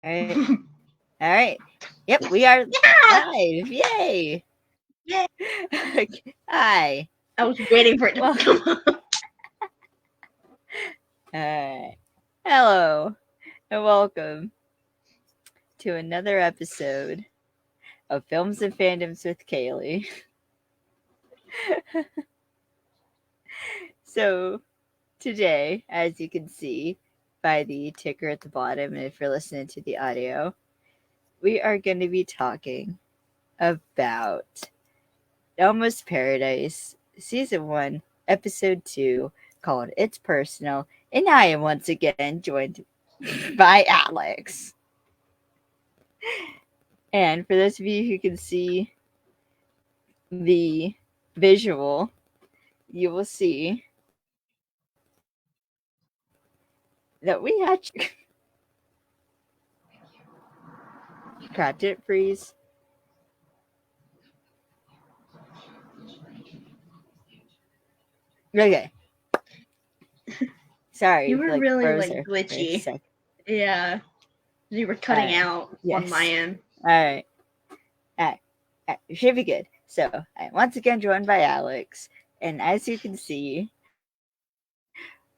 All right. Yep, we are Yeah! live. Yay. Yeah. Hi. I was waiting for it to Well, come up. hello and welcome to another episode of Films and Fandoms with Kaylee. So, today, as you can see by the ticker at the bottom, and if you're listening to the audio, we are going to be talking about Almost Paradise, Season 1, Episode 2, called It's Personal, and I am once again joined by Alex. And for those of you who can see the visual, you will see that we actually. Crap, did it freeze? Okay. Sorry, You were like really froze like her for a glitchy. sec. Yeah. You were All cutting right. out on my Yes. end. All right. All right. All right. Should be good. So, I'm once again joined by Alex. And as you can see,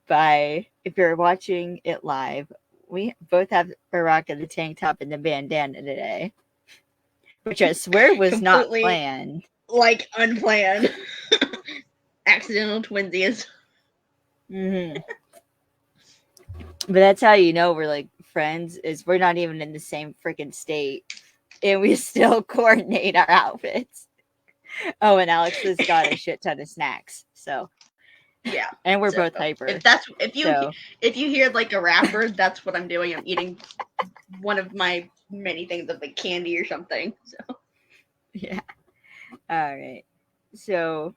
if you're watching it live, we both have Barack in the tank top and the bandana today, which I swear was not Completely planned. like unplanned. Accidental twinsies. Mm-hmm. But that's how you know we're like friends, is we're not even in the same freaking state, and we still coordinate our outfits. Oh, and Alex has got a shit ton of snacks, so Yeah. and we're So both hyper. if So you hear like a rapper, that's what I'm doing. I'm eating one of my many things of like candy or something. So yeah. All right. So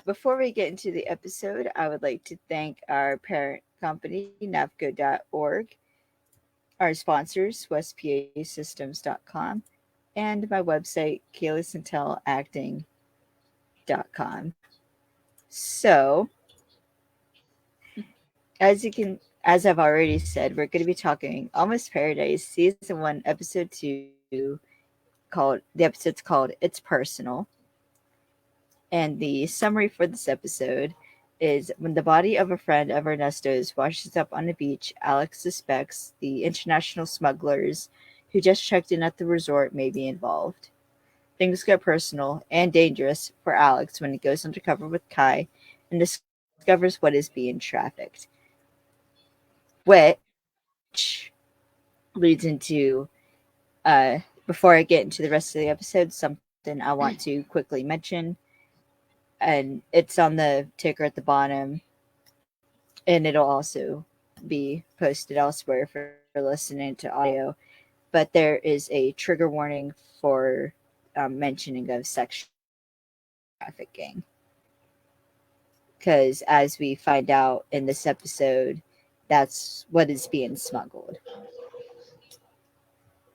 before we get into the episode, I would like to thank our parent company, navco.org, our sponsors, westpasystems.com, and my website, kayleesantelacting.com. So, as I've already said, we're going to be talking Almost Paradise, Season 1, Episode 2, the episode's called It's Personal. And the summary for this episode is: when the body of a friend of Ernesto's washes up on the beach, Alex suspects the international smugglers who just checked in at the resort may be involved. Things get personal and dangerous for Alex when he goes undercover with Kai and discovers what is being trafficked. Which leads into, before I get into the rest of the episode, something I want to quickly mention. And it's on the ticker at the bottom, and it'll also be posted elsewhere for listening to audio. But there is a trigger warning for mentioning of sex trafficking, because as we find out in this episode, that's what is being smuggled.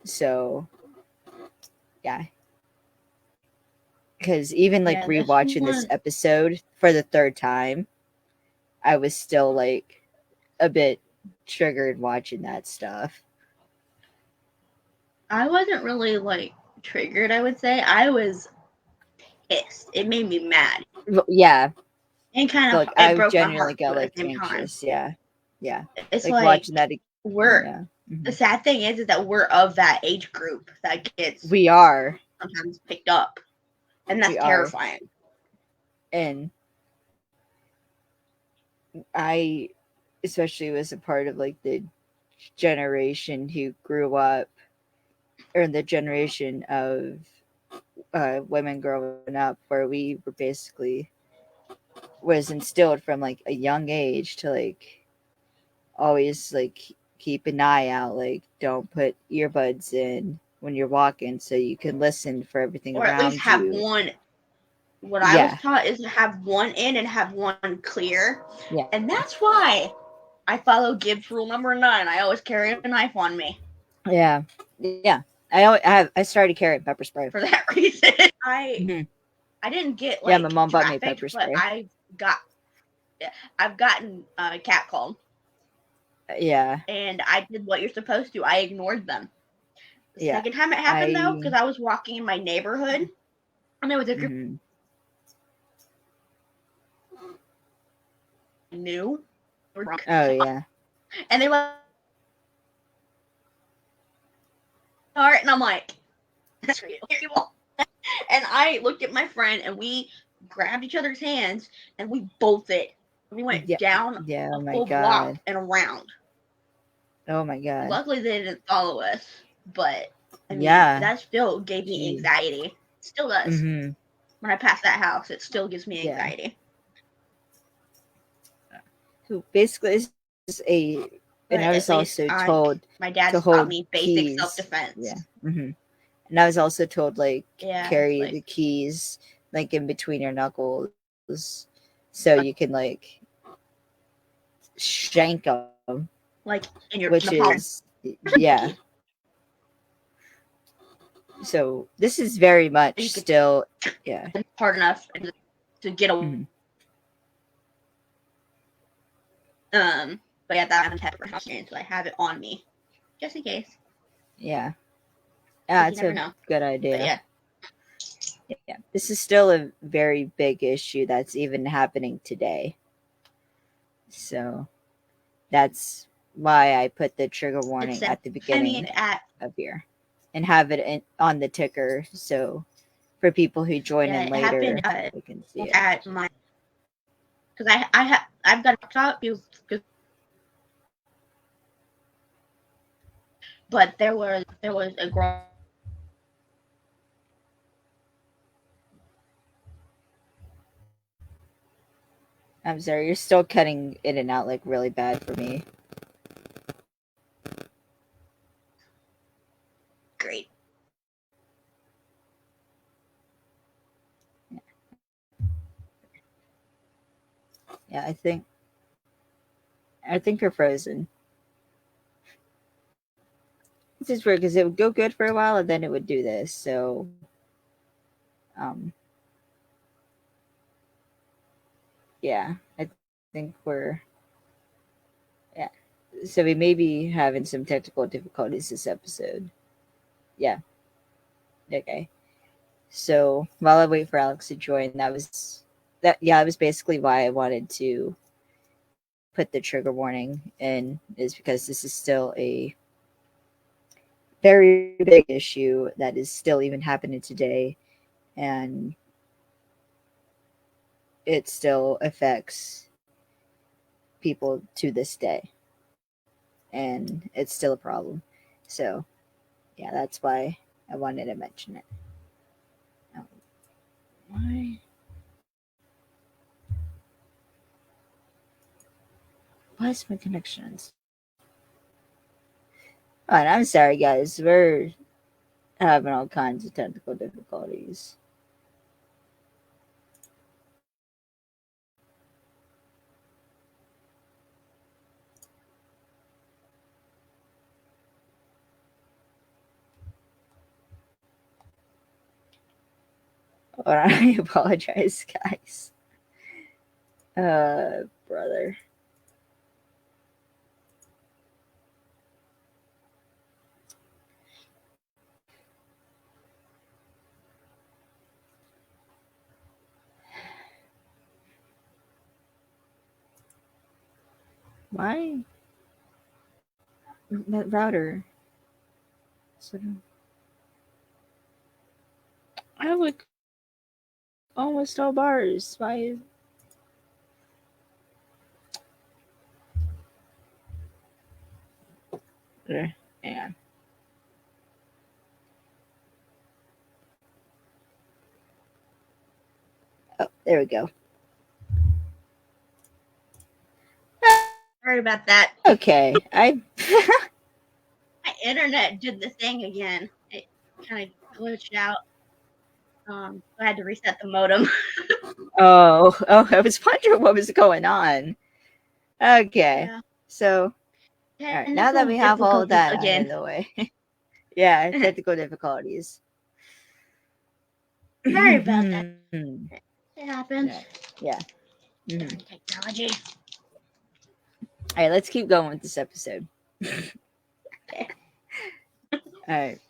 So yeah, because even like yeah, this rewatching this one episode for the third time, I was still like a bit triggered watching that stuff. I wasn't really like triggered, I would say. I was pissed. It made me mad. Yeah, And kind of like it I broke my genuinely heart too got at the like same time. anxious. Yeah, yeah, It's like like watching that. we're Yeah, the sad thing is that we're of that age group that gets we are, sometimes picked up. And we that's are, terrifying. and I especially was a part of like the generation who grew up, or the generation of women growing up, where we were basically was instilled from like a young age to like always like keep an eye out, like don't put earbuds in when you're walking so you can listen for everything Or at least around have you. one. What I was Yeah, taught is to have one in and have one clear. yeah, And that's why I follow Gibbs rule number 9. I always carry a knife on me yeah, yeah. I started carrying pepper spray. for that reason. I Mm-hmm. I didn't get Yeah, my like mom bought me trafficked, pepper but spray. got I've gotten catcalled. Yeah. and I did what you're supposed to. I ignored them. The Yeah. second time it happened, though, because I. I was walking in my neighborhood, and there was a group Mhm. I knew they were drunk, Oh yeah. and they were like, and I'm like, screw you, here you go. And I looked at my friend, and we grabbed each other's hands, and we bolted. We went Yeah. down Yeah. a Oh my full block god. and around. Oh my god. Luckily, they didn't follow us, but I mean, Yeah. that still gave me Gee. anxiety. It still does. Mhm. When I pass that house, it still gives me Yeah. anxiety. So basically, this is a. And But I was at least also told my to dad's taught hold me basic self keys. defense. Yeah. Mhm. And I was also told like Yeah, it's carry like the keys like in between your knuckles, so you can like shank them, like in which your in the palm. is yeah. So this is very much You could still yeah. hard enough to get a Mhm. But yeah, that I'm type of house so I have it on me just in case, Yeah. because Yeah, you it's never a know. good But idea. yeah, Yeah. This is still a very big issue that's even happening today. So that's why I put the trigger it's warning sad. at the I mean, beginning of here and have it on the ticker so for people who join in it happened later they can see it. at my because I've got a laptop because but there was a girl I'm sorry, you're still cutting in and out like really bad for me. great. Yeah, I think you're frozen. This is weird because it would go good for a while and then it would do this. So, um, yeah, I think we're yeah. So we may be having some technical difficulties this episode. Yeah. Okay. So while I wait for Alex to join, that. Yeah, that was basically why I wanted to put the trigger warning in, is because this is still a very big issue that is still even happening today, and it still affects people to this day, and it's still a problem. So yeah, that's why I wanted to mention it. Oh, why? Why is my connection? Oh, and I'm sorry, guys. We're having all kinds of technical difficulties. Hold on, I apologize, guys. Brother. Why? That router. So, I have like almost all bars. Why? Yeah. Oh, there we go. Sorry about that. Okay. My internet did the thing again. It kind of glitched out. So I had to reset the modem. Oh, I was wondering what was going on. Okay. Yeah, So, all right. Now that technical we have all of difficulties that out of again. the way, yeah, technical difficulties. Sorry about that. Right. It happens. Yeah. Mhm. Technology. All right, let's keep going with this episode. Okay. All right.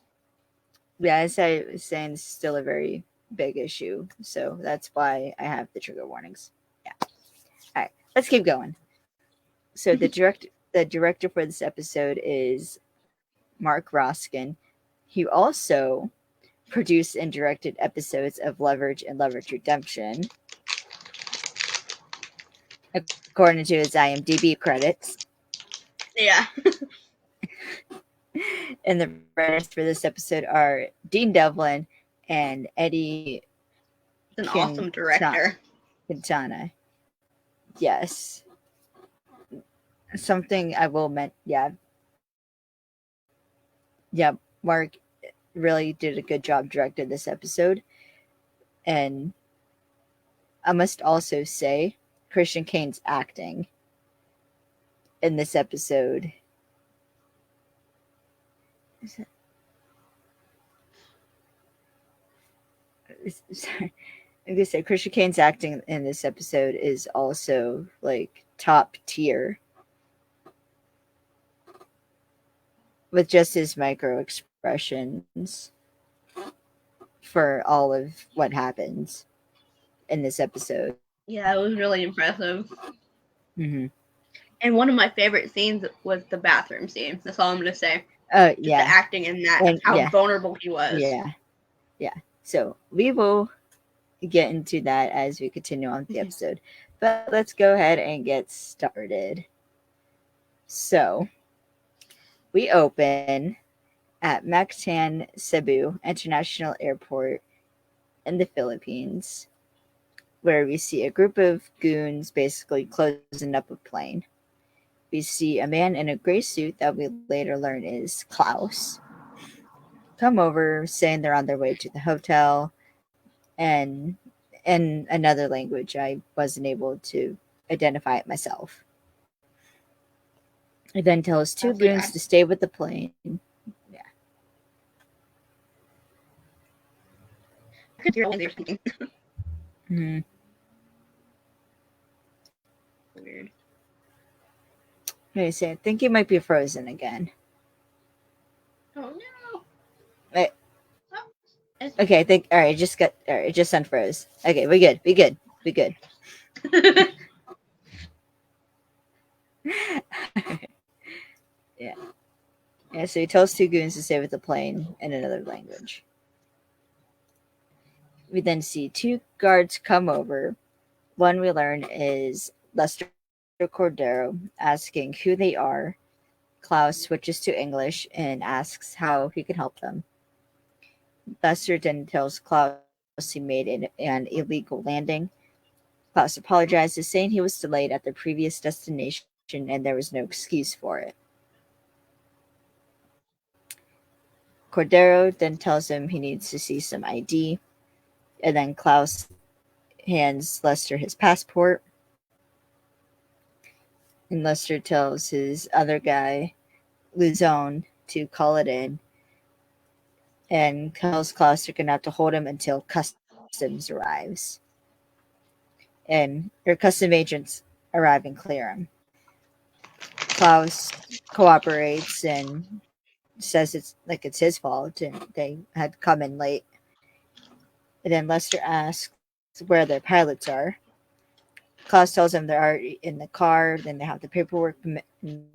Yeah, as I was saying, this is still a very big issue. So that's why I have the trigger warnings. Yeah. All right. Let's keep going. So the director for this episode is Mark Roskin. He also produced and directed episodes of Leverage and Leverage Redemption, according to his IMDb credits. Yeah. And the writers for this episode are Dean Devlin and Eddie He's an awesome Quintana. director. Yes. Something I will mention. Yeah. Yeah. Mark really did a good job directing this episode. And I must also say, Christian Kane's acting in this episode. Sorry. I'm gonna say Christian Kane's acting in this episode is also like top tier with just his micro expressions for all of what happens in this episode. Yeah, it was really impressive. Mm-hmm. And one of my favorite scenes was the bathroom scene. That's all I'm gonna say. Just Yeah. the acting in that, And how yeah. vulnerable he was. Yeah. Yeah. So we will get into that as we continue on with the episode. But let's go ahead and get started. So we open at Mactan Cebu International Airport in the Philippines, where we see a group of goons basically closing up a plane. We see a man in a gray suit that we later learn is Klaus come over saying they're on their way to the hotel, and in another language I wasn't able to identify it myself. He then tells two That's like goons to stay with the plane. Yeah. I could hear when they were speaking. Mm-hmm. Weird. Let me see. I think he might be frozen again. Oh no. Wait. Oh, Okay, I think. All right, it just unfroze. Okay, we good. We good. We good. Yeah. Yeah. So he tells two goons to stay with the plane in another language. We then see two guards come over. One we learn is Lester Cordero asking who they are. Klaus switches to English and asks how he can help them. Lester then tells Klaus he made an illegal landing. Klaus apologizes, saying he was delayed at the previous destination and there was no excuse for it. Cordero then tells him he needs to see some ID, and then Klaus hands Lester his passport. And Lester tells his other guy, Luzon, to call it in, and tells Klaus they're going to have to hold him until customs arrives. And their custom agents arrive and clear him. Klaus cooperates and says it's his fault and they had come in late. And then Lester asks where their pilots are. Klaus tells him they're already in the car. Then they have the paperwork and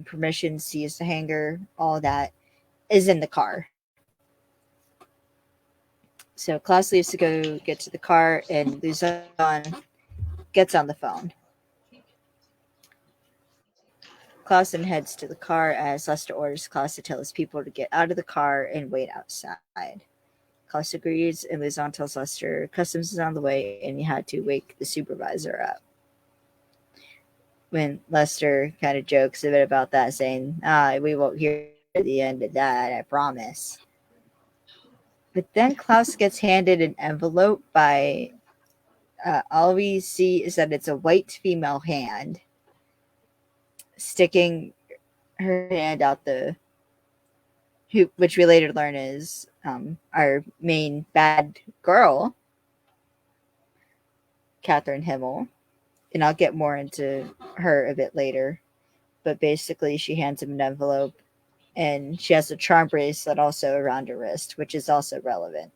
permission, seize the hangar, all that is in the car. So Klaus leaves to go get to the car, and Luzon gets on the phone. Klaus then heads to the car as Lester orders Klaus to tell his people to get out of the car and wait outside. Klaus agrees, and Luzon tells Lester customs is on the way and he had to wake the supervisor up. When Lester kind of jokes a bit about that, saying, we won't hear the end of that, I promise. But then Klaus gets handed an envelope by, all we see is that it's a white female hand sticking her hand out which we later learn is our main bad girl, Catherine Himmel. And I'll get more into her a bit later. but basically she hands him an envelope, and she has a charm bracelet also around her wrist, which is also relevant.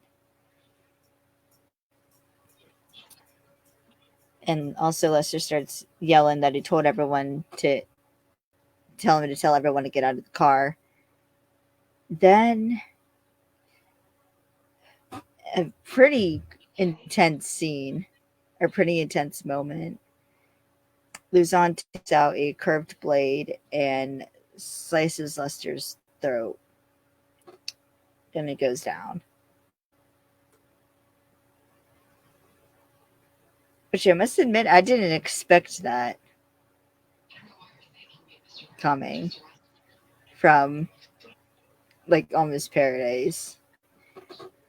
And also Lester starts yelling that he told everyone to tell him to tell everyone to get out of the car. Then a pretty intense scene, a pretty intense moment. Luzon takes out a curved blade and slices Lester's throat. Then it goes down. Which I must admit, I didn't expect that coming from like Almost Paradise.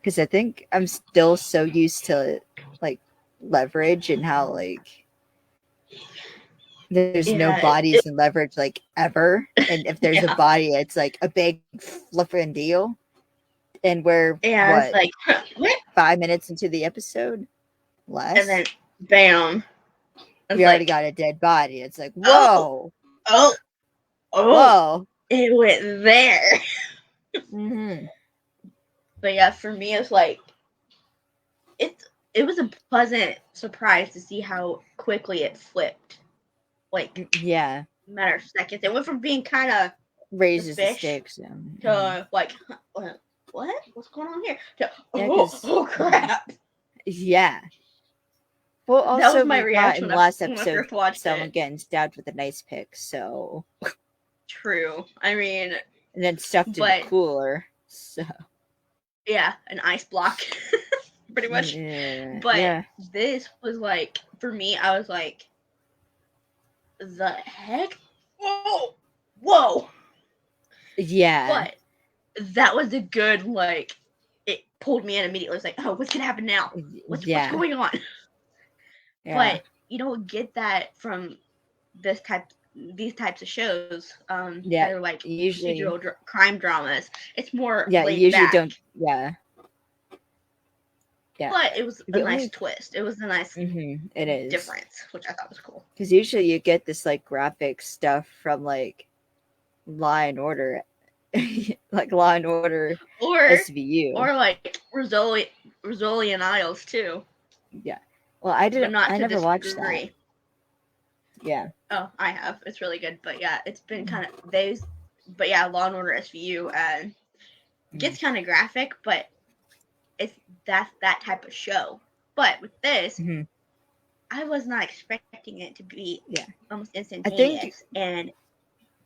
Because I think I'm still so used to like Leverage and how like there's no bodies in Leverage like ever. And if there's a body, it's like a big flipping deal. And we're it's like, what? 5 minutes into the episode? Less. And then bam. We already got a dead body. It's like, whoa. Whoa. It went there. Mm-hmm. But yeah, for me, it's like, it was a pleasant surprise to see how quickly it flipped. Like, yeah. Matter of seconds. It went from being kind of raises the stakes to like, what? What's going on here? To, oh crap. Yeah. Well, also, that was my reaction in the last when I episode, first watched someone getting stabbed with a nice pick, so. True. I mean. And then stuffed in a cooler, so. Yeah, an ice block. Pretty much. Yeah. But this was like, for me, I was like, the heck? Whoa! Yeah. But that was a good, like, it pulled me in immediately. It was like, oh, what's gonna happen now? What's going on? Yeah. But you don't get that from these types of shows. That are like usually crime dramas. It's more usually back. don't. Yeah. But it was a nice twist. It was a nice it is difference, which I thought was cool. Because usually you get this like graphic stuff from like Law and Order, like Law and Order or SVU, or like Rizzoli and Isles too. Yeah. Well, I didn't. I never watched that. Yeah. Oh, I have. It's really good. But yeah, it's been kind of those. But yeah, Law and Order SVU and gets kind of graphic, but that's that type of show. But with this, I was not expecting it to be almost instantaneous, and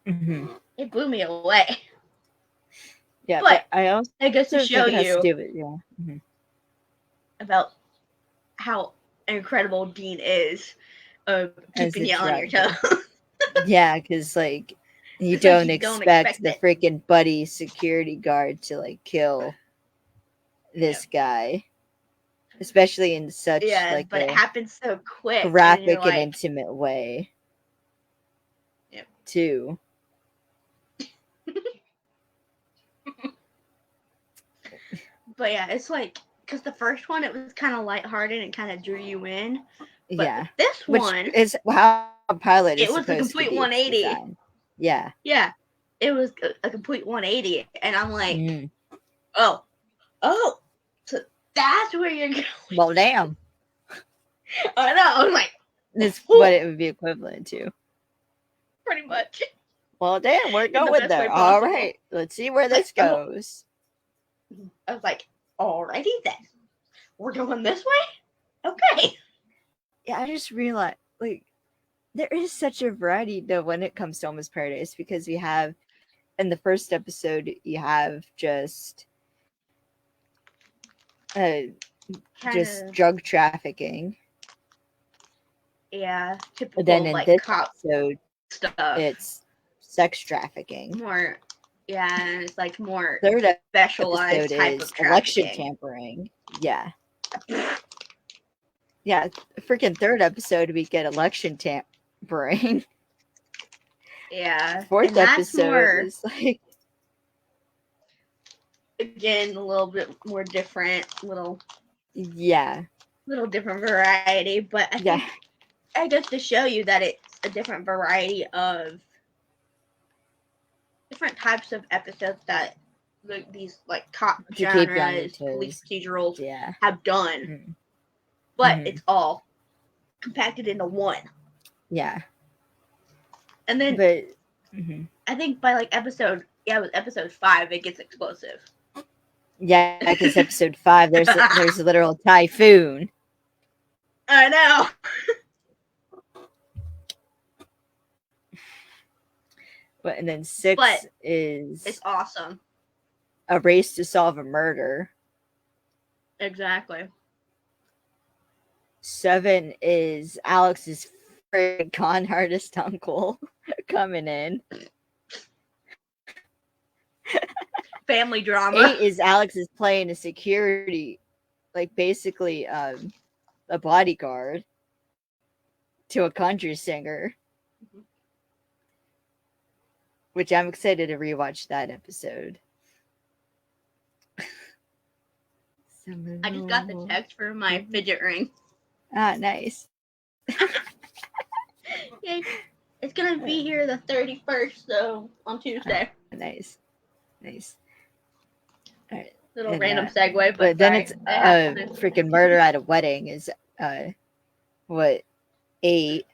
it blew me away. Yeah, but I also goes to show you about how incredible Dean is of keeping you on your toes. Yeah, because like you don't expect the freaking buddy security guard to like kill this guy, especially in such like but it happens so quick, graphic and intimate way. Too. But yeah, it's like because the first one it was kind of lighthearted and kind of drew you in. But this one is how a pilot is. It was a complete 180. Yeah. Yeah, it was a complete 180, and I'm like, oh, so that's where you're going. Well, damn. I know. I was like, that's what it would be equivalent to. Pretty much. Well, damn, we're going there. All right, let's see where this goes. I was like, alrighty then, we're going this way. Okay. Yeah, I just realized, like, there is such a variety though when it comes to Almost Paradise, because you have in the first episode you have just drug trafficking. Yeah, typical. Then in like this cop episode stuff, it's sex trafficking. More, yeah, and it's like more third specialized type of election tampering. Yeah. Yeah, freaking third episode we get election tampering. Yeah. Fourth episode is like again a little bit more different, little different variety, but I think I guess to show you that it's a different variety of different types of episodes that these like cop To keep you on your genres, police toes. procedurals Yeah. have done, Mm. but Mhm. it's all compacted into one. Yeah. And then But mhm. I think by like episode 5, it gets explosive. Yeah, because episode 5, there's a literal typhoon. I know. But and then 6 But is it's awesome. a race to solve a murder. Exactly. 7 is Alex's freaking con artist uncle coming in. Family drama. 8 is Alex is playing a security, like basically a bodyguard to a country singer. Mhm. Which I'm excited to rewatch that episode. I just got the text for my fidget ring. Ah, nice. Yay. It's gonna be here the 31st, so on Tuesday. Nice. Nice. All right. Little And, random segue, but then sorry, it's it happens. freaking murder at a wedding is what 8?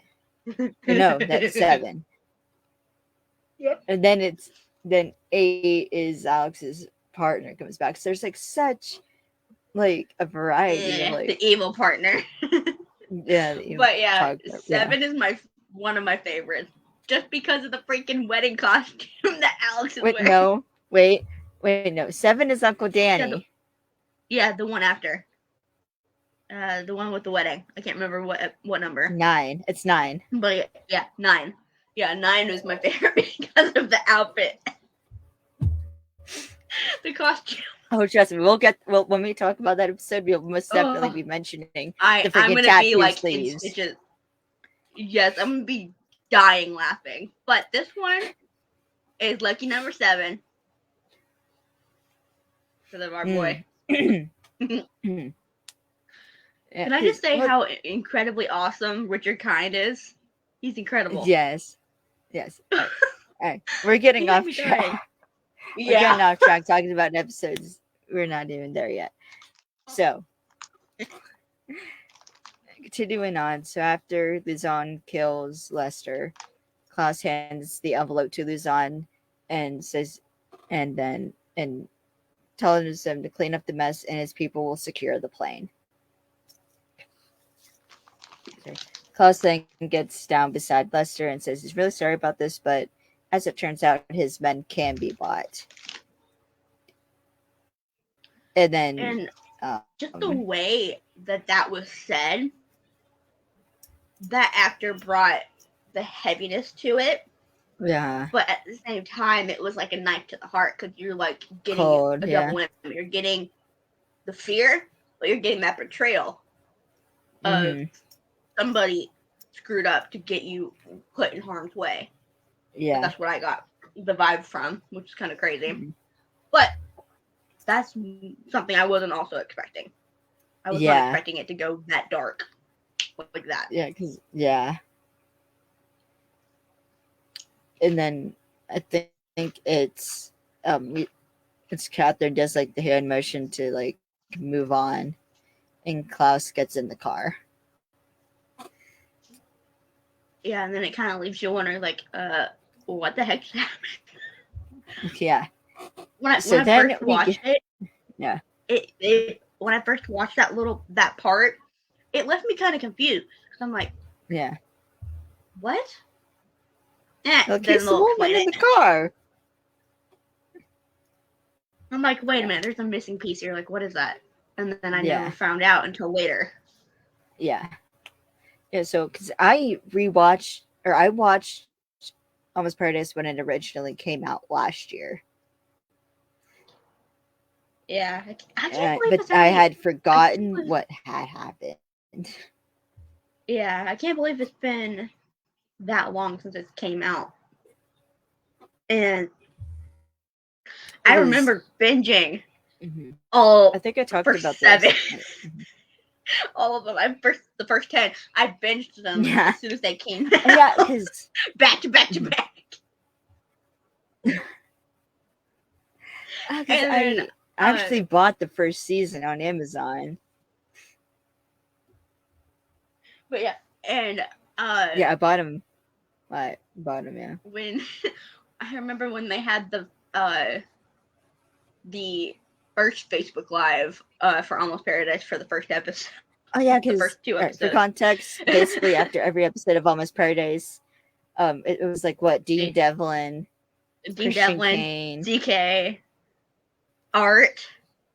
No, that's 7. Yep. And then 8 is Alex's partner comes back. So there's like such like a variety of like the evil partner. yeah. But yeah, 7 is one of my favorites, just because of the freaking wedding costume that Alex is wearing. No, wait, no. 7 is Uncle Danny. Yeah, the one after. The one with the wedding. I can't remember what number. 9. It's 9. But yeah, 9. Yeah, 9 is my favorite because of the outfit. The costume. Oh, trust me, well when we talk about that episode, we'll most definitely be mentioning the I'm freaking gonna tattoo be like sleeves. in stitches. Yes, I'm gonna be dying laughing. But this one is lucky number 7 for our boy. Can I just say how incredibly awesome Richard Kind is? He's incredible. Yes. All right. We're getting off track. Yeah. We're getting off track talking about episodes. We're not even there yet. So, continuing on. So after Luzon kills Lester, Klaus hands the envelope to Luzon and says, and tells him to clean up the mess and his people will secure the plane. Klaus then gets down beside Lester and says he's really sorry about this, but as it turns out, his men can be bought. And then just the way that was said, that actor brought the heaviness to it. Yeah. But at the same time, it was like a knife to the heart because you're like getting cold, a double whammy. You're getting the fear, but you're getting that betrayal of somebody screwed up to get you put in harm's way. Yeah. That's what I got the vibe from, which is kind of crazy. But that's something I wasn't also expecting. I was not expecting it to go that dark like that. Yeah, because and then I think it's Catherine does like the hand motion to like move on, and Klaus gets in the car. Yeah, and then it kind of leaves you wondering, like, what the heck's happening? Yeah. When I first watched it, yeah. When I first watched that part, it left me kind of confused because I'm like, yeah, what? Look, he's the woman in the car. I'm like, wait a minute, there's a missing piece here. Like, what is that? And then I never found out until later. Yeah. Yeah, so because I watched Almost Paradise when it originally came out last year. Yeah, I can't believe but I had forgotten what had happened. Yeah, I can't believe it's been that long since it came out. And I remember binging all. I think I talked about 7. All of them. The first 10. I binged them as soon as they came out. Yeah, because back to back to back. Because And then I actually bought the first season on Amazon. but yeah, and Yeah, I bought them. I bought them, yeah. when I remember when they had the first Facebook Live for Almost Paradise for the first episode. Oh yeah, The because first 2 episodes. for context, basically after every episode of Almost Paradise, it was like what Devlin, Christian Devlin, Kane, DK, Art,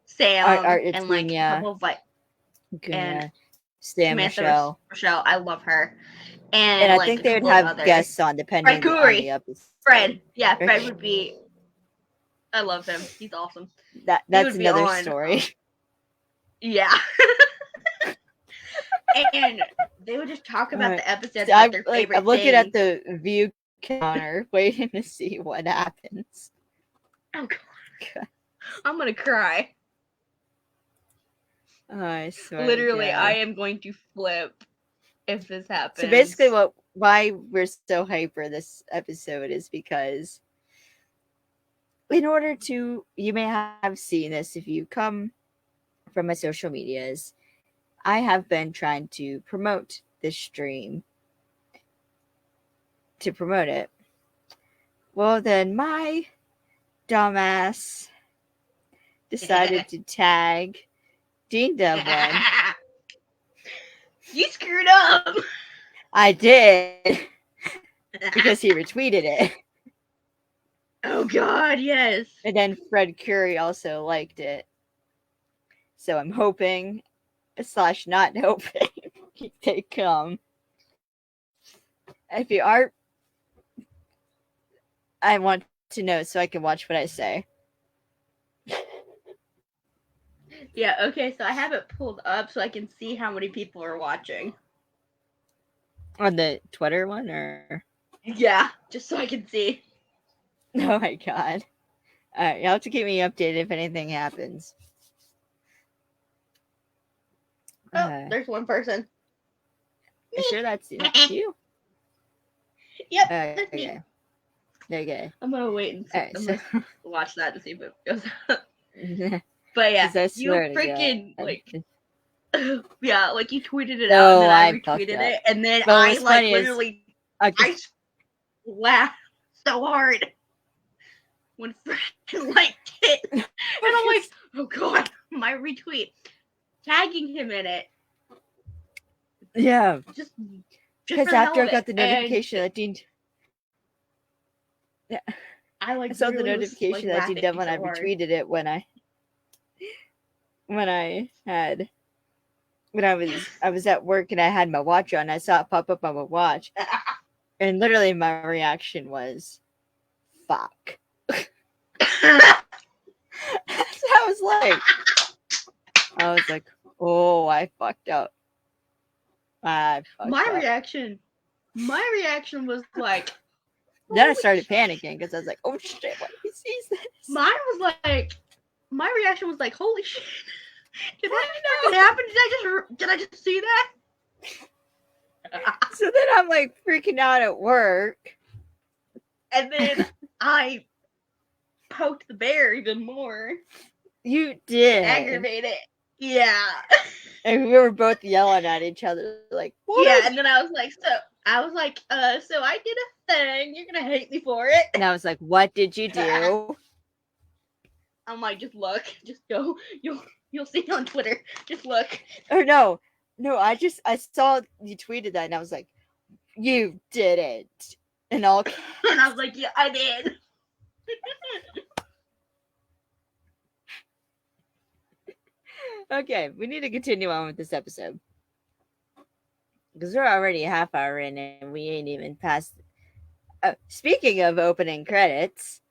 Sam, Art and like a couple of like Acuña, and Sam, Samantha, Richelle. I love her, and I like think a they would couple of have others. guests on Fred depending on Coury, the episode. Fred, yeah, Fred would be. I love him. He's awesome. That's another story. Yeah. And they would just talk about the episodes, So like their favorite I'm looking things. at the view counter, waiting to see what happens. Oh God. I'm gonna cry. Oh, I swear. Literally, I am going to flip if this happens. So basically, why we're so hyper this episode is because, in order to, you may have seen this if you come from my social medias, I have been trying to promote this stream. To promote it. Well, then my dumbass decided to tag Dean Devlin. You screwed up. I did. Because he retweeted it. Oh God, yes. And then Fred Coury also liked it. So I'm hoping / not hoping they come. If you are, I want to know so I can watch what I say. Yeah, okay, so I have it pulled up so I can see how many people are watching. On the Twitter one, or? Yeah, just so I can see. Oh my God. Alright, you'll have to keep me updated if anything happens. Oh, there's one person. You sure that's you? Yep, that's me. Okay. I'm gonna wait and see. Right, I'm gonna watch that to see if it goes up. But yeah, you freaking like, yeah, like you tweeted it out and then I retweeted it, and then I like literally I laughed so hard when Fred liked it, and I'm like, oh God, my retweet, tagging him in it. Yeah, just because after I got the notification that Dean. Yeah, I saw the notification that Dean Devlin had retweeted it when I was at work and I had my watch on. I saw it pop up on my watch, and literally my reaction was, "Fuck." I was like, "Oh, I fucked up." My reaction was like. Then I started panicking because I was like, "Oh shit! What if he sees this?" My reaction was like, "Holy shit! Did that happen? Did I just see that?" So then I'm like freaking out at work, and then I poked the bear even more. You did. Aggravate it. Yeah. And we were both yelling at each other like, "What?" Yeah, and then I was like, so I did a thing. You're gonna hate me for it. And I was like, what did you do? I'm like, just look, just go. You'll see on Twitter. Just look. Or no, I saw you tweeted that, and I was like, you did it. And all. And I was like, yeah, I did. Okay, we need to continue on with this episode. Because we're already a half hour in and we ain't even past. Speaking of opening credits,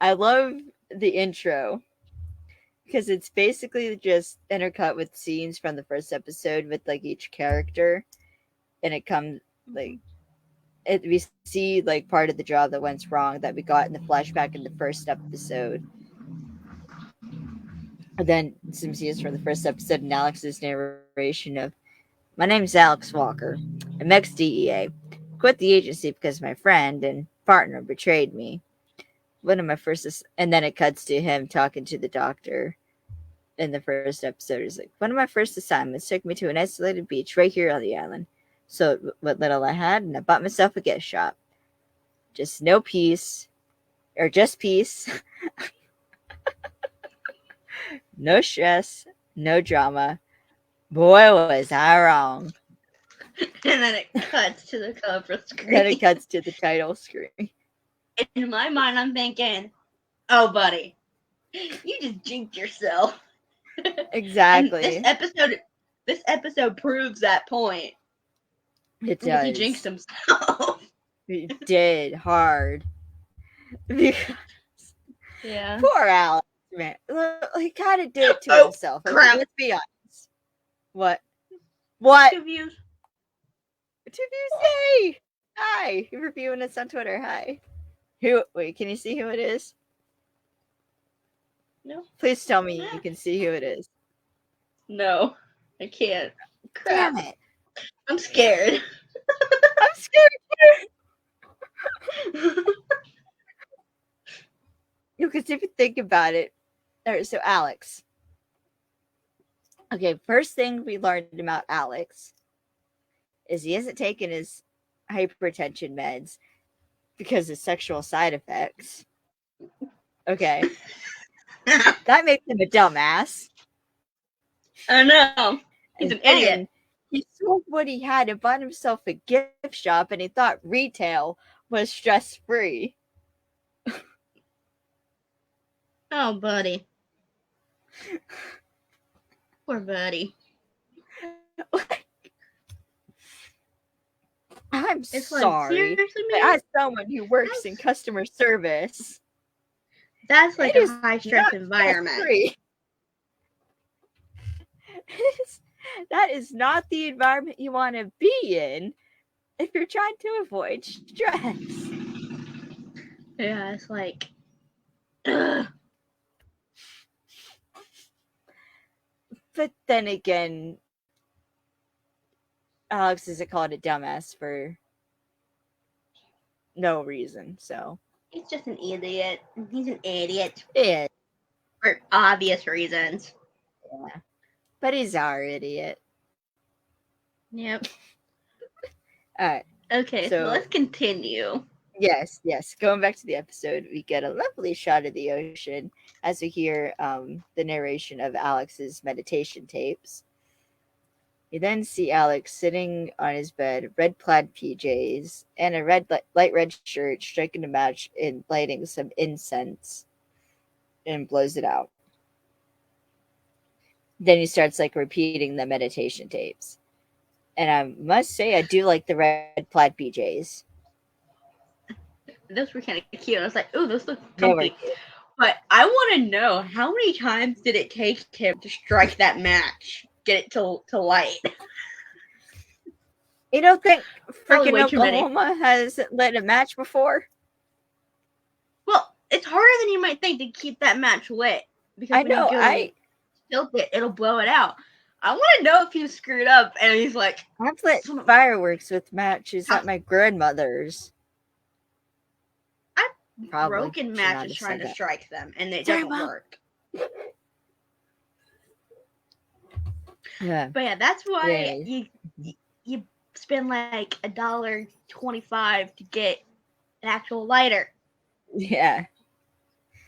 I love the intro. Because it's basically just intercut with scenes from the first episode with like each character. And it comes like. We see like part of the job that went wrong that we got in the flashback in the first episode. And then some scenes from the first episode and Alex's narration of, my name's Alex Walker. I'm ex-DEA. Quit the agency because my friend and partner betrayed me. one of my first, and then it cuts to him talking to the doctor in the first episode. He's like, one of my first assignments took me to an isolated beach right here on the island. So what little I had, and I bought myself a gift shop. Just no peace, or just peace. No stress, no drama. Boy, was I wrong. And then it cuts to the cover screen. Then it cuts to the title screen. In my mind, I'm thinking, oh, buddy, you just jinked yourself. Exactly. And this episode proves that point. It Because does. he jinxed himself. He did hard. Because Yeah. poor Alex, man. He kind of did it to himself. Crap. Let's be honest. What? What? 2 views. 2 views. Hey! Hi. You're reviewing us on Twitter. Hi. Wait, can you see who it is? No. Please tell me you can see who it is. No, I can't. Crap. Damn it. I'm scared. I'm scared too. Because if you think about it, so Alex. Okay, first thing we learned about Alex is he hasn't taken his hypertension meds because of sexual side effects. Okay. That makes him a dumbass. I know. He's an idiot. He sold what he had and bought himself a gift shop, and he thought retail was stress-free. Oh, buddy. Poor buddy. I'm It's sorry. seriously, But man? as someone who works in customer service, That's like it a is high-stress not environment. stress-free. That is not the environment you want to be in if you're trying to avoid stress. Yeah, it's like... Ugh. But then again, Alex isn't called a dumbass for no reason, so. He's just an idiot. He's an idiot. Yeah. For obvious reasons. Yeah. But he's our idiot. Yep. Alright. Okay, so let's continue. Yes. Going back to the episode, we get a lovely shot of the ocean as we hear the narration of Alex's meditation tapes. You then see Alex sitting on his bed, red plaid PJs, and a light red shirt, striking a match and lighting some incense, and blows it out. Then he starts repeating the meditation tapes. And I must say, I do like the red plaid PJs. Those were kind of cute. I was like, "Ooh, those look comfy." But I want to know, how many times did it take him to strike that match, get it to light? You don't think Probably freaking way too many. Oklahoma has lit a match before? Well, it's harder than you might think to keep that match lit. Because I know. you tilt it, it'll blow it out. I want to know if he screwed up and he's like, I've lit fireworks with matches at my grandmother's. I've broken matches trying to strike them, and it doesn't work. Yeah. But yeah, that's why you spend like $1.25 to get an actual lighter. Yeah.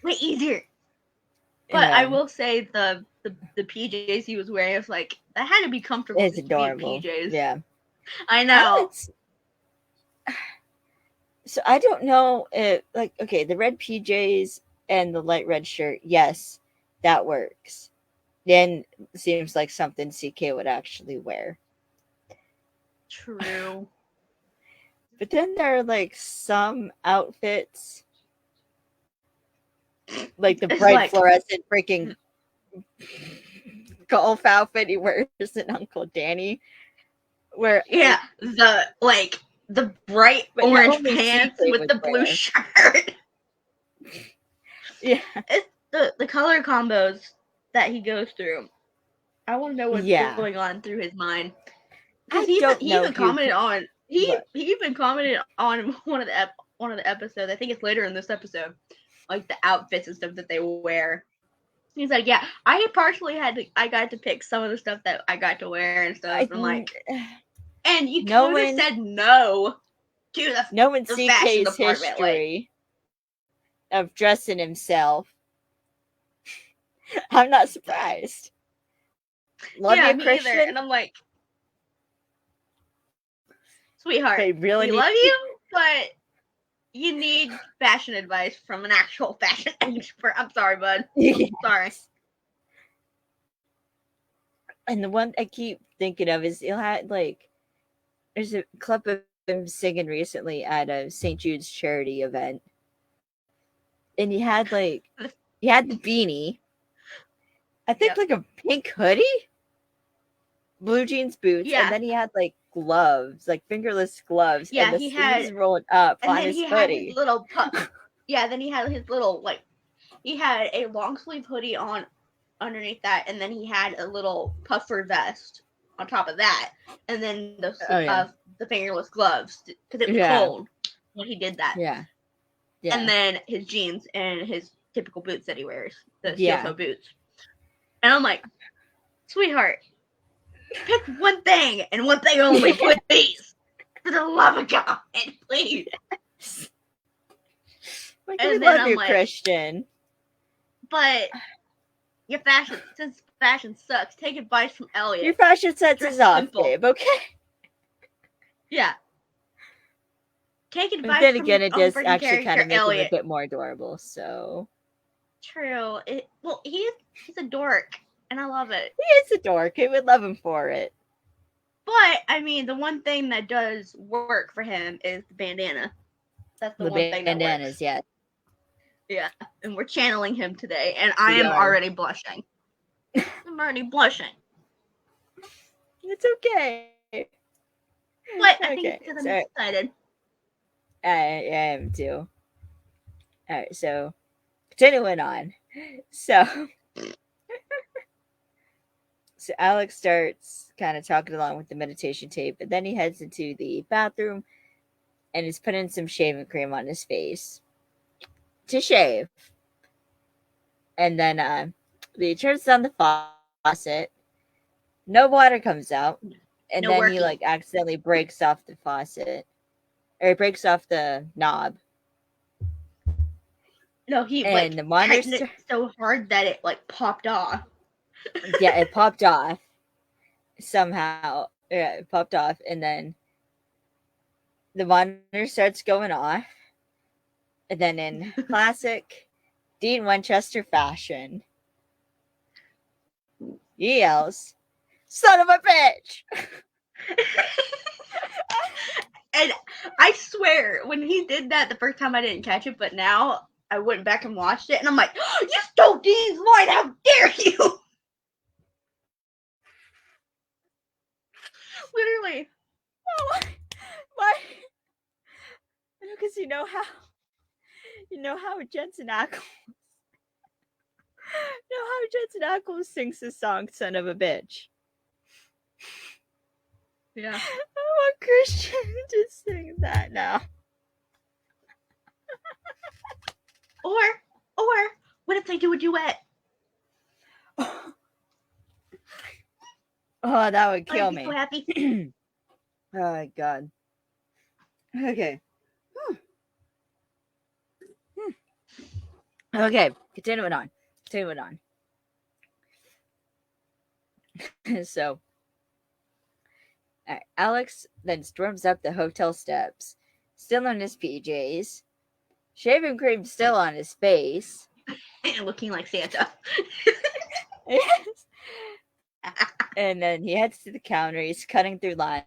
Way easier. But I will say the PJs he was wearing, it's like, that had to be comfortable. It's adorable. PJs. Yeah. I know. So I don't know if, okay, the red PJs and the light red shirt, yes, that works. Then seems like something CK would actually wear. True. But then there are some outfits, like the bright fluorescent freaking golf outfit he wears in Uncle Danny, where the bright orange pants with the blue shirt. Yeah, it's the color combos that he goes through. I want to know what's going on through his mind. He even commented on one of the episodes. I think it's later in this episode. like the outfits and stuff that they wear. He's like, yeah, I got to pick some of the stuff that I got to wear and stuff. I'm like, and you no could have one, said no to no one the fashion CK's department. Like, history of dressing himself. I'm not surprised. Love yeah, you, me either. Christian. And I'm like, sweetheart, They really we need love you, but you need fashion advice from an actual fashion expert. I'm sorry, bud. Yes. Sorry. And the one I keep thinking of is he'll have like there's a clip of him singing recently at a St. Jude's charity event. And he had the beanie. I think like a pink hoodie, blue jeans boots, and then he had like gloves, like fingerless gloves, Yeah, and the he sleeves had rolled up and on then his he had his hoodie. little yeah, then he had his little like he had a long sleeve hoodie on underneath that, and then he had a little puffer vest on top of that, and then the fingerless gloves because it was cold when he did that. Yeah. And then his jeans and his typical boots that he wears, the steel toe boots. And I'm like, sweetheart, pick one thing and one thing only, please. For the love of God, please. And then love you, Christian. But your fashion sucks, take advice from Elliot. Your fashion sense is off, babe, okay? Yeah. Take advice but then again, from it does actually kind of make Elliot. him a bit more adorable, so. True. He's a dork, and I love it. He is a dork. He would love him for it. But, I mean, the one thing that does work for him is the bandana. That's the one thing that works. Bandanas, yes. Yeah, and we're channeling him today, and I am already blushing. I'm already blushing. It's okay. But I think it's because I'm excited. I am too. Alright, so continuing on. So Alex starts kind of talking along with the meditation tape, and then he heads into the bathroom and is putting some shaving cream on his face to shave. And then he turns on the faucet. No water comes out. And then he like accidentally breaks off the faucet. Or he breaks off the knob. No, he and the tightened it so hard that it like popped off. Yeah, it popped off. Somehow. Yeah, it popped off. And then the monitor starts going off. And then in classic Dean Winchester fashion, he yells, "Son of a bitch!" And I swear, when he did that the first time, I didn't catch it, but now I went back and watched it, and I'm like, oh, you stole Dean's line! How dare you! Literally. Oh, why? Because you know how Jensen Ackles sings the song "Son of a Bitch." Yeah. I want Christian to sing that now. Or what if they do a duet? Oh, that would kill me. So happy. Oh God. Okay. Okay, continuing on. So, Alex then storms up the hotel steps, still in his PJs, shaving cream still on his face, looking like Santa. Yes. And then he heads to the counter. He's cutting through line.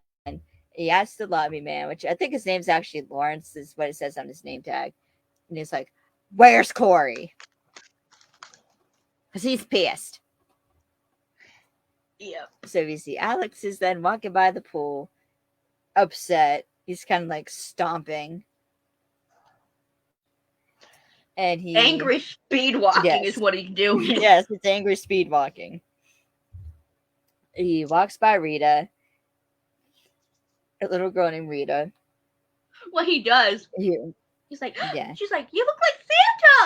He asks the lobby man, which I think his name's actually Lawrence, is what it says on his name tag. And he's like, "Where's Corey?" Because he's pissed. Yep. So we see Alex is then walking by the pool, upset. He's kind of like stomping. And he... angry speed walking is what he's doing. Yes, it's angry speed walking. He walks by Rita, a little girl named Rita. Well, he does. He's like, yeah. She's like, you look like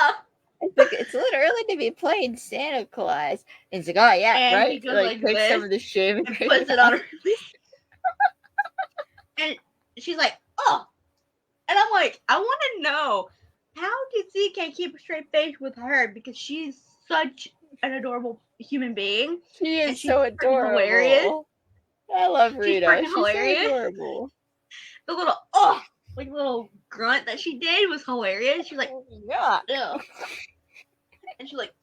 Santa. It's like it's a little early to be playing Santa Claus. And he's like, oh yeah, And right. he goes Like like takes some this of the shaving and cream puts it off. on her face. And she's like, oh. And I'm like, I want to know, how did CK keep a straight face with her? Because she's such an adorable human being. She And is she's so freaking hilarious. adorable. I love She's Rita. freaking She's so hilarious. adorable. The little, like little grunt that she did was hilarious. She's like, Yeah. ugh. And she like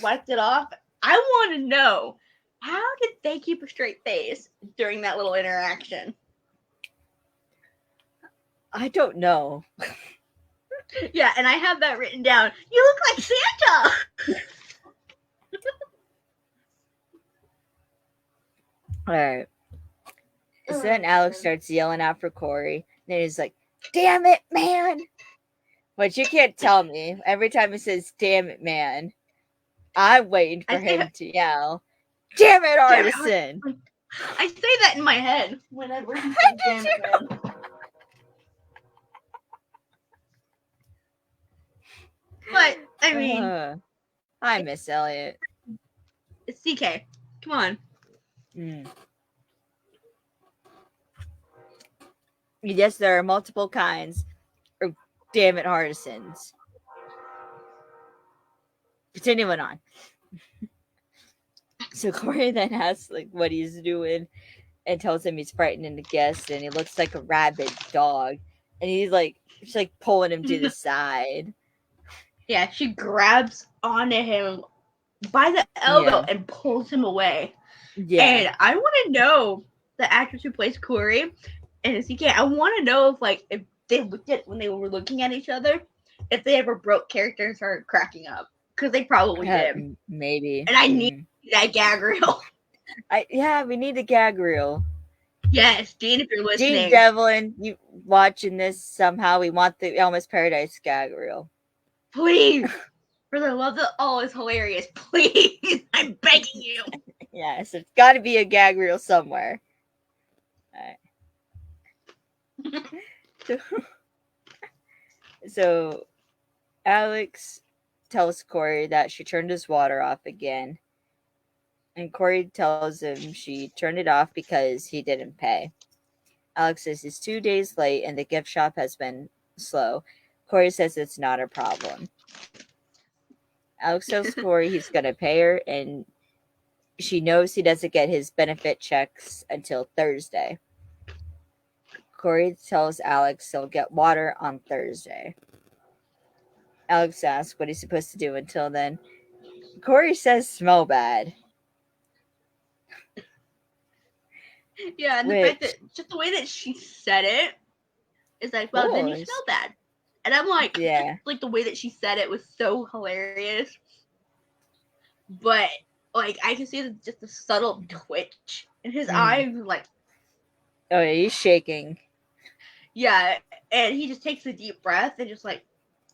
wiped it off. I want to know, how did they keep a straight face during that little interaction? I don't know. Yeah, and I have that written down. You look like Santa. All right. So then Alex starts yelling out for Corey. Then he's like, damn it, man. But you can't tell me. Every time he says, damn it, man, I'm waiting for him to yell, damn it, Artisan. I say that in my head whenever he says, damn it, man. But, I mean, I miss Elliot. It's CK. Come on. Yes, there are multiple kinds of damn it, Artisans. Continuing on. So Corey then asks like what he's doing and tells him he's frightening the guest and he looks like a rabid dog. And she's like pulling him to the side. Yeah, she grabs onto him by the elbow and pulls him away. Yeah. And I want to know, the actress who plays Corey and CK, I want to know if they looked at, when they were looking at each other, if they ever broke character and started cracking up. Because they probably did. Maybe. And I need that gag reel. We need a gag reel. Yes, Dean, if you're listening. Dean Devlin, you watching this somehow, we want the Elmer's Paradise gag reel. Please. For the love that all is hilarious. Please. I'm begging you. Yes, there's got to be a gag reel somewhere. All right. So Alex tells Corey that she turned his water off again. And Corey tells him she turned it off because he didn't pay. Alex says he's 2 days late and the gift shop has been slow. Corey says it's not a problem. Alex tells Corey he's going to pay her and she knows he doesn't get his benefit checks until Thursday. Corey tells Alex he'll get water on Thursday. Alex asks what he's supposed to do until then. Corey says smell bad. Yeah, and the fact that just the way that she said it is like, well, then you smell bad. And I'm like, like the way that she said it was so hilarious. But like I can see just the subtle twitch in his eyes, like, oh yeah, he's shaking. Yeah, and he just takes a deep breath and just like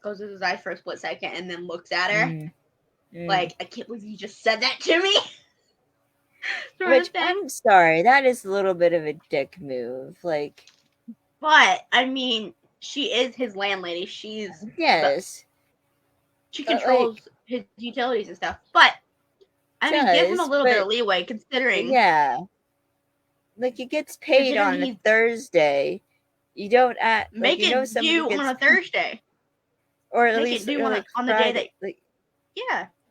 goes to his eyes for a split second and then looks at her. Like, I can't believe you just said that to me. Which, I'm sorry, that is a little bit of a dick move. Like, but I mean, she is his landlady. She controls his utilities and stuff. But I mean, give him a little bit of leeway, considering. Yeah, like he gets paid on a Thursday. You don't make it due on a Thursday, or at least do on the day that. Like,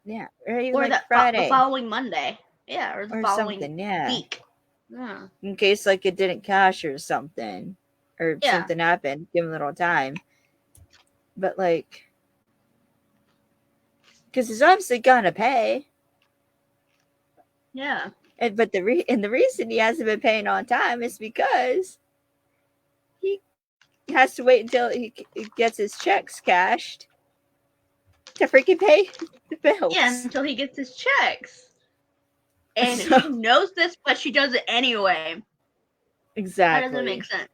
yeah, or even like Friday, the following Monday. Yeah, or the following something, week. Yeah. In case like it didn't cash or something. Or something happened. Give him a little time. But like, because he's obviously gonna pay. Yeah. But the reason he hasn't been paying on time is because he has to wait until he gets his checks cashed to freaking pay the bills. Yeah, until he gets his checks. And she knows this, but she does it anyway. Exactly. That doesn't make sense.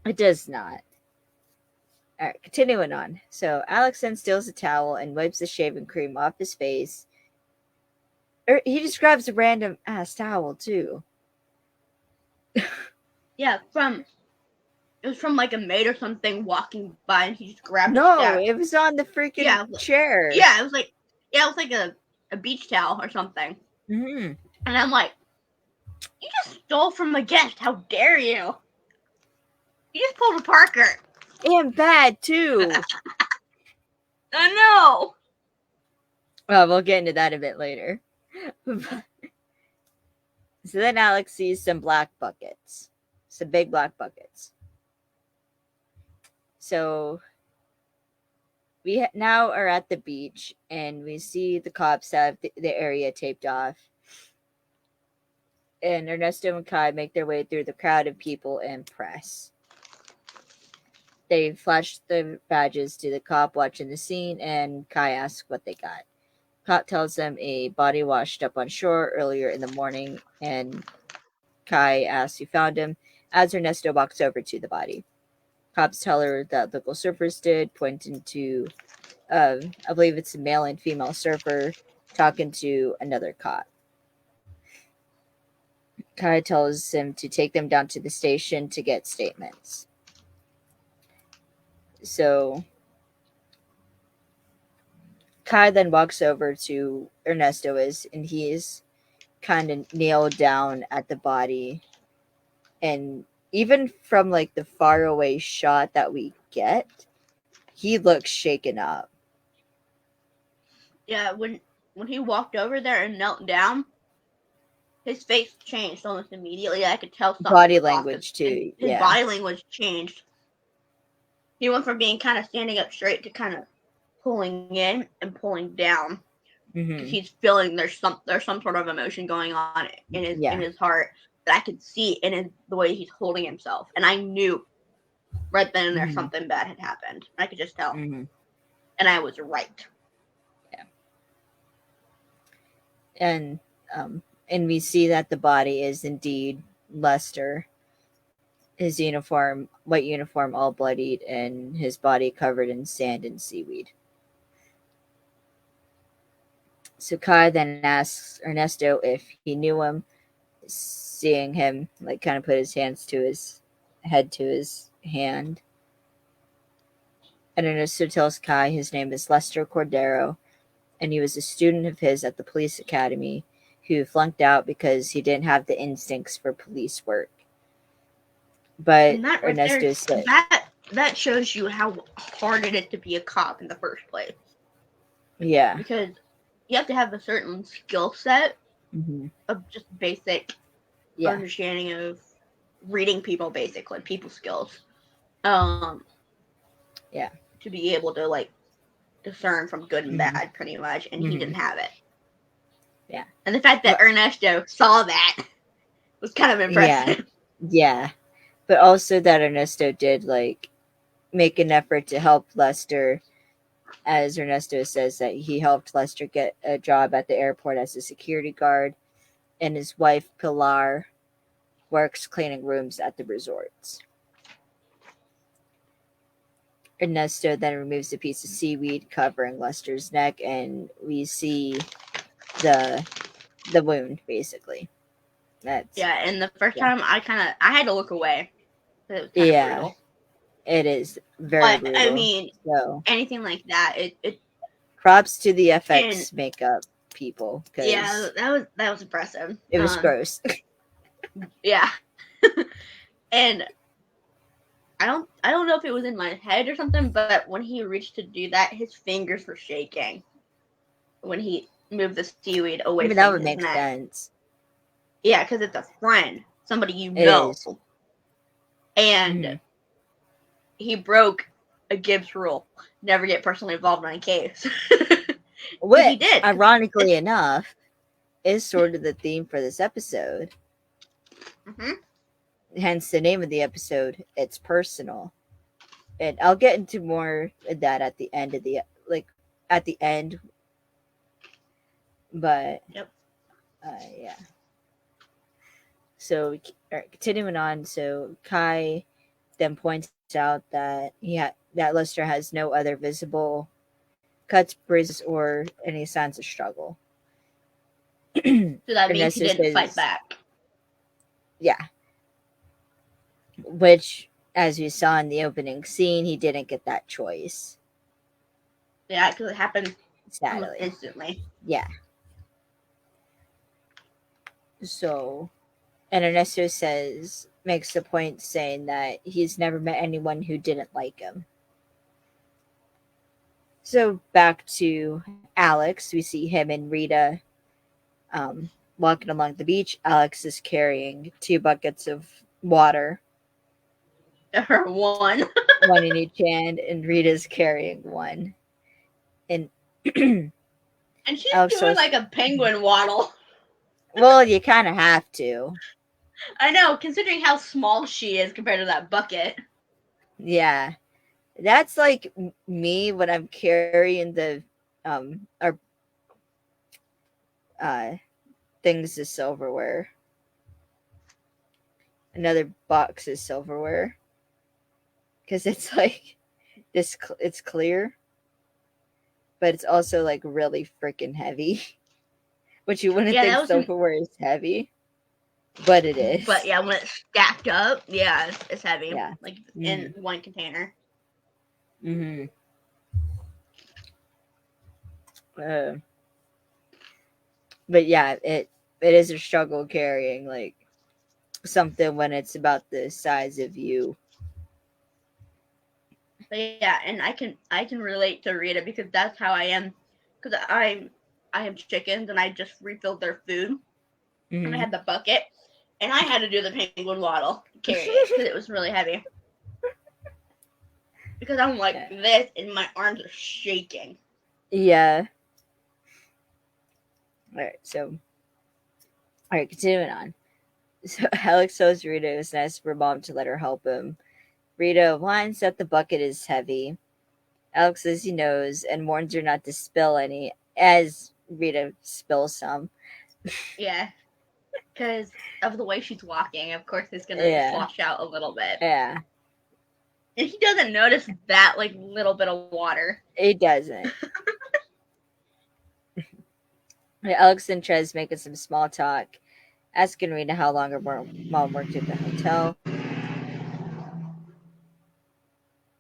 It does not. All right, continuing on. So Alex then steals a towel and wipes the shaving cream off his face. He just grabs a random ass towel too. Yeah, from It was from like a maid or something walking by, and he just grabbed a No, stack. it was on the freaking Yeah, chair. yeah, it was like a beach towel or something. Mm-hmm. And I'm like, you just stole from a guest. How dare you? You just pulled a Parker. And bad too. I know. Well, we'll get into that a bit later. So then Alex sees some black buckets, some big black buckets. So we now are at the beach, and we see the cops have the area taped off. And Ernesto and Kai make their way through the crowd of people and press. They flash the badges to the cop watching the scene, and Kai asks what they got. Cop tells them a body washed up on shore earlier in the morning, and Kai asks who found him as Ernesto walks over to the body. Cops tell her that local surfers did, pointing to, I believe it's a male and female surfer talking to another cop. Kai tells him to take them down to the station to get statements. So Kai then walks over to Ernesto and he's kind of nailed down at the body. And even from like the far away shot that we get, he looks shaken up. Yeah, when he walked over there and knelt down, his face changed almost immediately. I could tell something Body was off. language too. His Yeah. body language changed. He went from being kind of standing up straight to kind of pulling in and pulling down. Mm-hmm. He's feeling there's some sort of emotion going on in his heart that I could see in the way he's holding himself, and I knew right then and there something bad had happened. I could just tell, and I was right. Yeah. And we see that the body is indeed Lester. His uniform, white uniform, all bloodied, and his body covered in sand and seaweed. So Kai then asks Ernesto if he knew him, seeing him like kind of put his hands to his head to his hand. And Ernesto tells Kai his name is Lester Cordero, and he was a student of his at the police academy who flunked out because he didn't have the instincts for police work. But Ernesto said that shows you how hard it is to be a cop in the first place. Yeah. Because you have to have a certain skill set of just basic understanding of reading people, basically people skills. Yeah. To be able to like discern from good and bad, pretty much, and he didn't have it. Yeah. And the fact that Ernesto saw that was kind of impressive. Yeah. But also that Ernesto did like make an effort to help Lester, as Ernesto says that he helped Lester get a job at the airport as a security guard, and his wife Pilar works cleaning rooms at the resorts. Ernesto then removes a piece of seaweed covering Lester's neck, and we see the wound basically. And the first time I had to look away. It was kind of brutal. It is very brutal. I mean, anything like that, it props to the FX makeup people. Yeah, that was impressive. It was gross. Yeah. And I don't know if it was in my head or something, but when he reached to do that, his fingers were shaking when he moved the seaweed away from that would his make neck. sense. Yeah, because it's a friend, somebody you know. And he broke a Gibbs rule: never get personally involved in a case. Which, he did. Ironically enough, is sort of the theme for this episode. Hence the name of the episode, It's Personal. And I'll get into more of that at the end of at the end. But yeah. So continuing on, so Kai then points out that that Lester has no other visible cuts, bruises, or any signs of struggle. So that means he didn't fight back. Yeah. Which as we saw in the opening scene, he didn't get that choice. Yeah, because it happened almost Sadly. instantly. Yeah. So, and Ernesto makes the point saying that he's never met anyone who didn't like him. So back to Alex, we see him and Rita walking along the beach. Alex is carrying 2 buckets of water, Or one. one in each hand, and Rita's carrying one. And And she's Alex doing says, like a penguin waddle. well, you kind of have to. I know, considering how small she is compared to that bucket. Yeah. That's like me when I'm carrying the our uh things of silverware. Another box is silverware because it's like this. It's clear, but it's also like really freaking heavy. Which you wouldn't Yeah, think that was an. silverware is heavy, but it But is. yeah, when it's stacked up, yeah, it's heavy. Yeah. Like Mm-hmm. in one container. Mm-hmm. Uh, but yeah, it is a struggle carrying like something when it's about the size of you. But yeah, and I can relate to Rita because that's how I am. Because I have chickens and I just refilled their food and I Mm-hmm. had the bucket and I had to do the penguin waddle to carry it because it was really heavy. Because I'm like Yeah. this and my arms are shaking. Yeah. All right. So, all right. Continuing on. So Alex tells Rita it was nice for mom to let her help him. Rita whines that the bucket is heavy. Alex says he knows and warns her not to spill any, as Rita spills some. Yeah, because of the way she's walking. Of course, it's gonna Yeah. slosh out a little bit. Yeah. And he doesn't notice that like little bit of water. He doesn't. Alex and Trez making some small talk, asking Rita how long her mom worked at the hotel.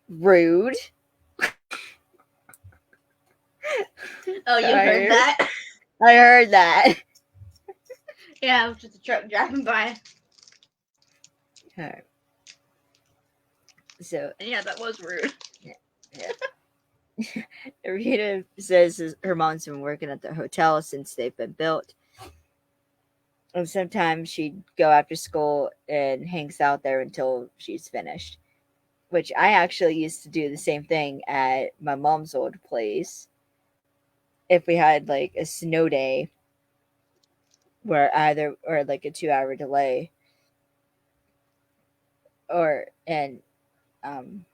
Rude. Oh, you heard I that? I heard that. Yeah, it was just a truck driving by. Alright. So And yeah, that was rude. yeah. Rita says her mom's been working at the hotel since they've been built. And sometimes she'd go after school and hangs out there until she's finished. Which I actually used to do the same thing at my mom's old place. If we had like a snow day where either or like a 2 hour delay or and um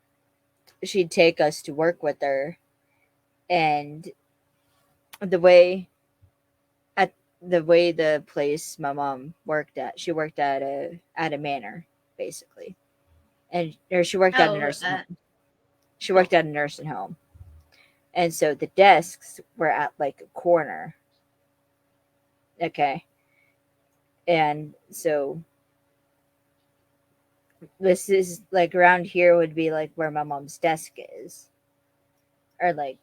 she'd take us to work with her and the way at the way the place my mom worked at, she worked at a manor basically. And or she worked at a Oh, nursing home. She cool. worked at a nursing home. And so the desks were at like a corner. Okay. And so this is like around here would be like where my mom's desk is. Or like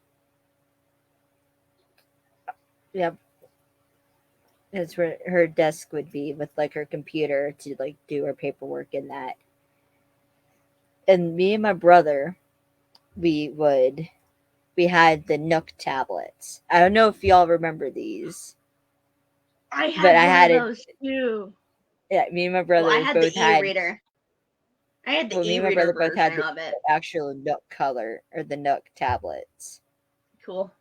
yep, that's where her desk would be with like her computer to like do her paperwork and that. And me and my brother, we would we had the Nook tablets. I don't know if y'all remember these, I but had I one of had it. those too. Yeah, me and my Well, I brother had the both had. e-reader. I had the Well, me and my e-reader brother both had version the of it. actual Nook color or the Nook tablets, Cool.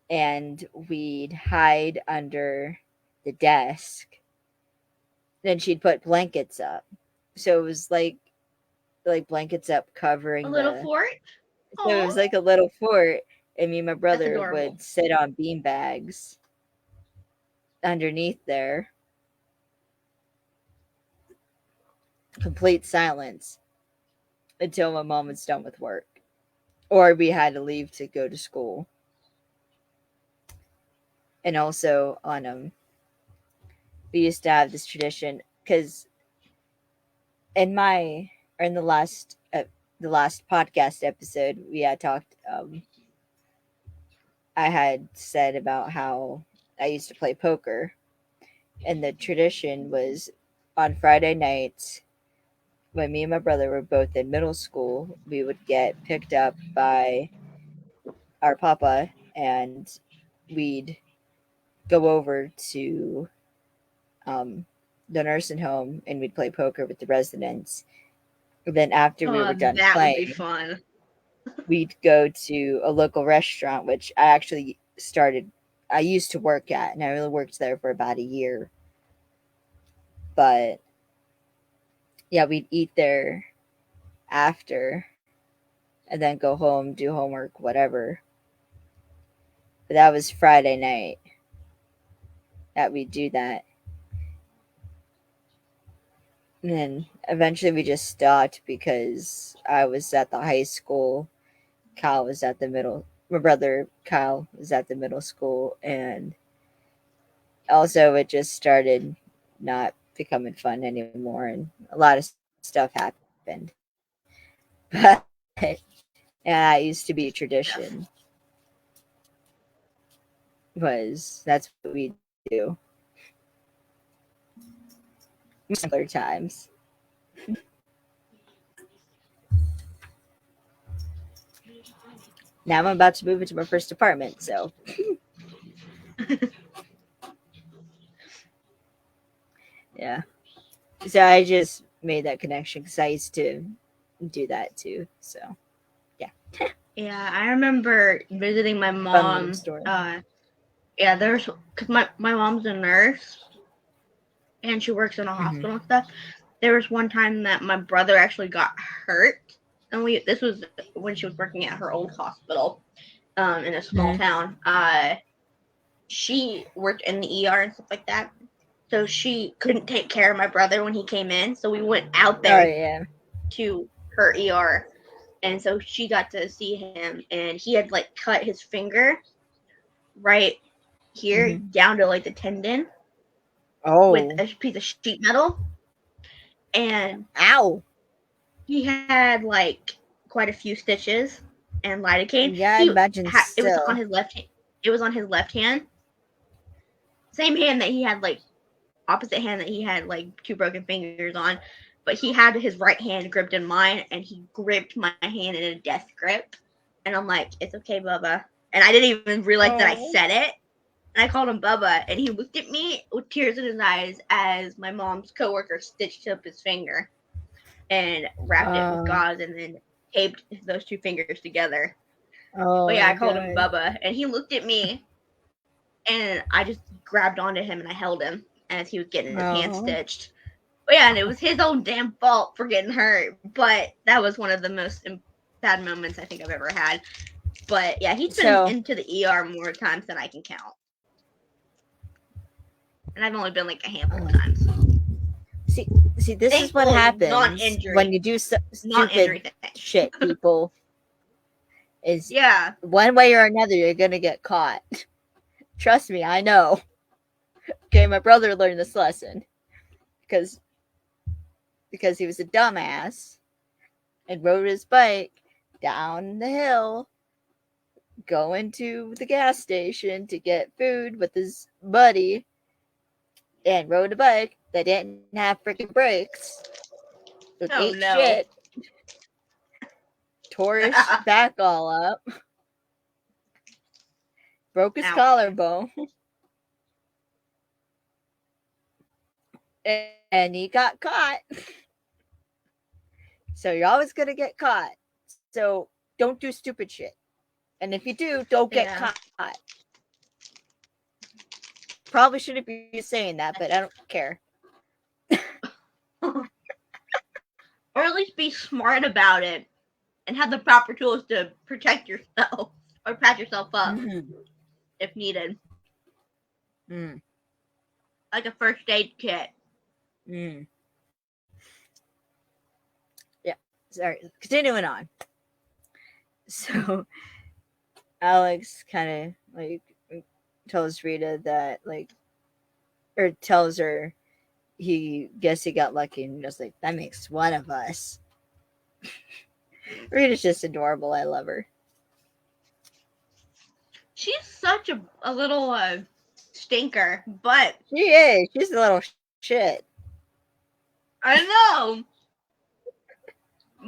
and we'd hide under the desk. Then she'd put blankets up, so it was like blankets up A covering little the. fort? So it was Oh, like a little fort, and me and my that's brother adorable. would sit on bean bags underneath there, complete silence until my mom was done with work, or we had to leave to go to school. And also on we used to have this tradition because in my or in the last podcast episode, we had talked. I had said about how I used to play poker, and the tradition was on Friday nights when me and my brother were both in middle school. We would get picked up by our papa, and we'd go over to um, the nursing home, and we'd play poker with the residents. Then after we Oh, were done that would be playing, fun. we'd go to a local restaurant, which I actually started. I used to work at, and I only worked there for about a year. But yeah, we'd eat there after, and then go home, do homework, whatever. But that was Friday night that we'd do that. And then eventually we just stopped because I was at the high school. Kyle was at the middle. My brother Kyle was at the middle school, and also it just started not becoming fun anymore, and a lot of stuff happened. But yeah, it used to be a tradition. Yes. Was that's what we do. Similar times. Now I'm about to move into my first apartment, so yeah. So I just made that connection because I used to do that too. So yeah, Yeah, I remember visiting my fun little mom. story. Yeah, there's because my mom's a nurse and she works in a Mm-hmm. hospital and stuff. There was one time that my brother actually got hurt, and this was when she was working at her old hospital, in a small Mm-hmm. town. She worked in the ER and stuff like that, so she couldn't take care of my brother when he came in. So we went out Oh there yeah. to her ER, and so she got to see him, and he had like cut his finger right here Mm-hmm. down to like the tendon with Oh, a piece of sheet metal, and ow. he had like quite a few stitches and lidocaine. Yeah, I imagine It was on still. his left. It was on his left hand, same hand that he had like opposite hand that he had like two broken fingers on, but he had his right hand gripped in mine, and he gripped my hand in a death grip, and I'm like, "It's okay, Bubba," and I didn't even realize that I Oh. said it. And I called him Bubba, and he looked at me with tears in his eyes as my mom's coworker stitched up his finger and wrapped it with Uh, gauze and then taped those two fingers together. oh But yeah, my I called him god. Bubba, and he looked at me, and I just grabbed onto him and I held him as he was getting his hand Oh. stitched. But yeah, and it was his own damn fault for getting hurt. But that was one of the most sad moments I think I've ever had. But yeah, he's been So into the ER more times than I can count. And I've only been like a handful of uh, times. see, see, this is what Thankfully, happens when you do stupid non-injury things. shit. People is Yeah. one way or another you're gonna get caught. Trust me, I know. Okay, my brother learned this lesson because he was a dumbass and rode his bike down the hill going to the gas station to get food with his buddy and rode a bike that didn't have freaking brakes. It ate Oh shit, no. tore his back all up, broke his Ouch. collarbone, and he got caught. So you're always gonna get caught. So don't do stupid shit. And if you do, don't get Yeah. caught. Probably shouldn't be saying that, but I don't care. Or at least be smart about it and have the proper tools to protect yourself or patch yourself up Mm-hmm. if needed. Mm, Like a first aid kit. mm. Yeah. Sorry. Continuing on. So Alex kind of like tells Rita that like, or tells her he guess he got lucky, and just like that makes one of us. Rita's just adorable. I love her. She's such a little stinker, but She is. She's a little shit. I know.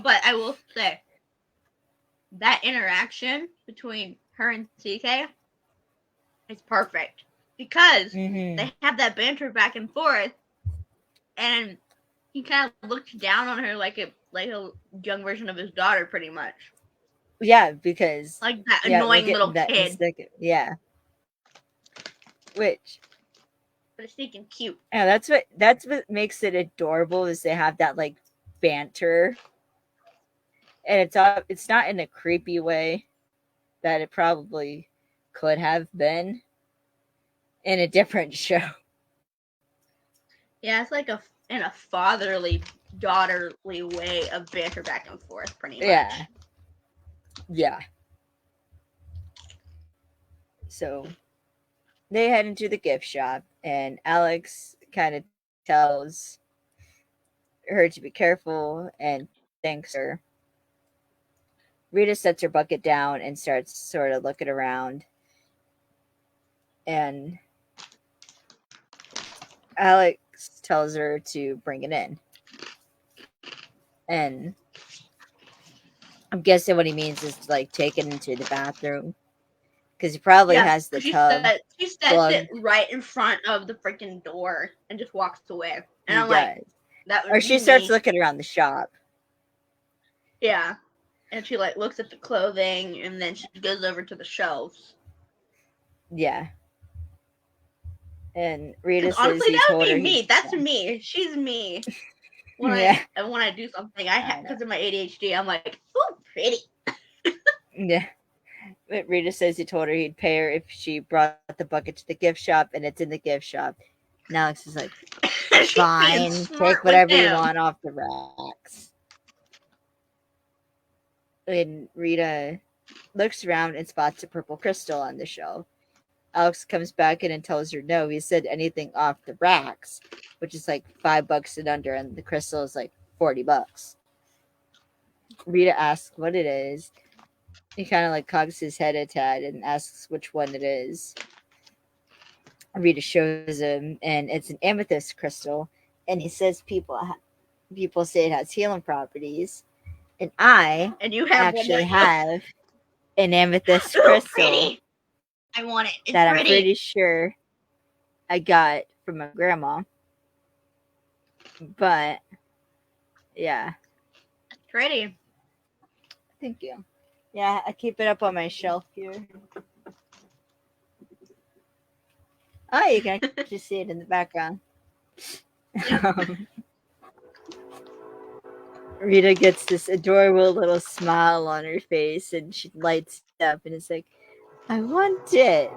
But I will say that interaction between her and CK is perfect because they have that banter back and forth, and he kind of looks down on her like a young version of his daughter, pretty much. Yeah, because like that yeah, we're annoying getting little that in a kid, second. Yeah. Which but it's stinking cute. yeah, that's what makes it adorable is they have that like banter, and it's not in a creepy way that it probably could have been in a different show. Yeah, it's like in a fatherly, daughterly way of banter back and forth, pretty much. Yeah. Yeah. So they head into the gift shop, and Alex kind of tells her to be careful and thanks her. Rita sets her bucket down and starts sort of looking around. And Alex tells her to bring it in. And I'm guessing what he means is to like take it into the bathroom. Because he probably Yeah, has the tub she sets plugged. it right in front of the freaking door and just walks away. And He I'm like, does. that Or would she be starts me. looking around the shop. Yeah. And she like looks at the clothing and then she goes over to the shelves. Yeah. And Rita Because says honestly, he that would told her be he. me. That's me. She's me. When Yeah. I do something, I know. because of my ADHD, I'm like, ooh, pretty. Yeah. But Rita says he told her he'd pay her if she brought the bucket to the gift shop, and it's in the gift shop. And Alex is like, She's being fine, smart take with whatever you him. want off the racks. And Rita looks around and spots a purple crystal on the shelf. Alex comes back in and tells her no, he said anything off the racks, which is like $5 and under, and the crystal is like $40. Rita asks what it is. He kind of like cocks his head a tad and asks which one it is. Rita shows him, and it's an amethyst crystal, and he says people say it has healing properties, and I And you have one, actually don't you? have an amethyst Ooh, crystal pretty. I want it. It's that I'm pretty. pretty sure I got from my grandma. But yeah, Pretty. thank you. Yeah, I keep it up on my shelf here. Oh, you can actually see it in the background. Um, Rita gets this adorable little smile on her face and she lights up and it's like, I want it.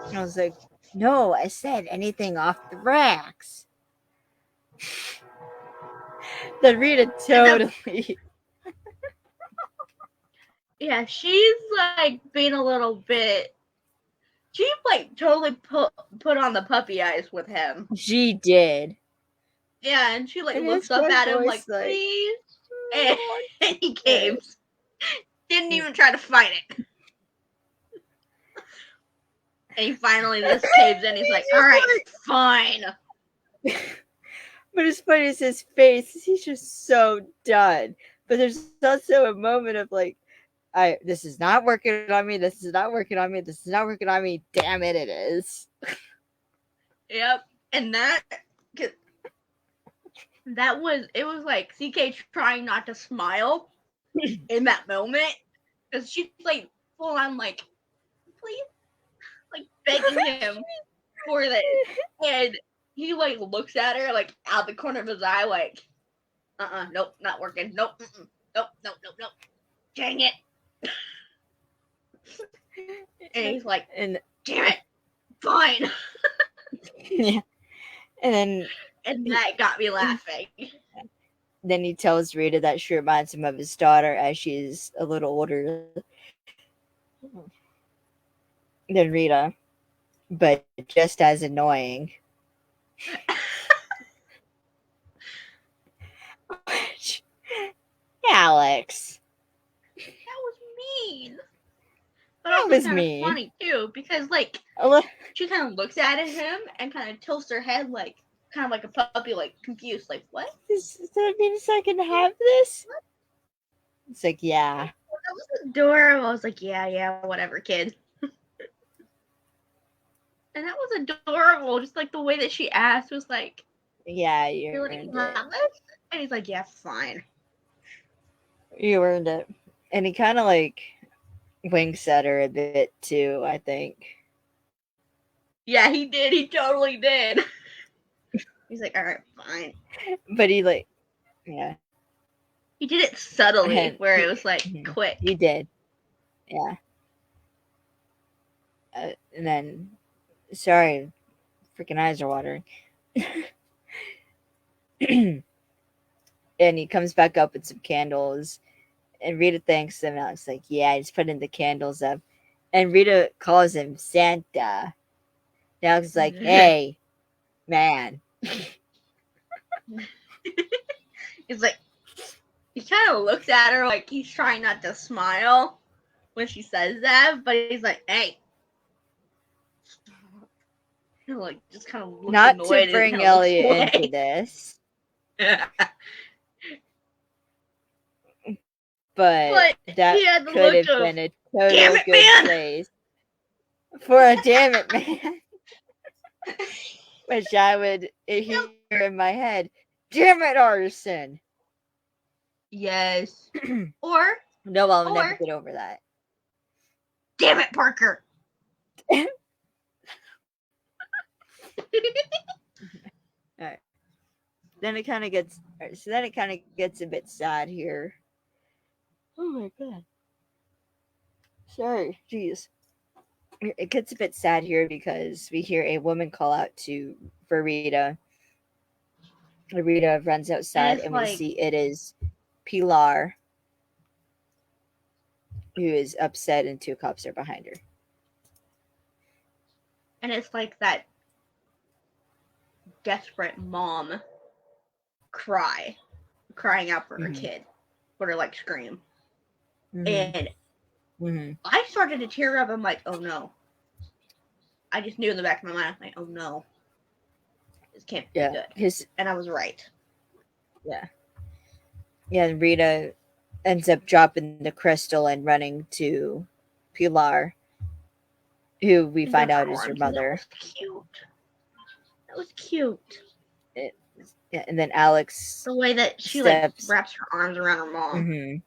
And I was like, no, I said anything off the racks. Then Rita totally. Yeah, she's like being a little bit. She like totally put on the puppy eyes with him. She did. Yeah, and she like And looks his up one at him like, voice, like, please, I and, want and he it. came. Didn't even try to fight it. And he finally just caves in. He's like, all right, fine. But as funny as his face, he's just so done. But there's also a moment of like, this is not working on me. This is not working on me. This is not working on me. Damn it, it is. Yep. And it was like CK trying not to smile in that moment. Because she's like full on like, please, like begging him for this. And he like looks at her like out the corner of his eye like, nope, not working. Nope, nope, nope, nope, nope. Dang it. And he's like, And damn it, fine. yeah, and And that got me laughing. then he tells Rita that she reminds him of his daughter as she's a little older than Rita, but just as annoying. Which Alex. That was mean. But That also was kind of me. funny too, because she kind of looks at him and kind of tilts her head kind of like a puppy, confused, what? Does that mean I can have this? It's like, yeah. That was adorable. I was like, yeah, whatever, kid. And that was adorable. Just the way that she asked was like, yeah, you "You're earned like, it. and he's like, yeah, fine. You earned it. And he kind of winks at her a bit too, I think. Yeah, he did. He totally did. He's like, all right, fine. But he yeah. He did it subtly, where it was quick. He did. Yeah. And then, sorry, freaking eyes are watering. And he comes back up with some candles. And Rita thanks him. Alex like, yeah, he's putting the candles up. And Rita calls him Santa. And Alex is like, hey, man. He's like, he kind of looks at her like he's trying not to smile when she says that, but he's like, hey. Just kind of looks Not annoyed to bring and kind of Elliot into this. But that could have been a total good place for a damn it, man. Which I would hear in my head, damn it, Arson. Yes. Or no, I'll never get over that. Damn it, Parker. Alright. Then it kind of gets a bit sad here. Oh my god. Sorry, jeez. It gets a bit sad here because we hear a woman call out for Rita. Rita runs outside and we see it is Pilar, who is upset, and two cops are behind her. And it's like that desperate mom crying out for her kid, for her scream. And I started to tear up. I'm like, oh no. I just knew in the back of my mind, I was like, oh no. This can't be good. And I was right. Yeah. Yeah, and Rita ends up dropping the crystal and running to Pilar, who we find out is her mother. That was cute. Yeah, and then Alex, the way that she wraps her arms around her mom.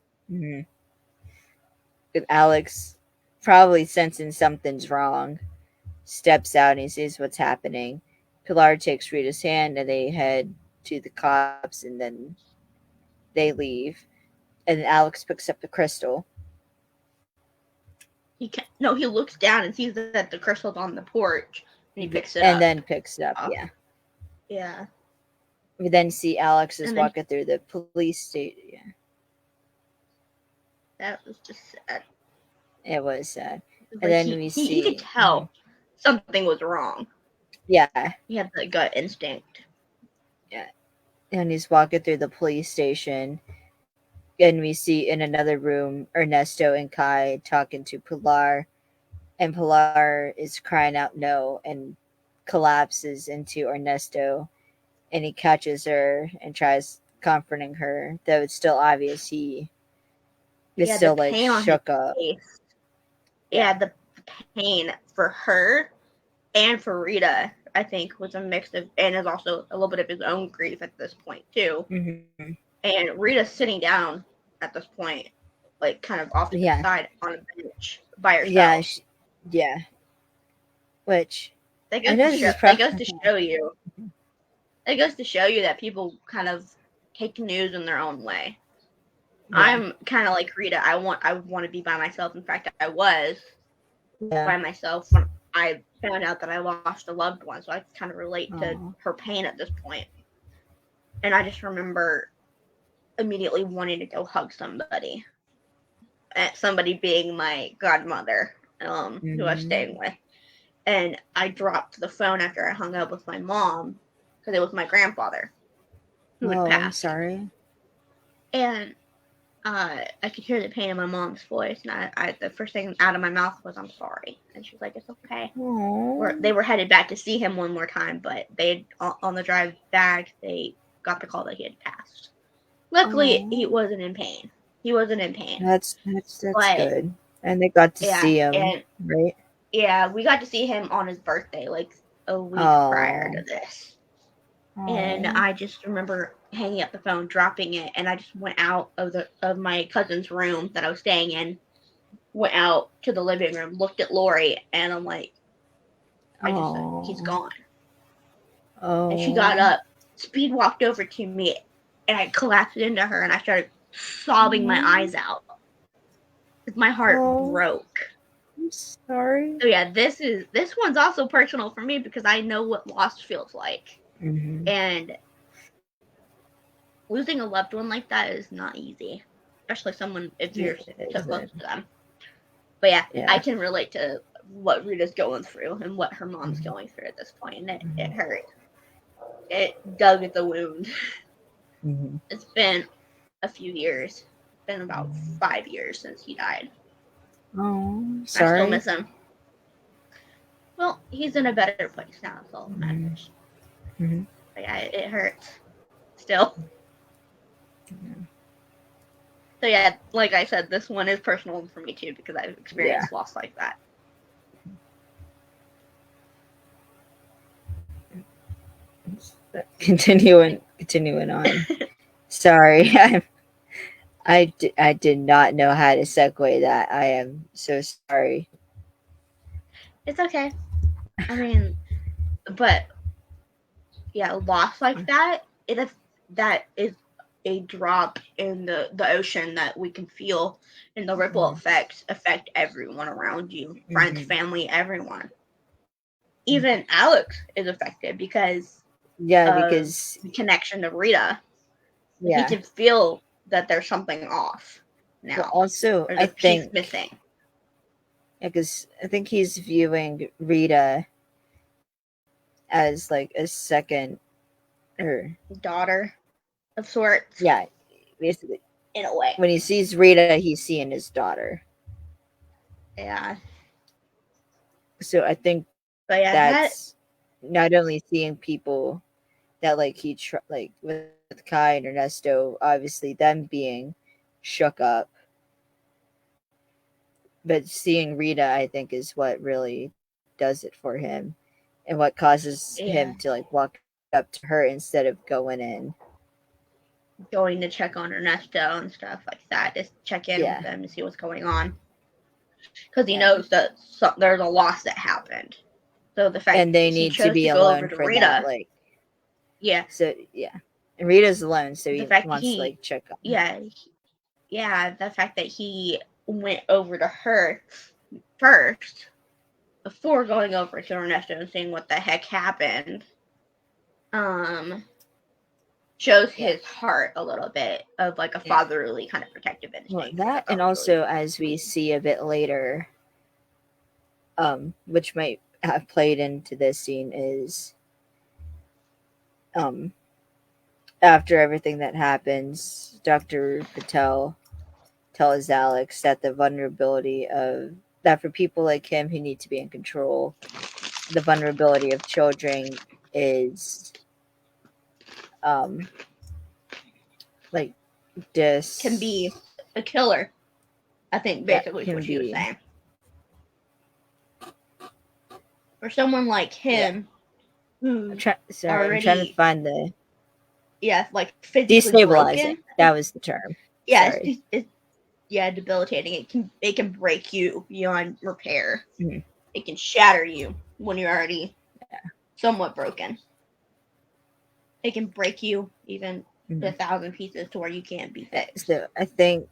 With Alex probably sensing something's wrong, steps out and he sees what's happening. Pilar takes Rita's hand and they head to the cops, and then they leave. And then Alex picks up the crystal. He looks down and sees that the crystal's on the porch, and he picks it up. And then picks it up, yeah. Yeah. We then see Alex is walking through the police station. Yeah. That was just sad. It was sad. And then we see... He could tell something was wrong. Yeah. He had the gut instinct. Yeah. And he's walking through the police station. And we see in another room Ernesto and Kai talking to Pilar. And Pilar is crying out no and collapses into Ernesto. And he catches her and tries comforting her, though it's still obvious he is still shook up. Yeah, the pain for her and for Rita, I think, was a mix of, and is also a little bit of his own grief at this point too. And Rita's sitting down at this point, kind of off to the side on a bench by herself. Yeah. Which that goes to show you. It goes to show you that people kind of take news in their own way. Yeah. I'm kind of like Rita. I want to be by myself. In fact, I was by myself when I found out that I lost a loved one. So I kind of relate to her pain at this point. And I just remember immediately wanting to go hug somebody. Somebody being my godmother, who I was staying with. And I dropped the phone after I hung up with my mom, because it was my grandfather who had passed. I'm sorry. And I could hear the pain in my mom's voice, and the first thing out of my mouth was, "I'm sorry," and she was like, "It's okay." They were headed back to see him one more time, but on the drive back, they got the call that he had passed. Luckily, he wasn't in pain. That's But good. And they got to yeah, see him, and right? yeah, we got to see him on his birthday, like a week prior Oh. to this. And Oh. I just remember hanging up the phone, dropping it, and I just went out of my cousin's room that I was staying in, went out to the living room, looked at Lori, and I'm like, I just said, he's gone. And she got Oh. up, speed walked over to me, and I collapsed into her, and I started sobbing my eyes out. My heart broke. I'm sorry. So yeah, this one's also personal for me because I know what loss feels like. Mm-hmm. And losing a loved one like that is not easy, especially someone if you're so close to them. But yeah, I can relate to what Rita's going through and what her mom's going through at this point, and it hurt. It dug at the wound. Mm-hmm. It's been a few years. It's been about 5 years since he died. Oh, sorry. I still miss him. Well, he's in a better place now. That's all that matters. Mm-hmm. But yeah, it hurts still. So yeah, like I said, this one is personal for me too because I've experienced loss like that. Continuing on. Sorry, I did not know how to segue that. I am so sorry. It's okay. I mean, but yeah, loss like that, that is a drop in the ocean that we can feel, and the ripple effects affect everyone around you, friends, family, everyone. Even Alex is affected because because the connection to Rita. yeah, He can feel that there's something off now. But also, or I the piece think missing. because I think he's viewing Rita as like a second or daughter of sorts. Yeah, basically. In a way. When he sees Rita, he's seeing his daughter. Yeah. So I think that's not only seeing people that like like with Kai and Ernesto, obviously them being shook up, but seeing Rita, I think, is what really does it for him, and what causes him to like walk up to her instead of going in. Going to check on Ernesto and stuff like that, just check in with them to see what's going on, because he knows that there's a loss that happened. So the fact and they he need chose to be go alone over to for Rita, that, like So and Rita's alone, so he wants to like check on. The fact that he went over to her first before going over to Ernesto and seeing what the heck happened, shows his heart a little bit of like a fatherly kind of protective instinct. Well, that and also as we see a bit later, which might have played into this scene is after everything that happens, Dr. Patel tells Alex that the vulnerability of that for people like him who need to be in control, the vulnerability of children is like this can be a killer. I think basically is what she was saying. For someone like him, I'm trying to find the like physically destabilizing. Broken. That was the term. It's debilitating. It can break you beyond repair. Mm-hmm. It can shatter you when you're already somewhat broken. It can break you even to 1,000 pieces to where you can't be fixed. So I think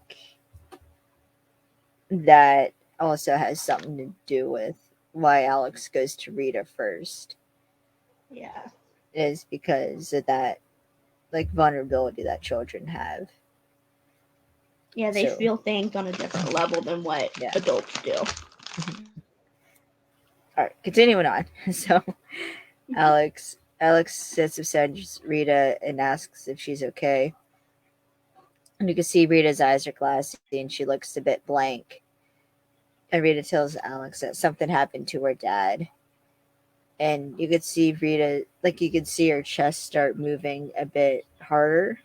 that also has something to do with why Alex goes to Rita first. Yeah. Is because of that like vulnerability that children have. Yeah, they feel things on a different level than what adults do. All right, continuing on. So Alex sits beside Rita and asks if she's okay. And you can see Rita's eyes are glassy and she looks a bit blank. And Rita tells Alex that something happened to her dad. And you could see Rita, like you could see her chest start moving a bit harder.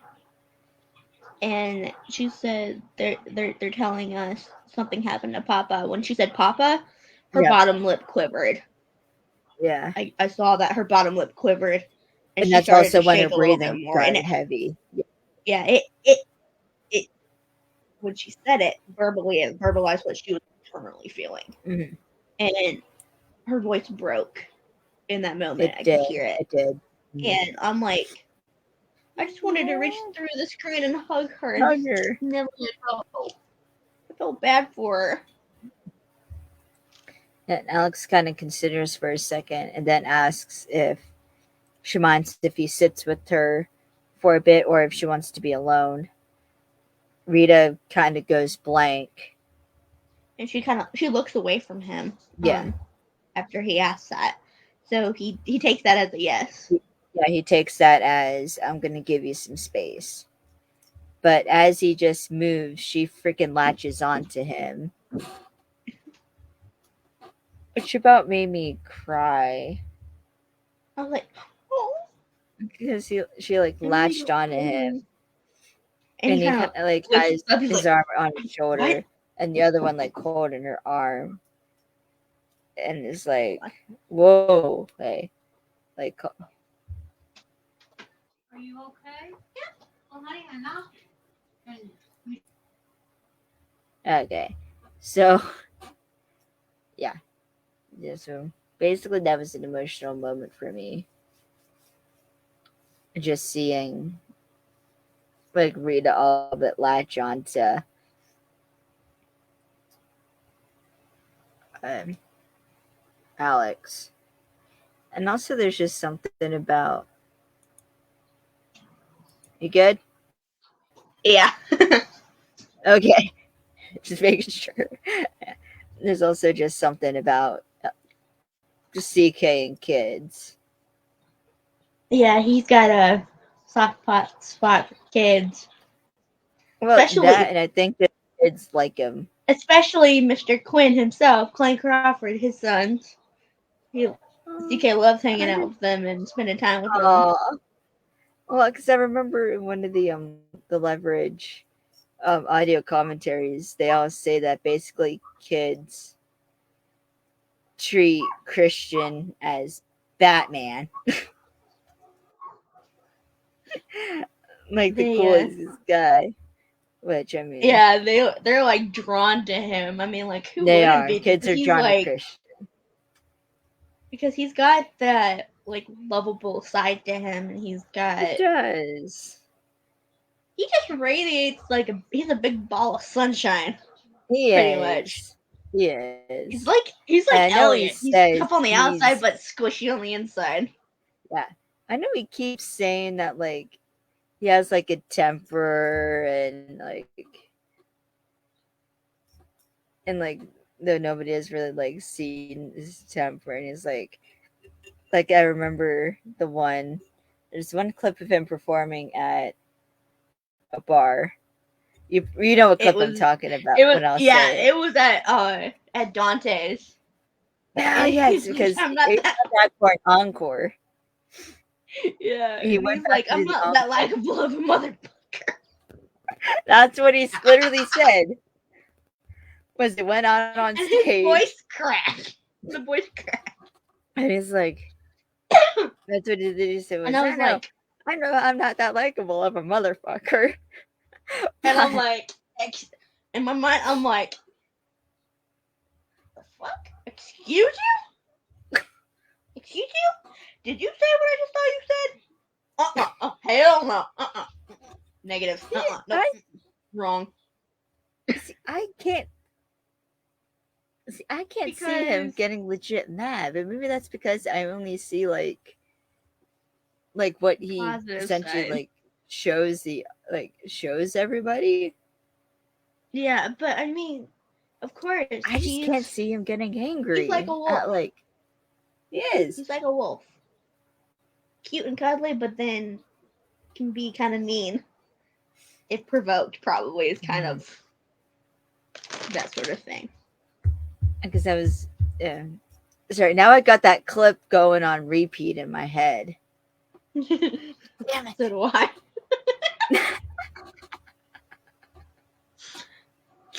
And she said they're telling us something happened to Papa. When she said Papa, her Yeah. bottom lip quivered. Yeah. I saw that her bottom lip quivered, and And she that's started also to when her shake a little bit breathing more. got And heavy. yeah, it when she said it verbally, it verbalized what she was internally feeling, Mm-hmm. and her voice broke in that moment. It I could did. hear it, It did. and I'm like, I just wanted to reach through the screen and hug her, and Hug just her. never let go. I felt bad for her. And Alex kind of considers for a second and then asks if she minds if he sits with her for a bit or if she wants to be alone. Rita kind of goes blank. And she looks away from him. Yeah. After he asks that, so he takes that as a yes. Yeah, he takes that as I'm going to give you some space. But as he just moves, she freaking latches onto him. Which about made me cry. I was like, oh. Because she like latched onto him. And And he he kind kind of of like lifts has up. He's his like, arm on his what? shoulder and the other one like holding her arm. And it's like, whoa, like, Are you okay? Yeah. Well, honey, I'm not. okay. So, yeah. So basically, that was an emotional moment for me. Just seeing like Rita all but latch on to um, Alex. And also, there's just something about. You good? Yeah. Okay. Just making sure. There's also just something about just CK and kids. Yeah, he's got a soft spot for kids, Well, that, especially and I think that kids like him. Mr. Quinn himself, Clayne Crawford, his sons. CK loves hanging out with them and spending time with them. Oh, well, because I remember in one of the leverage audio commentaries, they all say that basically kids treat Christian as Batman, like the They coolest guy. Which I mean, yeah, they're like drawn to him. I mean, like who they wouldn't are. be? Kids Because are he's drawn to like Christian. because he's got that like lovable side to him, and He does. he just radiates like he's a big ball of sunshine, He pretty much. is. He is. He's And like I know he Elliot. He's says tough on the outside he's. but squishy on the inside. Yeah. I know he keeps saying that, like, he has, like, a temper and though nobody has really, like, seen his temper. And he's like, I remember there's one clip of him performing at a bar. You know what clip I'm talking about when I'll say it. It was at Dante's. Ah, And yes, he's like, because I'm not it that was that for an encore. yeah, He and went he's back like, to I'm do the not that encore. likable of a motherfucker. That's what he literally said. Was it went out on And his stage voice cracked. The voice cracked. and he's like, that's what he said. And I was like, I know I'm not that likable of a motherfucker. and I'm like, in my mind, I'm like, the fuck? Excuse you? Excuse you? Did you say what I just thought you said? Hell no. Negative. Nope. Wrong. I can't see him getting legit mad, but maybe that's because I only see what he essentially side. like shows everybody. Yeah, but I mean, of course, I just can't see him getting angry. He's like a wolf. He is. He's like a wolf. Cute and cuddly, but then can be kind of mean. if provoked, probably is kind of that sort of thing. Because I was, sorry. Now I got that clip going on repeat in my head. Damn it! So do I.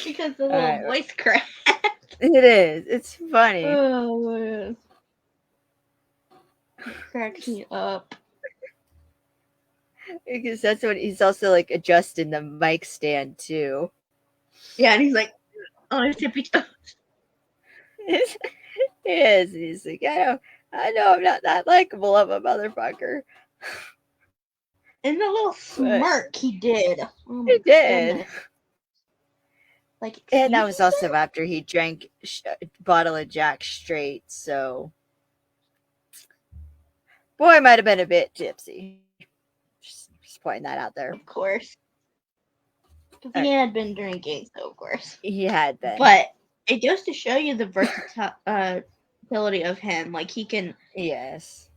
Because the little voice crack. It is. It's funny. Oh man, it cracks me up. Because that's what he's also like adjusting the mic stand too. Yeah, and he's like on his tippy toes. He is. He's like, I know I'm not that likable of a motherfucker. And the little smirk he did. Oh He my did. goodness. Like, And that was also after he drank a bottle of Jack straight, so boy might have been a bit tipsy. Just pointing that out there. Of course. Because he had been drinking, so of course. He had been. But it goes to show you the versatility of him. Like, he can Yes,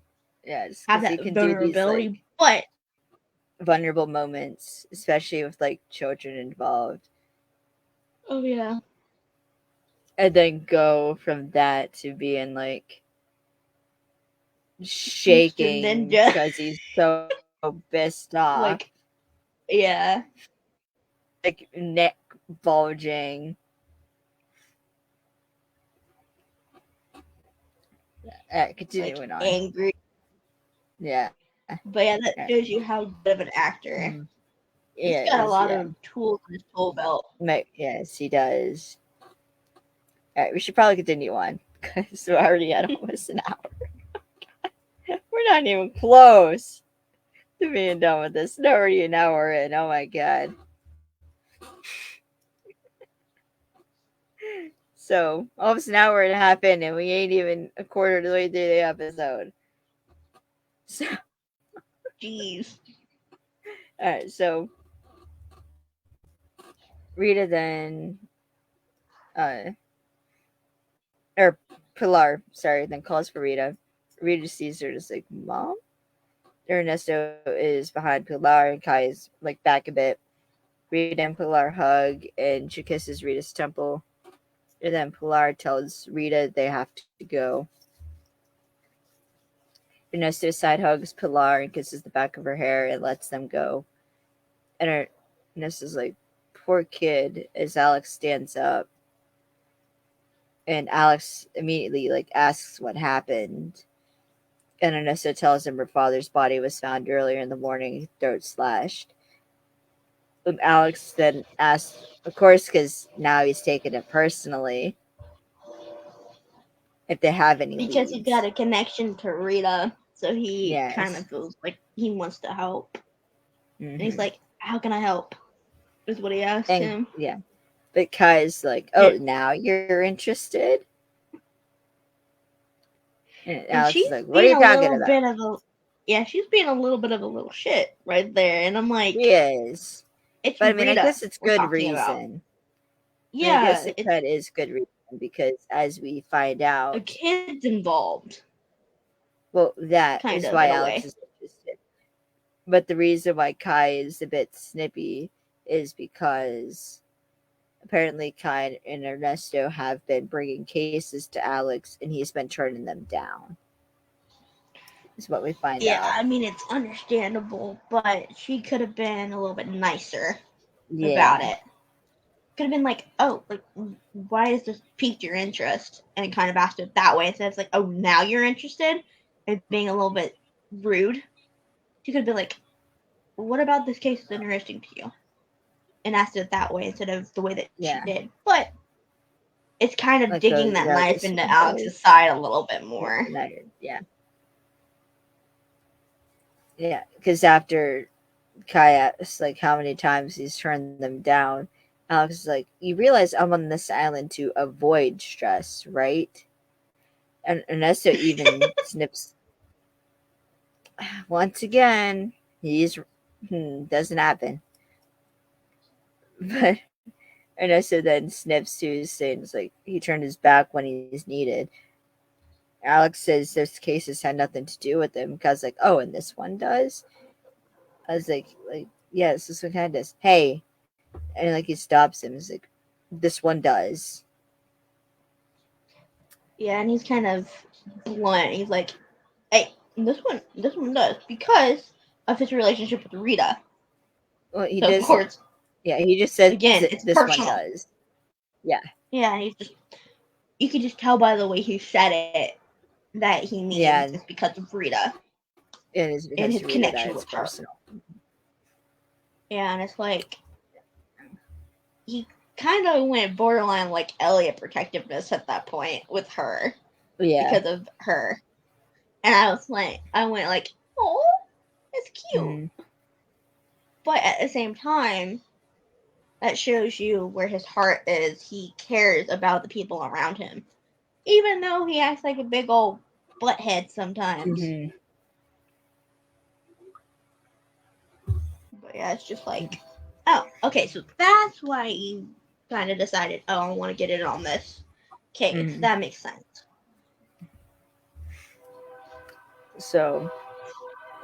have that vulnerability, these, like, but vulnerable moments, especially with like children involved. oh yeah. And then go from that to being like shaking because he's so pissed off. Like, yeah. Like neck bulging. Continuing like, on. Angry. Yeah. But yeah, that shows you how good of an actor. Mm-hmm. He's got a lot of tools in his tool belt. Yes, he does. All right, we should probably continue on because we're already at almost an hour. We're not even close to being done with this. No, already an hour in. Oh my god. So almost an hour and a half in, and we ain't even a quarter of the way through the episode. So, jeez. All right, so Rita then, or Pilar, sorry, then calls for Rita. Rita sees her, just like, Mom? Ernesto is behind Pilar, and Kai is like back a bit. Rita and Pilar hug, and she kisses Rita's temple. And then Pilar tells Rita they have to go. Ernesto side hugs Pilar and kisses the back of her hair and lets them go. And Ernesto's like, poor kid, as Alex stands up. And Alex immediately like asks what happened. And Ernesto tells him her father's body was found earlier in the morning, throat slashed. And Alex then asks, of course, because now he's taking it personally, if they have any because leads. He's got a connection to Rita, so he kind of feels like he wants to help. Mm-hmm. And he's like, how can I help? Is what he asked him. Yeah. But Kai's like, oh, now you're interested? And Alex is like, what are you talking about? She's being a little bit of a little shit right there. And I'm like, she is. It's but I mean, Rita I guess it's good reason. About. Yeah. I guess it is good reason because as we find out, a kid's involved. Well, that kind is why Alex is interested. But the reason why Kai is a bit snippy is because apparently Kai and Ernesto have been bringing cases to Alex and he's been turning them down. Is what we find out. Yeah, I mean, it's understandable, but she could have been a little bit nicer about it. Could have been like, oh, like, why has this piqued your interest? And kind of asked it that way. Instead, it's like, oh, now you're interested? And being a little bit rude. She could have been like, what about this case is interesting to you? And asked it that way instead of the way that she did. But it's kind of like digging that knife into Alex's side a little bit more. Yeah. Yeah, because after Kai asks, like, how many times he's turned them down, Alex is like, you realize I'm on this island to avoid stress, right? And Ernesto even snips. Once again, doesn't happen. But Ernesto then snips to his saying, like, he turned his back when he's needed. Alex says those cases had nothing to do with him because, like, oh, and this one does? I was like, yes, this one kind of does. Hey, and like he stops him. He's like, this one does. Yeah, and he's kind of blunt. He's like, "Hey, this one does because of his relationship with Rita." Well, he So of does. course, Yeah, he just says again, it's this one personal. does. Yeah. Yeah, and he's just, you could just tell by the way he said it that he means Yeah, it's because of Rita it is and because his Rita that connection it's with her. personal. Yeah, and it's like he kind of went borderline like Elliot protectiveness at that point with her Yeah. because of her. And I went like, oh, it's cute. Mhm. But at the same time, that shows you where his heart is. He cares about the people around him, even though he acts like a big old butthead sometimes. Mhm. But yeah, it's just like, oh, okay, so that's why you kind of decided, oh, I want to get in on this case. Mhm. That makes sense. So,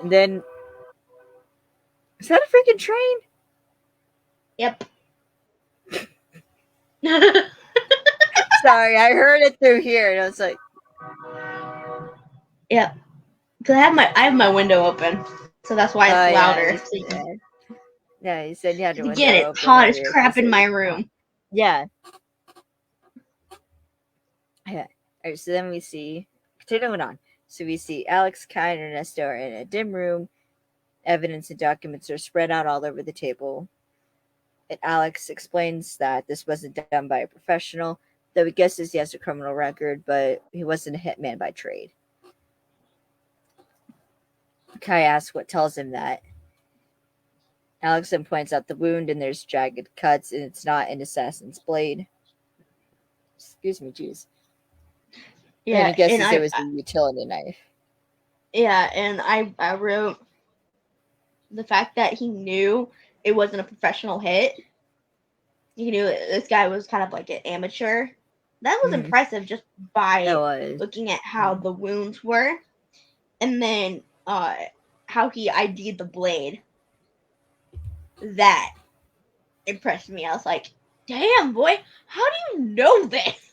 and then is that a freaking train? Yep. Sorry, I heard it through here, and I was like, Yep. Because I have my window open, so that's why it's oh yeah, louder. you said. Yeah, you said you had your Again, window it's open hot as earlier. crap in my room. Yeah. Yeah. All right, so then we see, continuing on. So we see Alex, Kai, and Ernesto are in a dim room. Evidence and documents are spread out all over the table. And Alex explains that this wasn't done by a professional, though he guesses he has a criminal record, but he wasn't a hitman by trade. Kai asks what tells him that. Alex then points out the wound, and there's jagged cuts, and it's not an assassin's blade. Excuse me, jeez. And Yeah, he guesses it was a utility knife. yeah, and I wrote the fact that he knew it wasn't a professional hit. He knew this guy was kind of like an amateur. That was Mhm. impressive just It by was. looking at how the wounds were, and then how he ID'd the blade. That impressed me. I was like, damn, boy, how do you know this?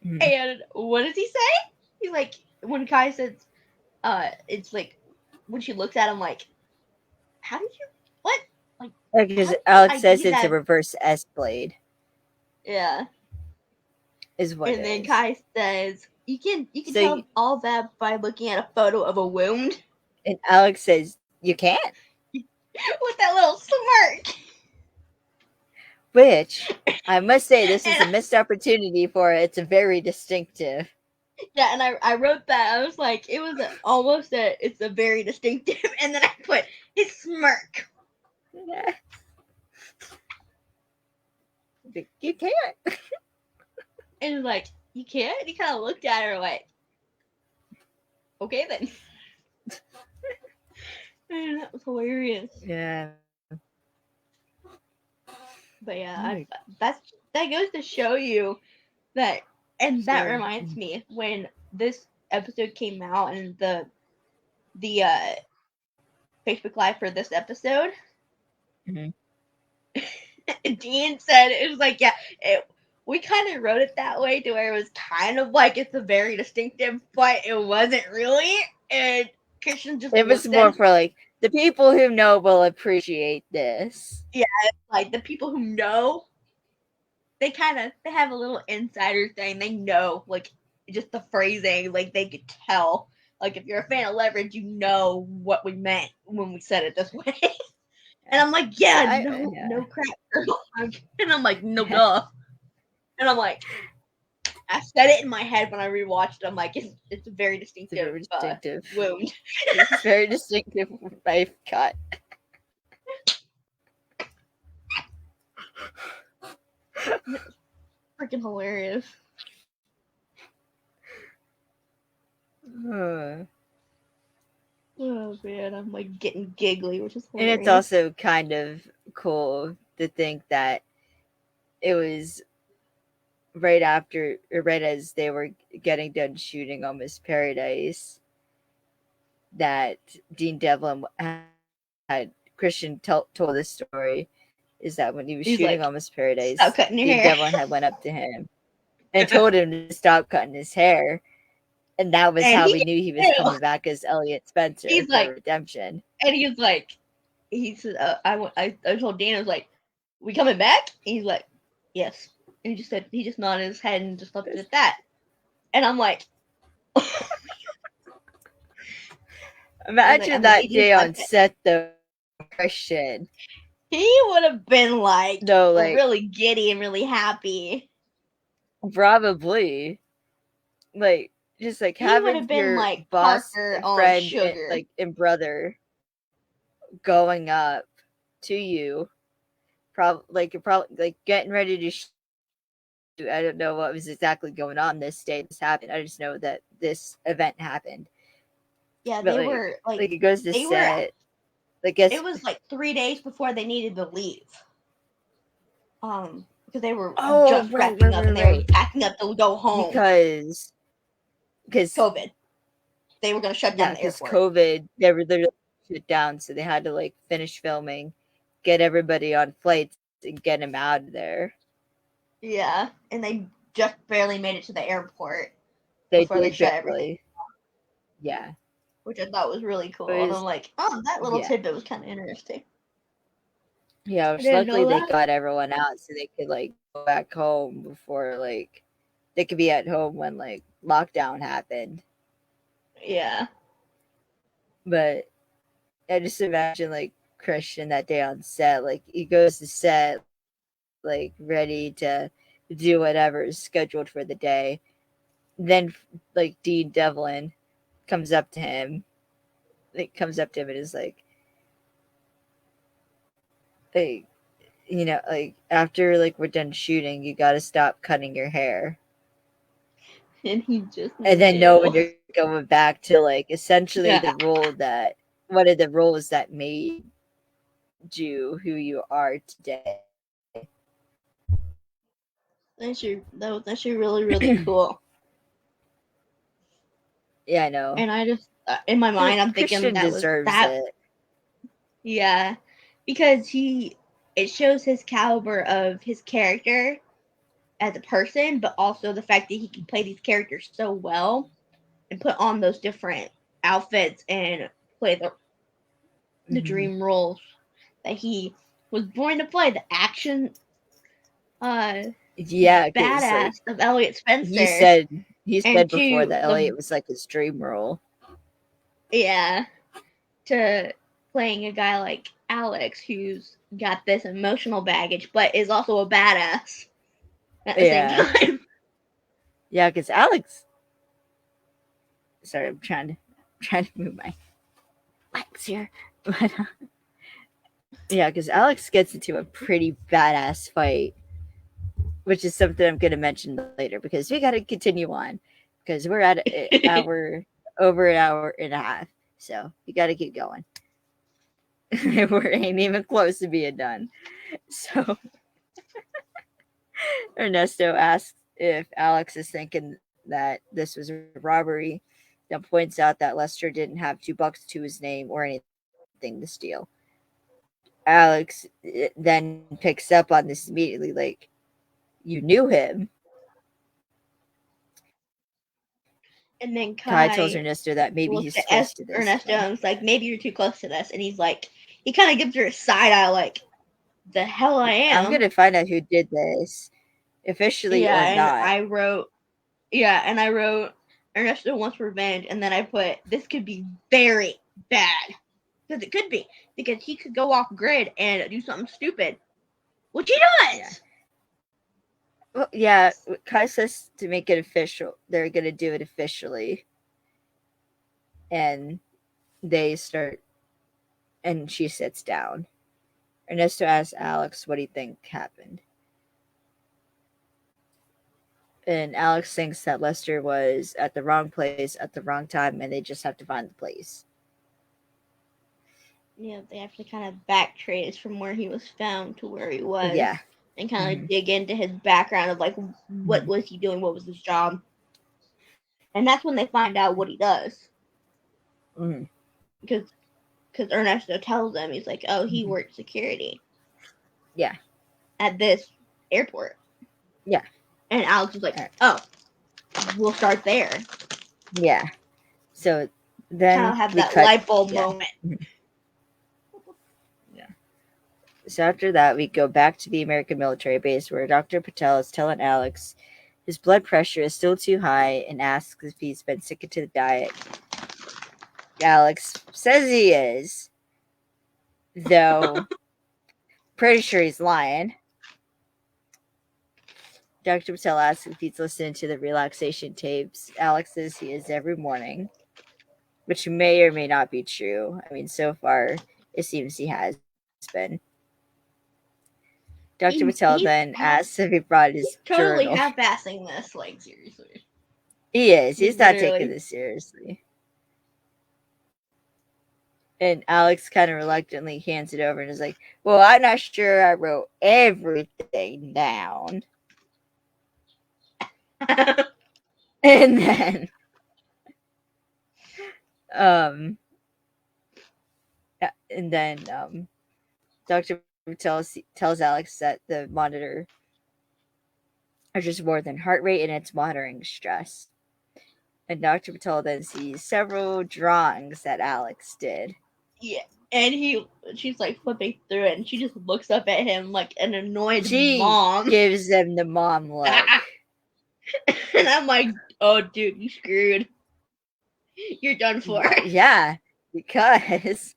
Mhm. And what does he say? He's like, when Kai says, it's like, when she looks at him, like, how did you, what? Like, Because how did you Alex says ID it's a that? reverse S blade, Yeah. is what And it then is. Kai says, you can So, tell all that by looking at a photo of a wound and Alex says, you can't? with that little smirk. Which, I must say, this is a And missed opportunity for it. It's very distinctive. yeah, and I wrote that. I was like, it was it's a very distinctive. And then I put his smirk. You can't. And it was like, you can't? And he kind of looked at her like, okay then. And that was hilarious. Yeah. But yeah, that goes to show you that, and that reminds me when this episode came out and the Facebook Live for this episode, Mhm. Dean said it was like, yeah, we kind of wrote it that way to where it was kind of like it's a very distinctive, but it wasn't really. And Christian just It was looked more at, for like the people who know will appreciate this. yeah, like the people who know, they have a little insider thing. They know like just the phrasing, like they could tell. Like if you're a fan of Leverage, you know what we meant when we said it this way. And I'm like, So yeah, no crap, girl. And I'm like, no duh. And I'm like, I said it in my head when I rewatched it. I'm like, it's a very distinctive, very distinctive. wound. It's very distinctive knife cut. Freaking hilarious. And Oh man, I'm like getting giggly, which is it's hilarious. also kind of cool to think that it was right after, or right as they were getting done shooting Almost Paradise, that Dean Devlin had had Christian told this story is that when he was He's shooting like, Almost stop Paradise, cutting your Dean hair. Devlin had went up to him and told him to stop cutting his hair. And that was And how he we knew he was did. coming back as Elliot Spencer He's for like, redemption. and he's like, he said, I told Dan, I was like, we coming back? And he's like, yes. And he just said, he just nodded his head and just left it at that. And I'm like, Imagine that day on set, though, Christian. He would have been like, no, like really giddy and really happy. Probably. Like, just like having your like boss Parker friend and brother going up to you, you're probably like getting ready to I don't know what was exactly going on this day this happened. I just know that this event happened. Yeah, but they were like it goes to set. It was like 3 days before they needed to leave. Because they were just wrapping up and they were packing up to go home because COVID. They were going to shut down the airport. COVID, they were literally shut down, so they had to like finish filming, get everybody on flights, and get them out of there. Yeah, and they just barely made it to the airport before they shut everything. Yeah, which I thought was really cool. And I'm like, oh, that little tidbit was kind of interesting. Yeah, which luckily they got everyone out so they could like go back home before like they could be at home when like lockdown happened. Yeah. But I just imagine like Christian that day on set, like he goes to set like ready to do whatever is scheduled for the day. Then like Dean Devlin comes up to him and is like, you know, like after like we're done shooting, you got to stop cutting your hair. And he just and then know when you're going back to like essentially the role that one of the roles that made you who you are today. That's actually really, really cool. Yeah, I know. And I just in my mind I'm Christian thinking that deserves it. Yeah, because it shows his caliber of his character as a person, but also the fact that he can play these characters so well and put on those different outfits and play the dream roles that he was born to play. The action badass like, of Elliot Spencer. He said before that Elliot was like his dream role. Yeah. To playing a guy like Alex who's got this emotional baggage but is also a badass at the same time. Yeah, because Alex. Sorry, I'm trying to move my legs here. But yeah, because Alex gets into a pretty badass fight, which is something I'm going to mention later because we got to continue on because we're at over an hour and a half, so we got to keep going. We ain't even close to being done. So Ernesto asks if Alex is thinking that this was a robbery, then points out that Lester didn't have $2 to his name or anything to steal. Alex then picks up on this immediately, like, you knew him. And then Kai tells Ernesto that maybe he's close to this. Ernesto and was like, maybe you're too close to this. And he's like, he kind of gives her a side eye, like, the hell I am. I'm going to find out who did this, officially or not. I wrote, Ernesto wants revenge. And then I put, this could be very bad. Because it could be. Because he could go off grid and do something stupid. Which he does! Yeah. Well, yeah, Kai says to make it official, they're going to do it officially. And they start, and she sits down. Ernesto asks Alex what he think happened. And Alex thinks that Lester was at the wrong place at the wrong time, and they just have to find the place. Yeah, they have to kind of backtrace from where he was found to where he was. Yeah. And kind of dig into his background of, like, what was he doing? What was his job? And that's when they find out what he does. Because because Ernesto tells him, he's like, oh, he worked security. Yeah. At this airport. Yeah. And Alex was like, oh, we'll start there. Yeah. So then Kind of have we that cut, light bulb yeah. moment. Yeah. So after that, we go back to the American military base where Dr. Patel is telling Alex his blood pressure is still too high and asks if he's been sticking to the diet. Alex says he is, though pretty sure he's lying. Dr. Patel asks if he's listening to the relaxation tapes. Alex says he is every morning, which may or may not be true. I mean, so far, it seems he has been. Dr. Patel then asks if he brought his totally journal. half-assing this, like, seriously. He is. He's not Literally. taking this seriously. And Alex kind of reluctantly hands it over and is like, well, I'm not sure I wrote everything down. And then Dr. tells Alex that the monitor is just more than heart rate and it's monitoring stress. And Dr. Patel then sees several drawings that Alex did. Yeah. And she's like flipping through it and she just looks up at him like an annoyed mom. Gives them the mom look. And I'm like, oh dude, you screwed. You're done for. Yeah, because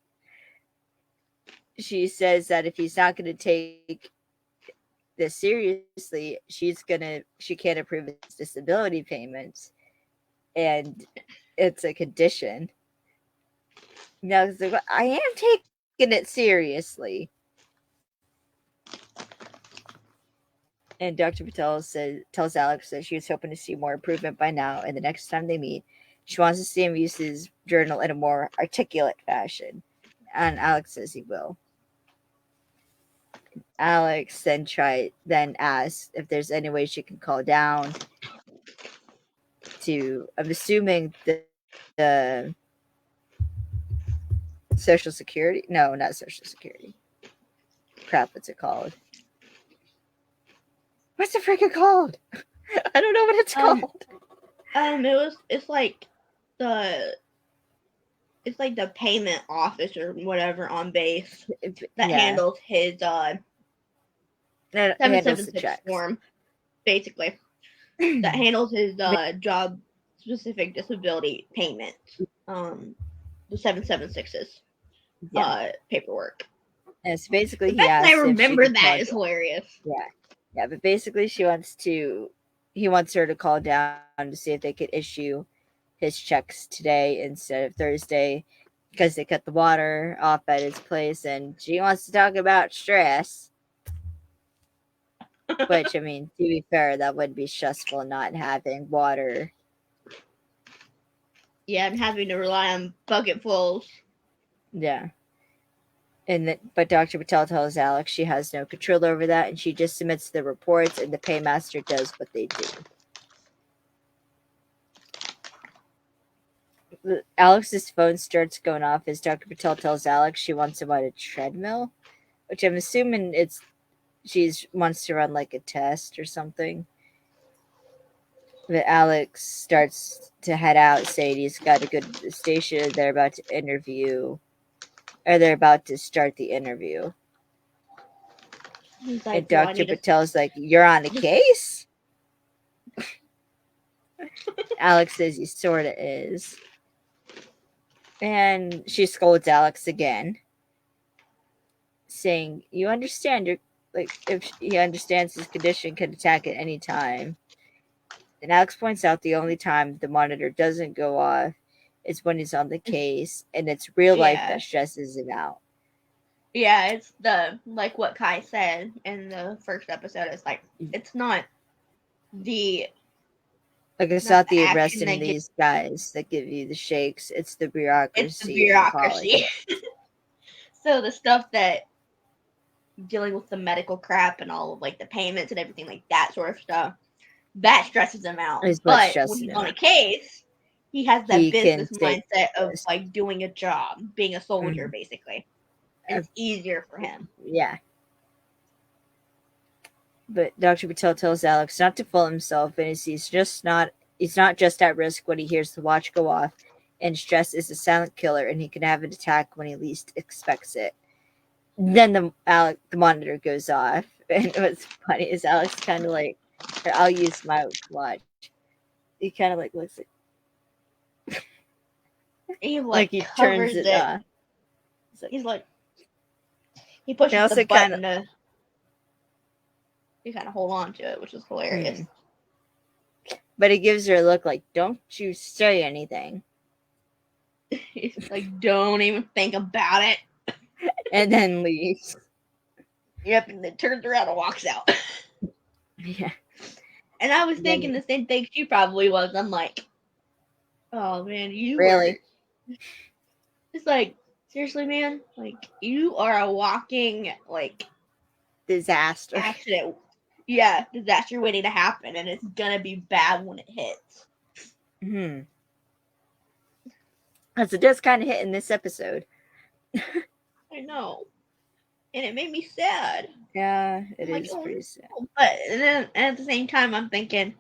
she says that if he's not going to take this seriously, she can't approve his disability payments. And it's a condition. Now, like, I am taking it seriously. And Dr. Patel tells Alex that she was hoping to see more improvement by now, and the next time they meet, she wants to see him use his journal in a more articulate fashion. And Alex says he will. Alex then asks if there's any way she can call down to, I'm assuming, the Social Security. No, not Social Security. Crap, what's it called? What's it freaking called? I don't know what it's called. It's like the payment office or whatever on base that handles his 776 form, basically. That handles his job specific disability payment. The 776's paperwork. And so basically, the fact that I remember that is hilarious. Yeah, but basically, he wants her to call down to see if they could issue his checks today instead of Thursday because they cut the water off at his place, and she wants to talk about stress. Which, I mean, to be fair, that would be stressful not having water. Yeah, and having to rely on bucketfuls. Yeah. But Dr. Patel tells Alex she has no control over that, and she just submits the reports, and the paymaster does what they do. Alex's phone starts going off as Dr. Patel tells Alex she wants him on a treadmill, which I'm assuming she wants to run like a test or something. But Alex starts to head out, saying he's got to go to the station. They're about to start the interview. Like, and Dr. Patel's like, you're on a case? Alex says he sort of is. And she scolds Alex again, saying, you understand if he understands his condition can attack at any time. And Alex points out the only time the monitor doesn't go off is when he's on the case, and it's real life that stresses him out. Yeah, it's like what Kai said in the first episode. It's like, it's not it's not the arresting these guys that give you the shakes. It's the bureaucracy. It's the bureaucracy. So the stuff that dealing with the medical crap and all of like the payments and everything like that sort of stuff, that stresses him out. But when he's on a case, he has that he can business say mindset of this. like doing a job, being a soldier, Mhm. basically, and it's easier for him. Yeah. But Dr. Patel tells Alex not to fool himself, and he's not just at risk when he hears the watch go off, and stress is a silent killer, and he can have an attack when he least expects it. Then the monitor goes off, and what's funny is Alex kind of like, I'll use my watch. He kind of like looks He like he turns covers it it. off. He's like he pushes also the button kinda, to kind of hold on to it, which is hilarious. but he gives her a look like, "Don't you say anything," He's like, don't even think about it. and then leaves. Yep, and then turns around and walks out. Yeah. And I was thinking the same thing she probably was. I'm like, oh man, Really? It's like, seriously, man, like you are a walking like Disaster. accident. Yeah, disaster waiting to happen, and it's gonna be bad when it hits. Because it does kind of hit in this episode. I know, and it made me sad. Yeah, it I'm is like, pretty sad. no. But and then at the same time, I'm thinking,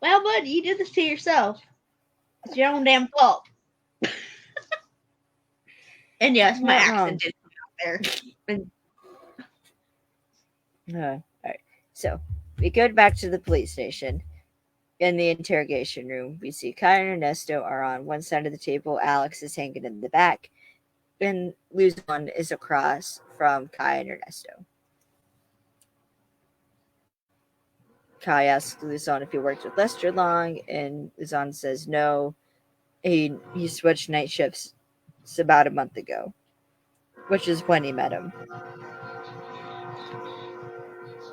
well, bud, you did this to yourself. It's your own damn fault. And yes, my Not accent wrong. did come out there. All right. So we go back to the police station. In the interrogation room, we see Kai and Ernesto are on one side of the table. Alex is hanging in the back, and Luzon is across from Kai and Ernesto. Kai asks Luzon if he worked with Lester long, and Luzon says no. He switched night shifts about a month ago, which is when he met him.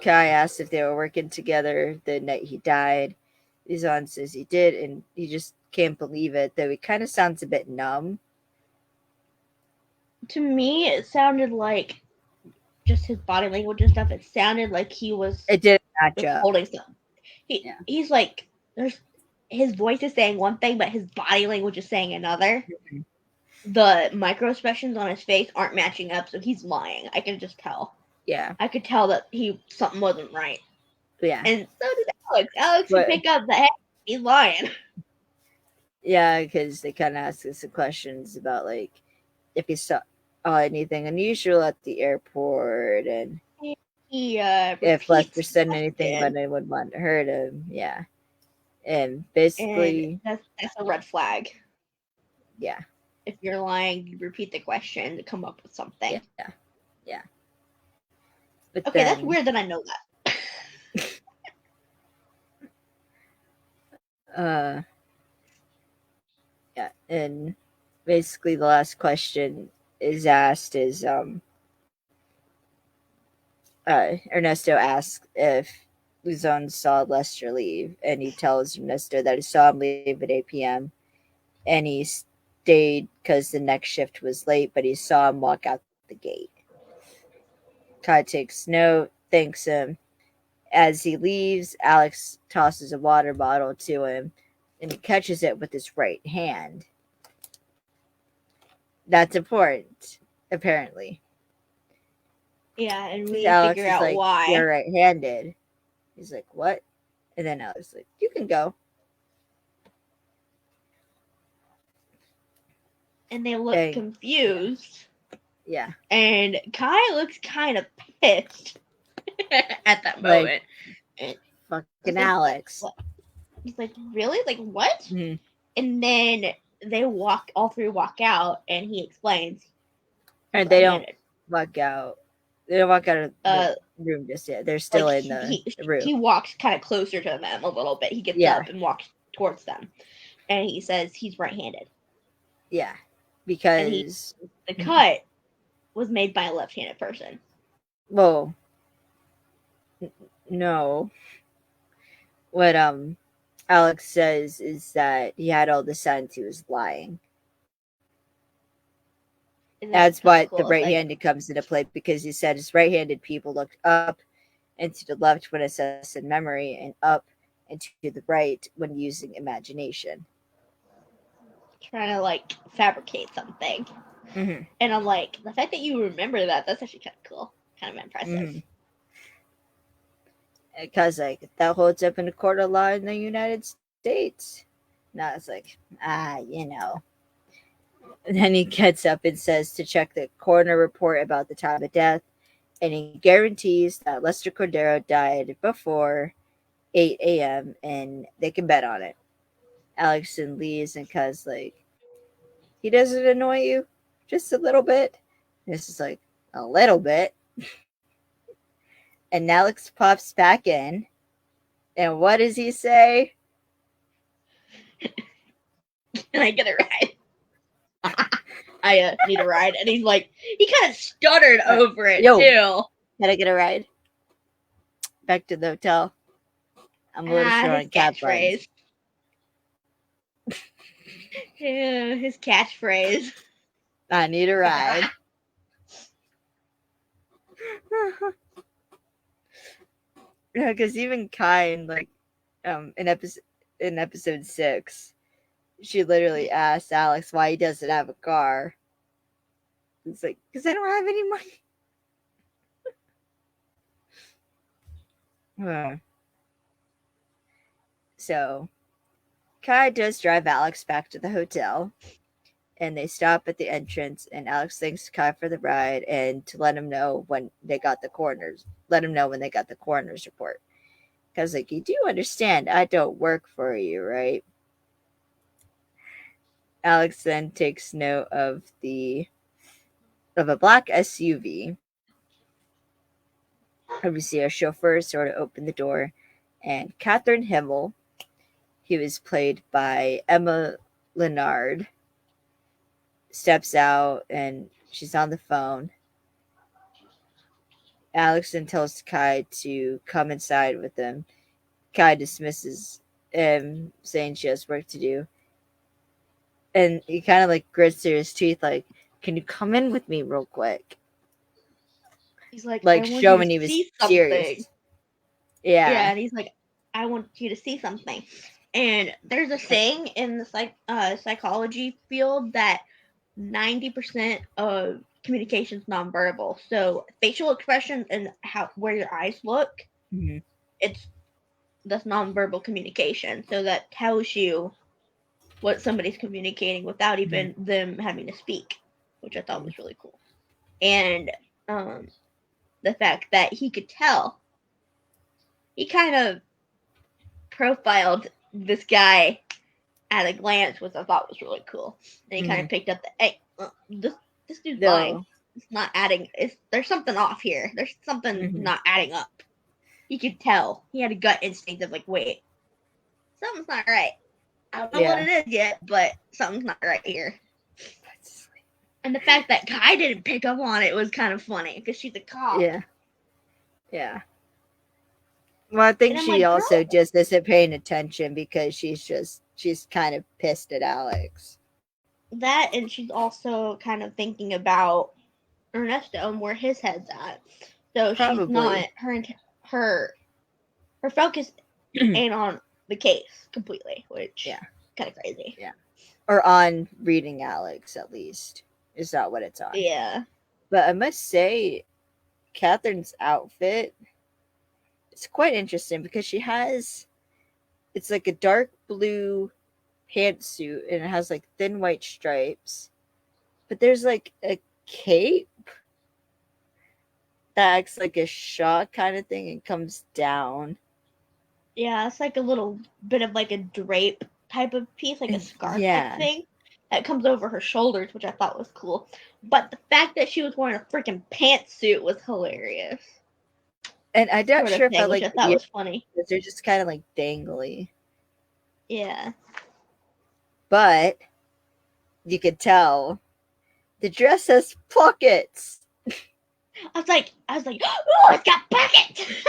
Kai asks if they were working together the night he died. Luzon says he did, and he just can't believe it, though he kind of sounds a bit numb. To me, it sounded like just his body language and stuff. It sounded like he was. It didn't match up. Holding something. He's like his voice is saying one thing, but his body language is saying another. Mm-hmm. The micro expressions on his face aren't matching up, so he's lying. I can just tell. Yeah. I could tell that something wasn't right. Yeah. And so did Alex. Alex could pick up that hey, he's lying. Yeah, because they kind of ask us some questions about like if he saw anything unusual at the airport, and if Lester said anything but anyone wanted to hurt him. Yeah. And basically, and that's a red flag. Yeah. If you're lying, you repeat the question to come up with something. Yeah. But okay, that's weird that I know that. Yeah, and basically the last question is asked is Ernesto asks if Luzon saw Lester leave, and he tells Ernesto that he saw him leave at 8 p.m. and he stayed because the next shift was late, but he saw him walk out the gate. Kai takes note, thanks him. As he leaves, Alex tosses a water bottle to him, and he catches it with his right hand. That's important, apparently. Yeah, and we Alex figure is out like, why. You're right-handed. He's like, what? And then Alex is like, you can go. And they look confused. Yeah. And Kai looks kind of pissed at that moment. Fucking Alex. He's like, really? Like, what? Mm-hmm. And then all three walk out, and he explains. And they don't walk out. They don't walk out of the room just yet. They're still in the room. He walks kind of closer to them a little bit. He gets up and walks towards them. And he says he's right-handed. Yeah. Because the cut was made by a left-handed person. Well, no. What Alex says is that he had all the signs he was lying. That's why the right-handed comes into play, because he said his right-handed people looked up and to the left when assessing memory, and up and to the right when using imagination. trying to like fabricate something. Mm-hmm. And I'm like, the fact that you remember that's actually kind of cool, kind of impressive. Mm-hmm. Because like that holds up in the court of law in the United States. And I was like, you know. And then he gets up and says to check the coroner report about the time of death, and he guarantees that Lester Cordero died before 8 a.m. and they can bet on it. Alex and leaves, and Cuz like, he doesn't annoy you just a little bit. This is like a little bit. And Alex pops back in, and what does he say? Can I get a ride? I need a ride. And he's like, he kind of stuttered over it too. Can I get a ride? Back to the hotel. I'm a little short on cat catchphrase. Yeah, his catchphrase. I need a ride. Yeah, because even Kane, like, in episode 6, she literally asked Alex why he doesn't have a car. It's like, because I don't have any money. So, Kai does drive Alex back to the hotel, and they stop at the entrance, and Alex thanks Kai for the ride and to let him know when they got the coroner's report. Because, like, you do understand I don't work for you, right? Alex then takes note of a black SUV. Obviously, our chauffeur sort of opened the door, and Catherine Himmel, who was played by Emma Lennard, steps out, and she's on the phone. Alex then tells Kai to come inside with them. Kai dismisses him, saying she has work to do. And he kind of like grits through his teeth, like, "Can you come in with me real quick?" He's like showing he was serious. Yeah, and he's like, I want you to see something. And there's a saying in the psychology field that 90% of communication is nonverbal. So facial expression and where your eyes look, that's nonverbal communication. So that tells you what somebody's communicating without even them having to speak, which I thought was really cool. And the fact that he could tell, he kind of profiled this guy at a glance, which I thought was really cool. And he kind of picked up this dude's lying. It's not adding. There's something off here. There's something not adding up. He could tell. He had a gut instinct of like, wait, something's not right. I don't know what it is yet, but something's not right here. And the fact that Kai didn't pick up on it was kind of funny because she's a cop. Yeah. Well, I think she also just isn't paying attention because she's kind of pissed at Alex. That, and she's also kind of thinking about Ernesto and where his head's at. So she's not her focus ain't on the case completely, which kind of crazy. Yeah, or on reading Alex at least is not what it's on. Yeah, but I must say, Catherine's outfit, it's quite interesting because it's like a dark blue pantsuit and it has like thin white stripes, but there's like a cape that acts like a shawl kind of thing and comes down. Yeah, it's like a little bit of like a drape type of piece, like a scarf type thing that comes over her shoulders, which I thought was cool. But the fact that she was wearing a freaking pantsuit was hilarious. And I'm not sure if I like I thought was funny. They're just kind of like dangly. Yeah. But you could tell the dress has pockets. I was like, oh, it's got pockets.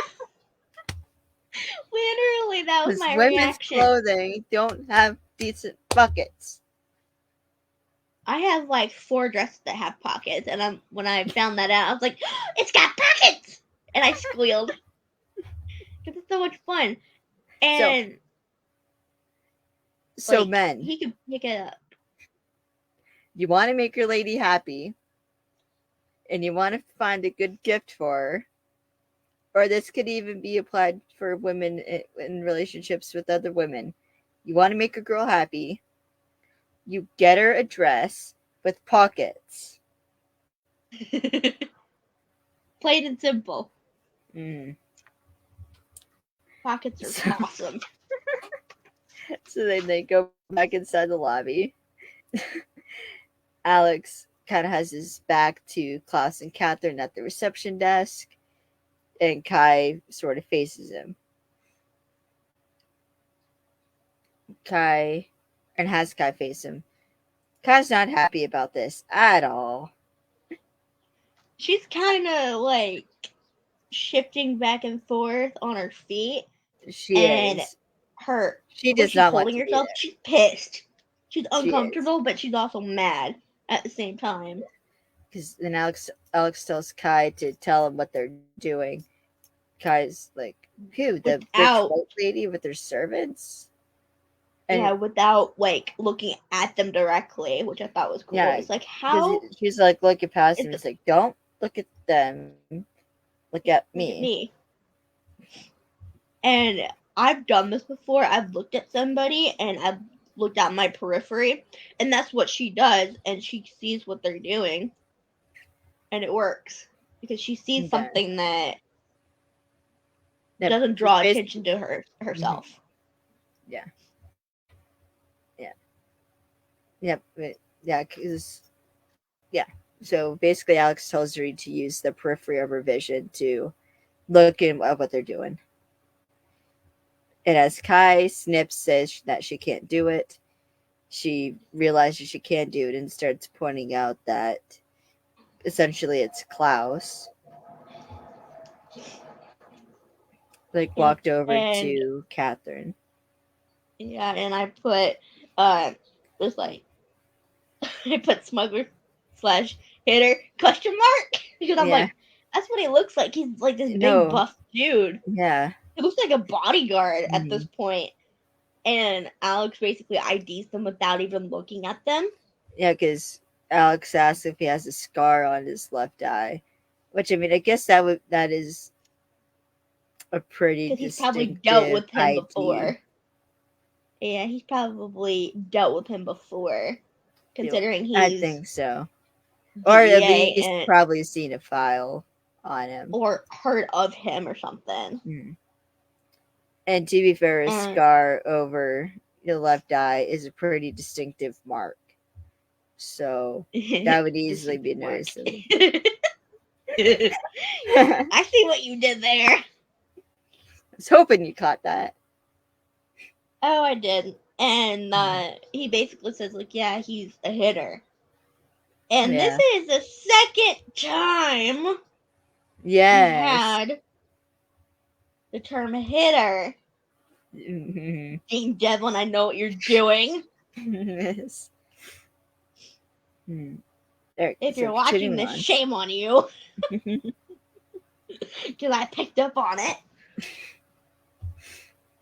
Literally, that was my reaction. Women's clothing don't have decent pockets. I have like 4 dresses that have pockets, and when I found that out, I was like, oh, it's got pockets, and I squealed because it's so much fun. And so like, men, he could pick it up. You want to make your lady happy, and you want to find a good gift for her. Or this could even be applied for women in relationships with other women. You want to make a girl happy, you get her a dress with pockets. Plain and simple. Mm. Pockets are So, awesome. so then they go back inside the lobby. Alex kind of has his back to Klaus and Catherine at the reception desk, and Kai sort of faces him. Kai, and has Kai face him. Kai's not happy about this at all. She's kind of like shifting back and forth on her feet, She and is. her She the way does she's not want holding to be herself, there. she's pissed. She's She is. uncomfortable, but she's also mad at the same time. Because then Alex tells Kai to tell him what they're doing. Kai's like, who? The rich Without white lady with her servants? And yeah, without like looking at them directly, which I thought was cool. yeah, It's like because how she's like looking past is him. the, It's like, don't look at them. Look at look at me. me. And I've done this before. I've looked at somebody and I've looked at my periphery, and that's what she does, and she sees what they're doing, and it works because she sees Okay. something that Yep, doesn't she's draw basically, attention to herself. yeah, yeah, yep, yeah, because yeah. So basically, Alex tells her to use the periphery of her vision to look at what they're doing. And as Kai Snips says that she can't do it, she realizes she can't do it and starts pointing out that essentially it's Klaus. Like Yeah, walked over and to Catherine. yeah, and I put it's like I put smuggler slash hitter question mark because I'm Yeah. like, that's what he looks like. He's like this big No. buff dude. Yeah. He looks like a bodyguard at this Mhm. point. And Alex basically IDs them without even looking at them. Yeah, because Alex asks if he has a scar on his left eye, which I mean, I guess that is a pretty Because he's probably dealt distinctive with him ID. before. Yeah, he's probably dealt with him before, considering I he's think so, or at DEA least and probably seen a file on him. or heard of him or something. Hmm. And to be fair, a And scar over your left eye is a pretty distinctive mark. So that would this easily is be work. noticeable. I I see what you did there. was hoping you caught that. Oh, I did. And he basically says, like, yeah, he's a hitter. And this Yeah. is the second time we've Yes. had the term hitter. Mhm. Dang, Devlin, I know what you're doing. Yes. There, If so you're watching continuing this, on. shame on you. Because I picked up on it.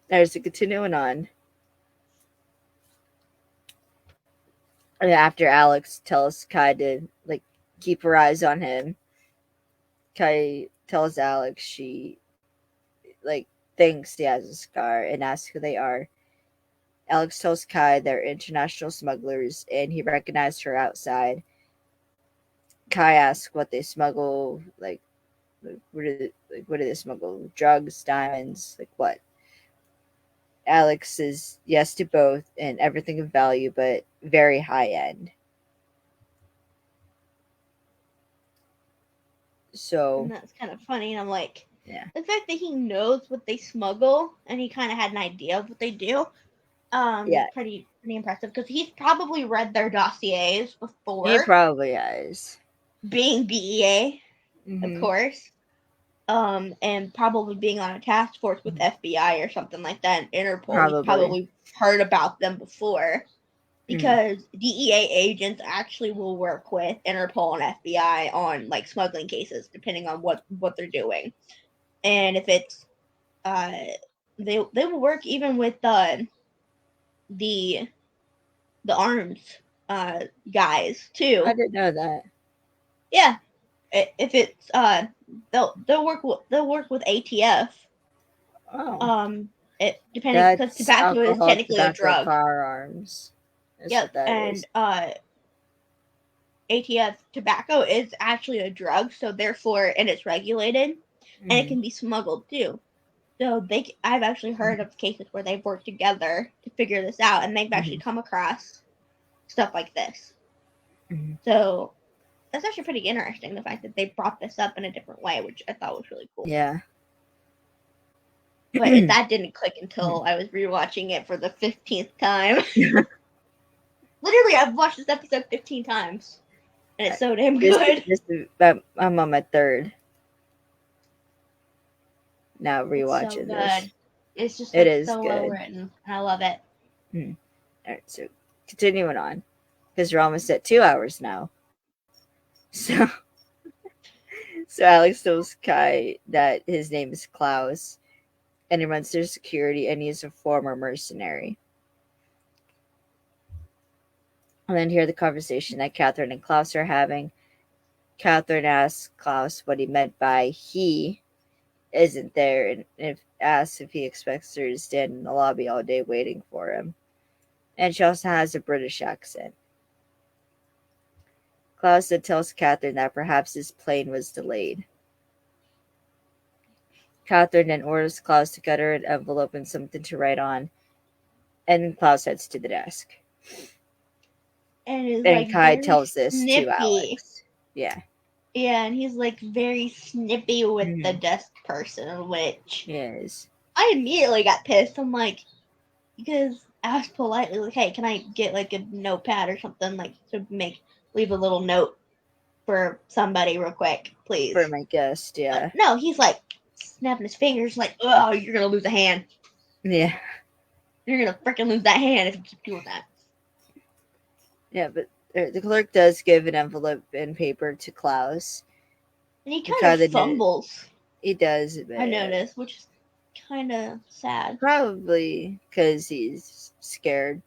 There's a continuing on. And after Alex tells Kai to like keep her eyes on him, Kai tells Alex she like thinks he has a scar and asks who they are. Alex tells Kai they're international smugglers and he recognized her outside. Kai asks what they smuggle, like what do they smuggle? Drugs, diamonds, like what? Alex says yes to both and everything of value, but very high end. So And that's kind of funny. And I'm like, yeah, the fact that he knows what they smuggle and he kind of had an idea of what they do is yeah, pretty impressive because he's probably read their dossiers he before, probably is. being DEA, of Mm-hmm. course. And probably being on a task force with FBI or something like that, and Interpol. He's Probably. probably heard about them before Mm. because DEA agents actually will work with Interpol and FBI on like smuggling cases, depending on what they're doing. And if it's they will work even with the arms guys too. I didn't know that. Yeah, if it's they'll work with ATF. Oh, It depending because that's tobacco is alcohol, technically a tobacco, drug. firearms. That's Yep, what that and is. ATF tobacco is actually a drug, so therefore, and it's regulated, and it can be smuggled too. So I've actually heard of cases where they've worked together to figure this out, and they've actually come across stuff like this. Mm-hmm. So that's actually pretty interesting. The fact that they brought this up in a different way, which I thought was really cool. Yeah. But that didn't click until I was rewatching it for the 15th time. Literally, I've watched this episode 15 times, and it's so damn good. I'm on my third. Now rewatching It's so good. this. It's just It is so good. well written, and I love it. All right, so continuing on, because we're almost at 2 hours now. So, so Alex tells Kai that his name is Klaus, and he runs their security, and he's a former mercenary. And then hear the conversation that Catherine and Klaus are having. Catherine asks Klaus what he meant by he isn't there, and asks if he expects her to stand in the lobby all day waiting for him. And she also has a British accent. Klaus then tells Catherine that perhaps his plane was delayed. Catherine then orders Klaus to cut her an envelope and something to write on, and then Klaus heads to the desk. And And Kai tells this to Alex. Yeah. Yeah, and he's like very snippy with the desk person, which Yes. I immediately got pissed. I'm like, because I asked politely, like, hey, can I get like a notepad or something, like to leave a little note for somebody real quick, please. For my guest, yeah. No, he's like snapping his fingers, like, oh, you're gonna lose a hand. Yeah. You're gonna freaking lose that hand if you keep doing that. Yeah, but the clerk does give an envelope and paper to Klaus. And he kind of fumbles. He does. I noticed, which is kind of sad. Probably because he's scared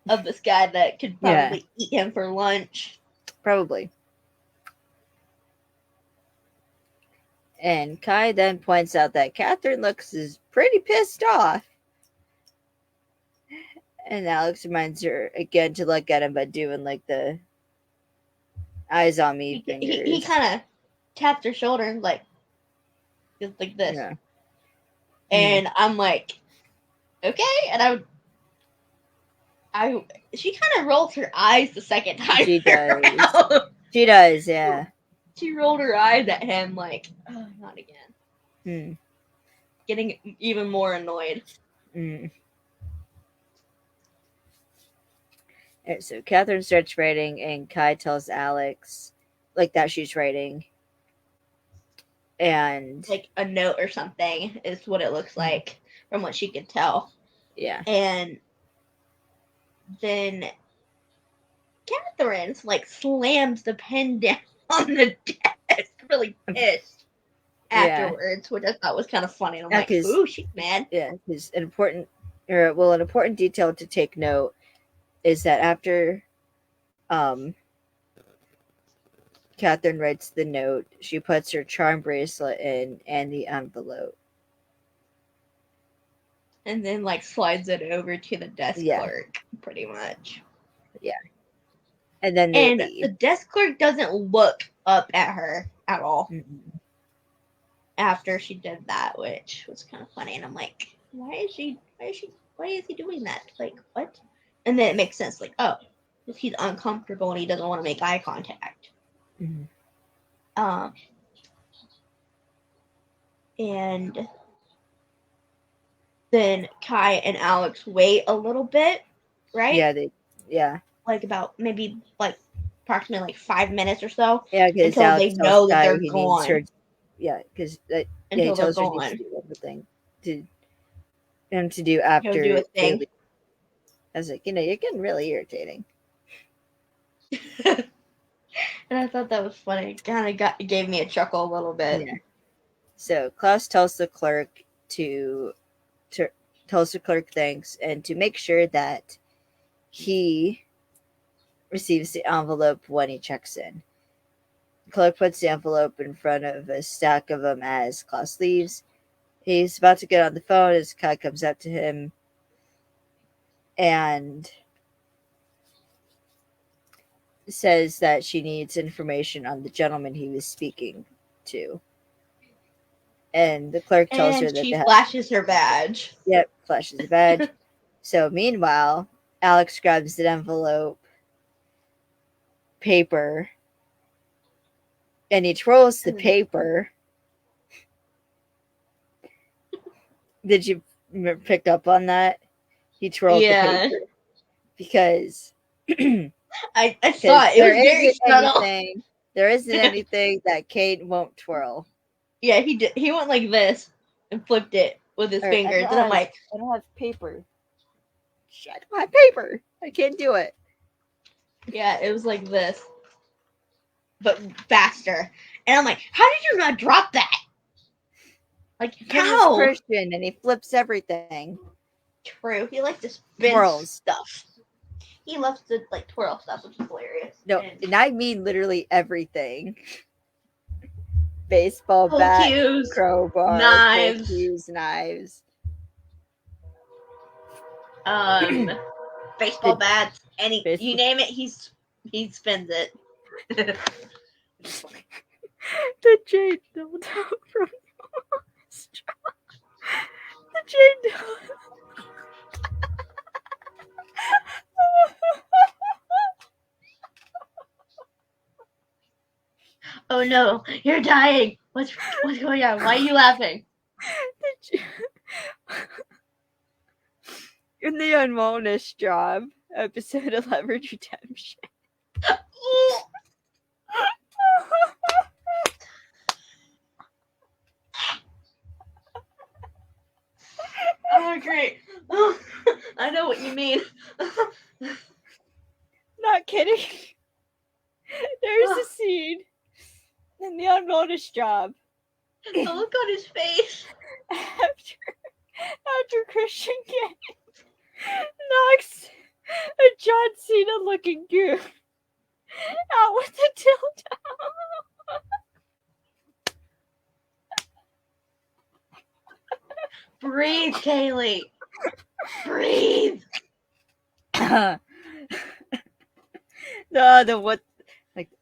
of this guy that could probably eat him for lunch. Probably. And Kai then points out that Catherine looks is pretty pissed off. And Alex reminds her again to look at him, but doing like the eyes on me fingers. He kind of taps her shoulder and like this. Yeah. And I'm like, okay. And she kind of rolls her eyes the second time. She does. She does, yeah. She rolled her eyes at him like, oh, not again. Getting even more annoyed. So Catherine starts writing, and Kai tells Alex like that she's writing. And like a note or something is what it looks like from what she could tell. Yeah. And then Catherine like slams the pen down on the desk, really pissed afterwards, which I thought was kind of funny. And I'm like, ooh, she's mad. Yeah, because an important detail to take note is that after Catherine writes the note, she puts her charm bracelet in and the envelope. And then like slides it over to the desk clerk, pretty much. Yeah. And then the desk clerk doesn't look up at her at all after she did that, which was kind of funny. And I'm like, why is he doing that? Like, what? And then it makes sense. Like, oh, because he's uncomfortable and he doesn't want to make eye contact. And then Kai and Alex wait a little bit, right? Yeah. Like about maybe like approximately like 5 minutes or so. Yeah, because until they know that they're gone. Because until he tells they're her gone. to do everything to do after. He'll do a thing. I was like, you're getting really irritating. And I thought that was funny. It kind of gave me a chuckle a little bit. Yeah. So Klaus tells the clerk thanks and to make sure that he receives the envelope when he checks in. The clerk puts the envelope in front of a stack of them as Klaus leaves. He's about to get on the phone as Kai comes up to him and says that she needs information on the gentleman he was speaking to. And the clerk tells her And that she flashes her badge. Yep, flashes the badge. So meanwhile, Alex grabs an envelope, paper, and he twirls the paper. Did you pick up on that? He twirled the paper because I saw it. It was very subtle. There isn't anything that Kane won't twirl. Yeah, he did. He went like this and flipped it with his fingers, and I'm like, I don't have paper. I don't have paper. I can't do it. Yeah, it was like this, but faster. And I'm like, how did you not drop that? Like, how? He's Christian and he flips everything. True. He likes to spin stuff. He loves to like twirl stuff, which is hilarious. No, and I mean literally everything. Baseball bat, crowbar, knives, knives. Baseball bats, you name it, he spins it. The Jane doubled out from the Jane doubled. Oh no, you're dying. What's going on? Why are you laughing? In the Unwellness Job, episode 11, Redemption. Oh, great. I know what you mean. Not kidding. There's a scene in the Unwellness Job. The look on his face. After Christian Kane knocks a John Cena looking goof out with the dildo. Breathe, Kaylee. Breathe.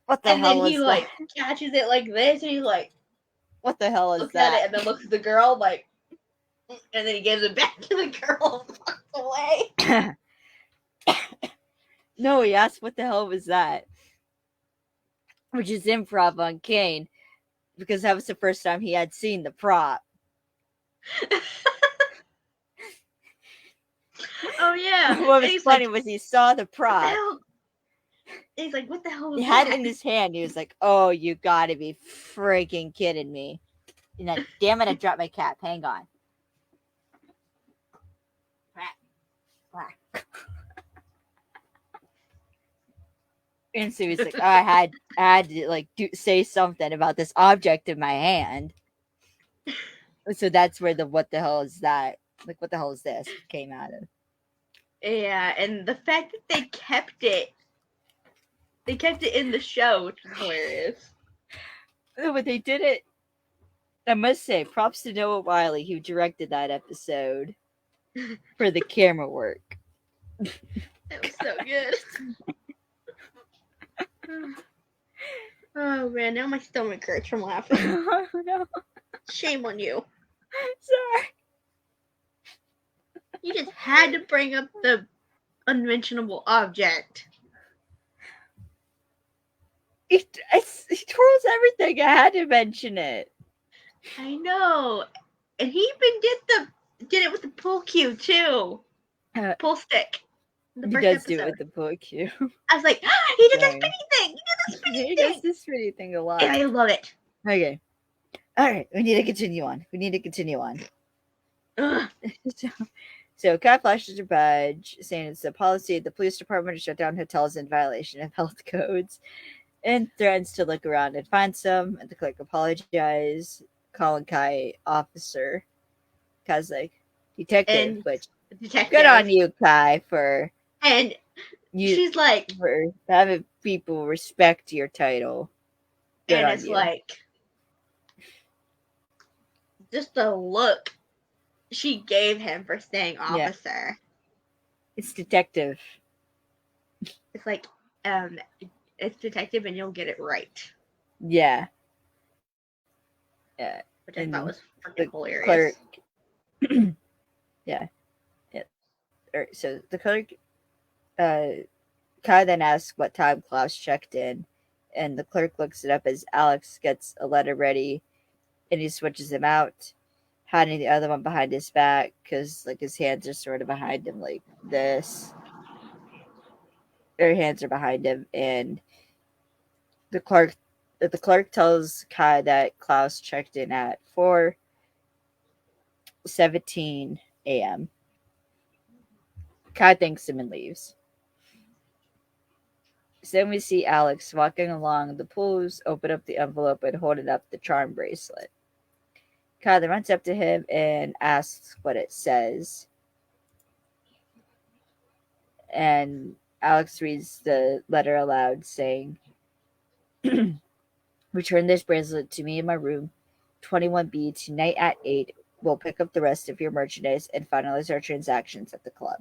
What the and hell then was he that? like catches it like this, and he's like, what the hell is looks that? at it, and then looks at the girl like, and then he gives it back to the girl and walks away. No, he asked what the hell was that, which is improv on Kane, because that was the first time he had seen the prop. Oh yeah. What was funny was he saw the prop. He's like, what the hell was he had that? it in his hand. He was like, oh, you gotta be freaking kidding me. And then, damn it, I dropped my cap. Hang on. And so he's like, oh, I had to like say something about this object in my hand. So that's where the what the hell is that? Like, what the hell is this? Came out of. Yeah, and the fact that they kept it in the show, which is hilarious. No, but they did it. I must say, props to Noah Wiley, who directed that episode for the camera work. That was so good. Oh man, now my stomach hurts from laughing. Oh, no. Shame on you. Sorry. You just had to bring up the unmentionable object. He twirls everything. I had to mention it. I know. And he even did it with the pull cue too. Pull stick. He does do it with the pull cue. I was like, he did the spinny thing. He does the spinny thing a lot. And I love it. Okay. All right. We need to continue on. So Kat flashes her badge, saying it's a policy of the police department to shut down hotels in violation of health codes, and threatens to look around and find some. And the clerk apologizes, calling Kai officer. Kai's like, detective, which good on you, Kai, for. And You she's like, for having people respect your title. Good and on it's you. like, just the look she gave him for saying officer. It's detective. It's like, it's detective and you'll get it right. Yeah. Which I And thought was the freaking hilarious. clerk. yeah. So the clerk, Kai then asks what time Klaus checked in, and the clerk looks it up as Alex gets a letter ready, and he switches them out, hiding the other one behind his back because like his hands are sort of behind him like this. Their hands are behind him, and the clerk tells Kai that Klaus checked in at 4:17 a.m. Kai thanks him and leaves. So then we see Alex walking along the pools, open up the envelope, and holding up the charm bracelet. Kai then runs up to him and asks what it says. And Alex reads the letter aloud, saying, return this bracelet to me in my room, 21B, tonight at 8. We'll pick up the rest of your merchandise and finalize our transactions at the club.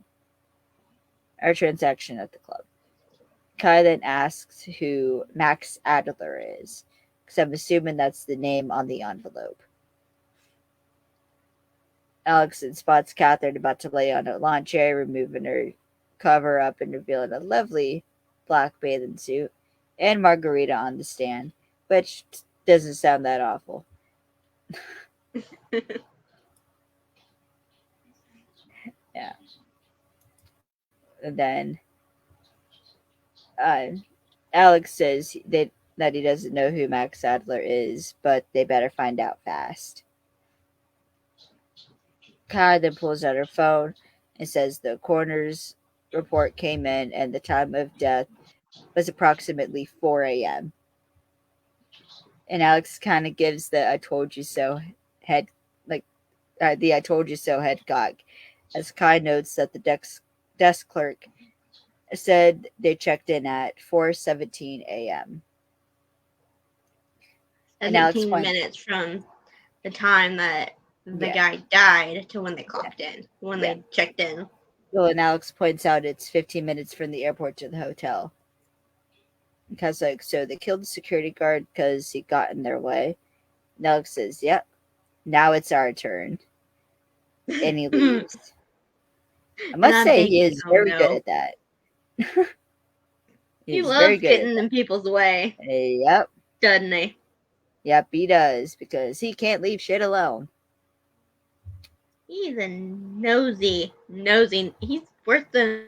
Our transaction at the club. Kai then asks who Max Adler is, because I'm assuming that's the name on the envelope. Alex then spots Catherine about to lay on a lawn chair, removing her cover up and revealing a lovely black bathing suit, and Margarita on the stand, which doesn't sound that awful. Yeah. And then Alex says that he doesn't know who Max Adler is, but they better find out fast. Kai then pulls out her phone and says the coroner's report came in and the time of death was approximately 4 a.m. And Alex kind of gives the "I told you so" head, like the "I told you so" head cock, as Kai notes that the desk clerk said they checked in at 4:17 a.m. And Alex 17 points, minutes from the time that the yeah, guy died to when they clocked in, when yeah. they checked in. Well, and Alex points out it's 15 minutes from the airport to the hotel. Because like, so they killed the security guard because he got in their way. And Alex says, "Yep, now it's our turn," and he leaves. I And must I'm say, he thinking, is oh very good no. at that. He He's very loves good at getting in people's way, that. Yep, doesn't he? yep, he does because he can't leave shit alone. He's a nosy. He's worse than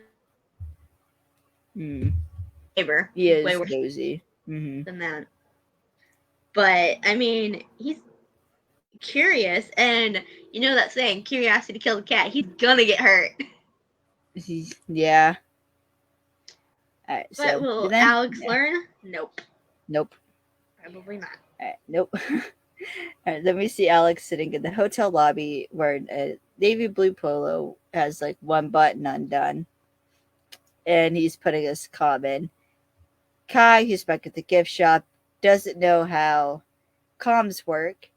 neighbor. He He's way is worse nosy. Mm-hmm. than that. But I mean, he's curious, and you know that saying, "Curiosity killed the cat." He's gonna get hurt. Yeah. All right. But So will then, Alex learn? Nope. nope. Probably not. All right, nope. All right, then we see Alex sitting in the hotel lobby wearing a navy blue polo, has like one button undone, and he's putting his comm in. Kai, who's back at the gift shop, doesn't know how comms work,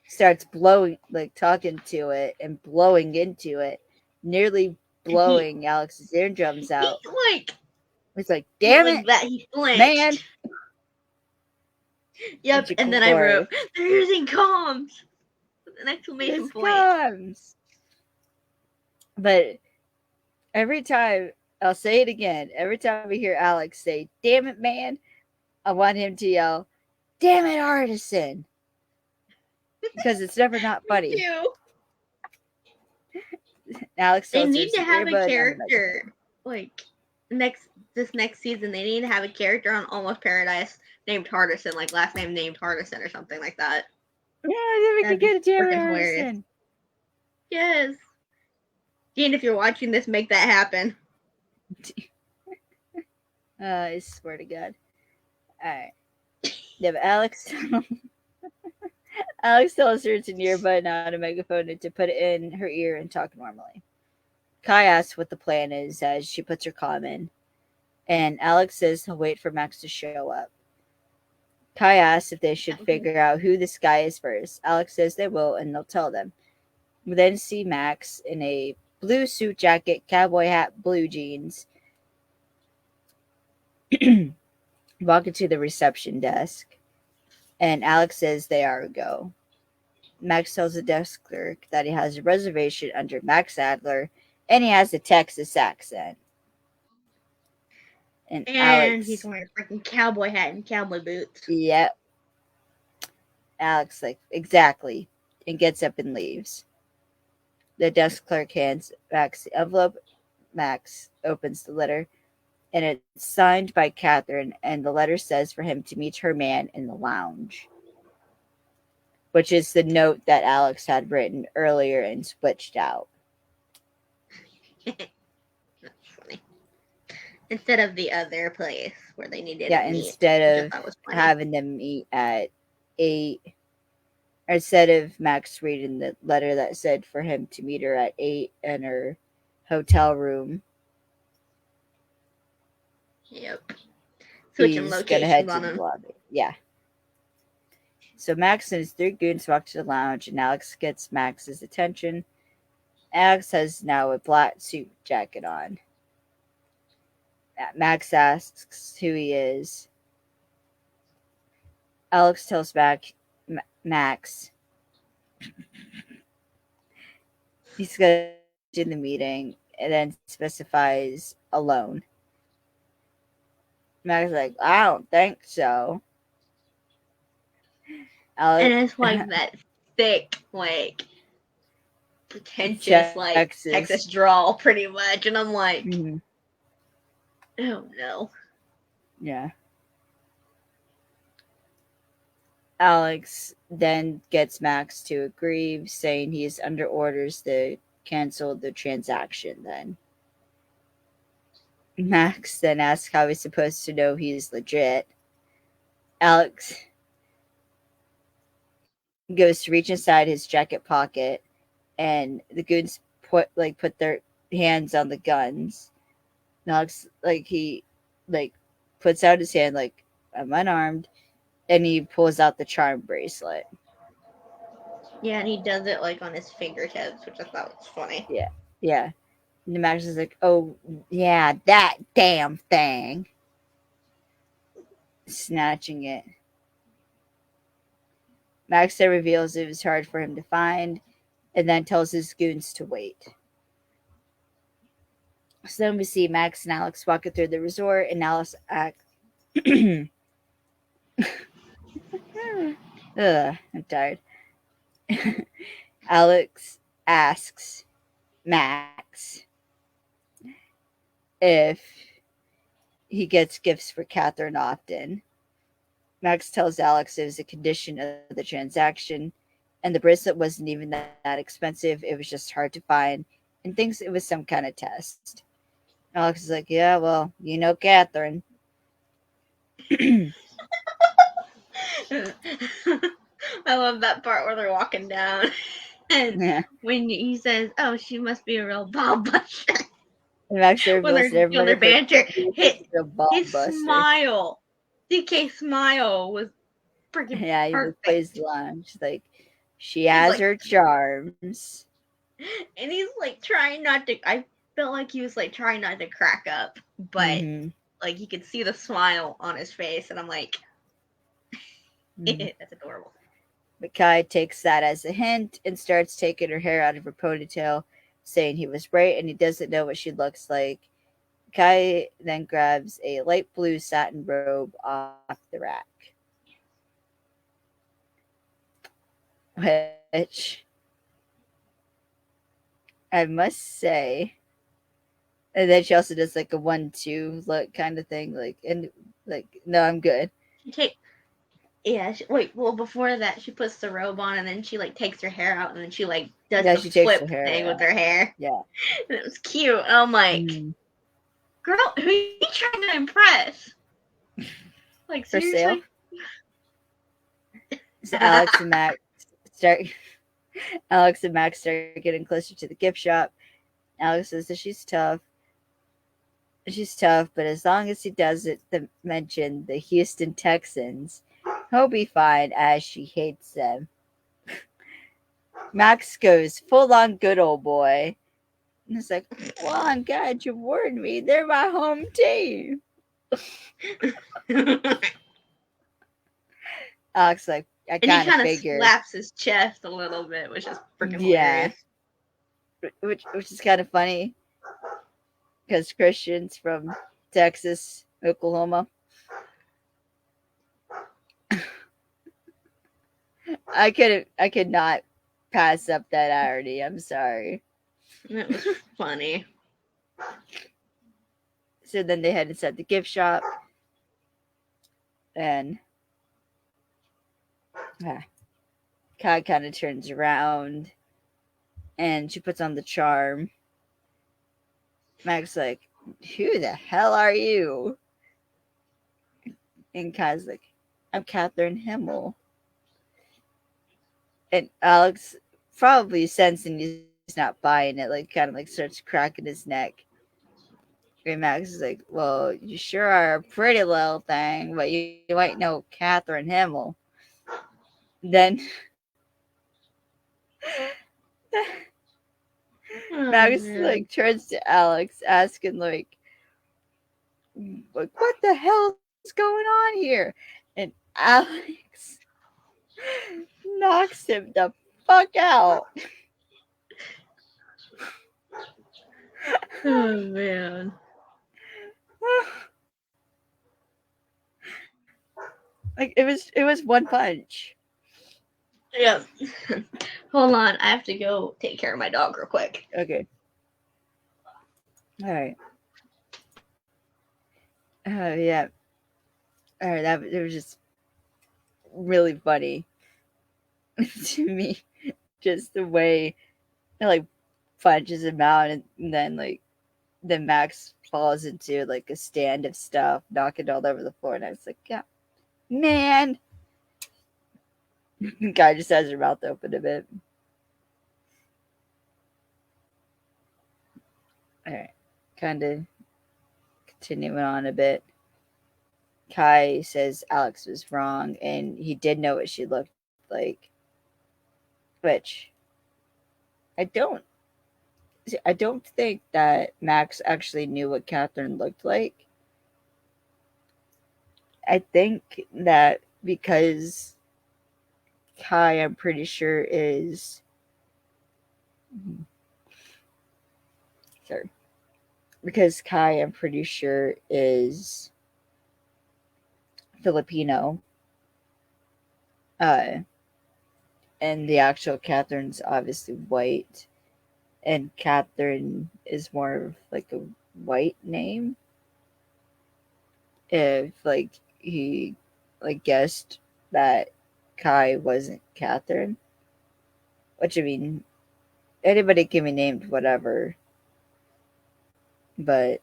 starts blowing, like talking to it and blowing into it, nearly blowing Alex's eardrums out. He's like, It's like, damn like it, that. He man. flinched. Yep, and then I wrote, "They're using comms!" with an exclamation It's point. comms. But every time, I'll say it again, every time we hear Alex say, damn it, man, I want him to yell, damn it, Artisan. Because it's never not Me funny. too. Alex They tells need there's to an have a earbud on the character. microphone. Like, this next season, they need to have a character on Almost Paradise named Hardison, like last name named Hardison or something like that. Yeah, then we That'd could be get a damn it, freaking hilarious. Artisan. Yes. Dean, if you're watching this, make that happen. I swear to God. Alright. Yeah, but Alex Alex tells her it's an earbud, not a megaphone, and to put it in her ear and talk normally. Kai asks what the plan is as she puts her comm in, and Alex says he'll wait for Max to show up. Kai asks if they should figure out who this guy is first. Alex says they will, and they'll tell them. We then see Max in a blue suit jacket, cowboy hat, blue jeans, walking to the reception desk, and Alex says they are a go. Max tells the desk clerk that he has a reservation under Max Adler, and he has a Texas accent. And And he's Alex, wearing a freaking cowboy hat and cowboy boots. yep, Alex, like, exactly, and gets up and leaves. The desk clerk hands Max the envelope. Max opens the letter, and it's signed by Catherine, and the letter says for him to meet her man in the lounge, which is the note that Alex had written earlier and switched out. That's funny. Instead of the other place where they needed Yeah, to meet. instead of Which I thought was funny. having them meet at 8, or instead of Max reading the letter that said for him to meet her at 8 in her hotel room, Yep. Switching he's gonna head locations to on the him. lobby. Yeah. So Max and his 3 goons walk to the lounge, and Alex gets Max's attention. Alex has now a black suit jacket on. Max asks who he is. Alex tells Max he's going to in the meeting, and then specifies alone. Max is like, I don't think so. Alex, And it's like that thick, like pretentious, like Texas drawl, pretty much. And I'm like, oh no. Yeah. Alex then gets Max to agree, saying he is under orders to cancel the transaction then. Max then asks how he's supposed to know he's legit. Alex goes to reach inside his jacket pocket, and the goons put their hands on the guns. And Alex he puts out his hand like, I'm unarmed, and he pulls out the charm bracelet. Yeah, and he does it like on his fingertips, which I thought was funny. Yeah. And Max is like, oh yeah, that damn thing. Snatching it. Max then reveals it was hard for him to find, and then tells his goons to wait. So then we see Max and Alex walking through the resort, and Alex I'm tired. Alex asks Max if he gets gifts for Catherine often. Max tells Alex it was a condition of the transaction, and the bracelet wasn't even that expensive. It was just hard to find, and thinks it was some kind of test. Alex is like, yeah, well, you know Catherine. I love that part where they're walking down. And Yeah. when he says, oh, she must be a real ball buster. And Max When they're doing their banter, his smile, DK smile was freaking yeah, he perfect. plays lunch. Like, she has her charms. And he's like trying not to, I felt like he was like trying not to crack up, but like you could see the smile on his face, and I'm like, that's adorable. But Kai takes that as a hint and starts taking her hair out of her ponytail, saying he was right and he doesn't know what she looks like. Kai then grabs a light blue satin robe off the rack, which I must say, and then she also does like a 1-2 look kind of thing, no, I'm good. Well, before that, she puts the robe on, and then she like takes her hair out, and then she like does the flip thing with her hair. Yeah, and it was cute. And I'm like, girl, who are you trying to impress? Like, seriously? So Alex and Max start getting closer to the gift shop. Alex says that she's tough. She's tough, but as long as he doesn't mention the Houston Texans, he'll be fine as she hates them. Max goes full on good old boy. And it's like, well, I'm glad you warned me. They're my home team. Alex like, I And he kind of kind of figured. slaps his chest a little bit, which is freaking Yeah. hilarious. Which is kind of funny because Christian's from Texas, Oklahoma. I could not pass up that irony. I'm sorry. It was funny. So then they head inside the gift shop, and Kai kind of turns around, and she puts on the charm. Mag's like, "Who the hell are you?" And Kai's like, "I'm Catherine Himmel." And Alex, probably sensing he's not buying it, like kind of like starts cracking his neck. And Max is like, "Well, you sure are a pretty little thing, but you ain't no Catherine Himmel." Then Max like turns to Alex, asking like, "What the hell's going on here?" And Alex knocks him the fuck out. Oh man. Like it was one punch. Yeah. Hold on, I have to go take care of my dog real quick. Okay. All right. Yeah. All right. That it was just really funny to me. Just the way it like punches him out, and then like then Max falls into like a stand of stuff, knocking all over the floor, and I was like, yeah, man. The guy just has her mouth open a bit. All right. Kind of continuing on a bit. Kai says Alex was wrong and he did know what she looked like. Which I don't think that Max actually knew what Catherine looked like. I think that because Kai, I'm pretty sure, is sorry. Because Kai, I'm pretty sure, is Filipino. And the actual Catherine's obviously white. And Catherine is more of like a white name. If like he like guessed that Kai wasn't Catherine. Which I mean, anybody can be named whatever. But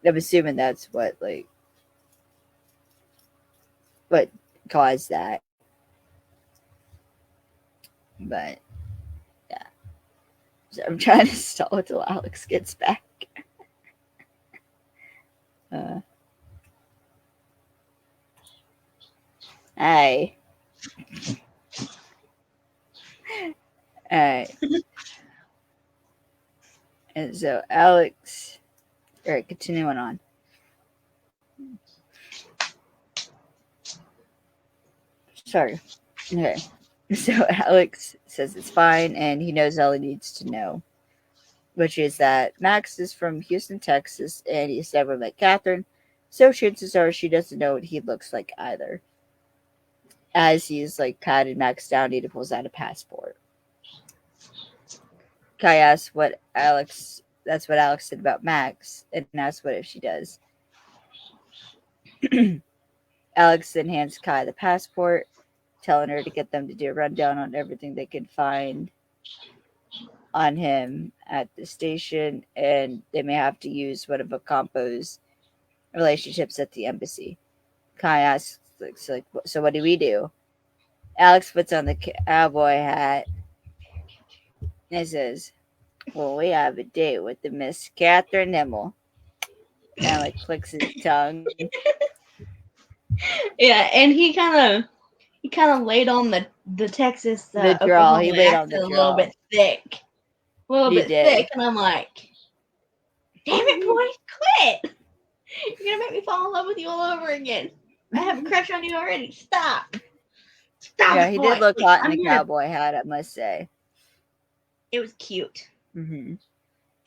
I'm assuming that's what caused that. But yeah. So I'm trying to stall until Alex gets back. Uh Hi. Alright. And so Alex, alright, continuing on. Sorry. Okay. So Alex says it's fine and he knows all he needs to know, which is that Max is from Houston, Texas, and he's never met Catherine, so chances are she doesn't know what he looks like either. As he's like patted Max down, he pulls out a passport. Kai asks what Alex that's what Alex said about Max, and asks what if she does. Alex then hands Kai the passport, telling her to get them to do a rundown on everything they could find on him at the station, and they may have to use one of Ocampo's relationships at the embassy. Kai asks, so what do we do? Alex puts on the cowboy hat and says, Well, we have a date with the Miss Catherine Nimmel. And like clicks his tongue. Yeah, and he kind of laid on the Texas The draw. Oklahoma He laid on accent the a little draw. bit thick, He did. and I'm like, damn it, boy, quit! You're gonna make me fall in love with you all over again. I have a crush on you already. Stop Yeah, it, he boy. did look Wait, hot in I'm the gonna. cowboy hat, I must say. It was cute, Mm-hmm.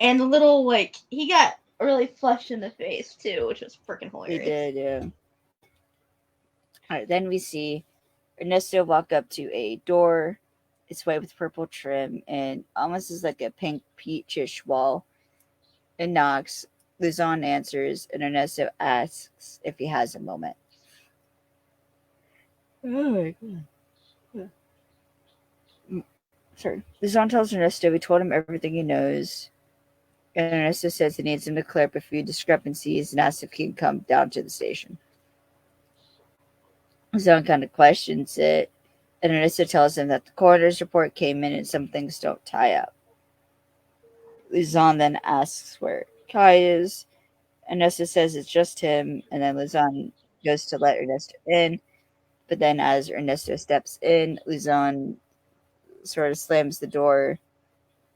and the little he got really flushed in the face too, which was freaking He hilarious. did, yeah. All right, then we see Ernesto walk up to a door. It's white with purple trim and almost is like a pink peachish wall. And knocks. Luzon answers, and Ernesto asks if he has a moment. Oh my god. Sorry. Luzon tells Ernesto he told him everything he knows. And Ernesto says he needs him to clear up a few discrepancies and asks if he can come down to the station. Luzon kind of questions it, and Ernesto tells him that the coroner's report came in and some things don't tie up. Luzon then asks where Kai is. Ernesto says it's just him, and then Luzon goes to let Ernesto in. But then, as Ernesto steps in, Luzon sort of slams the door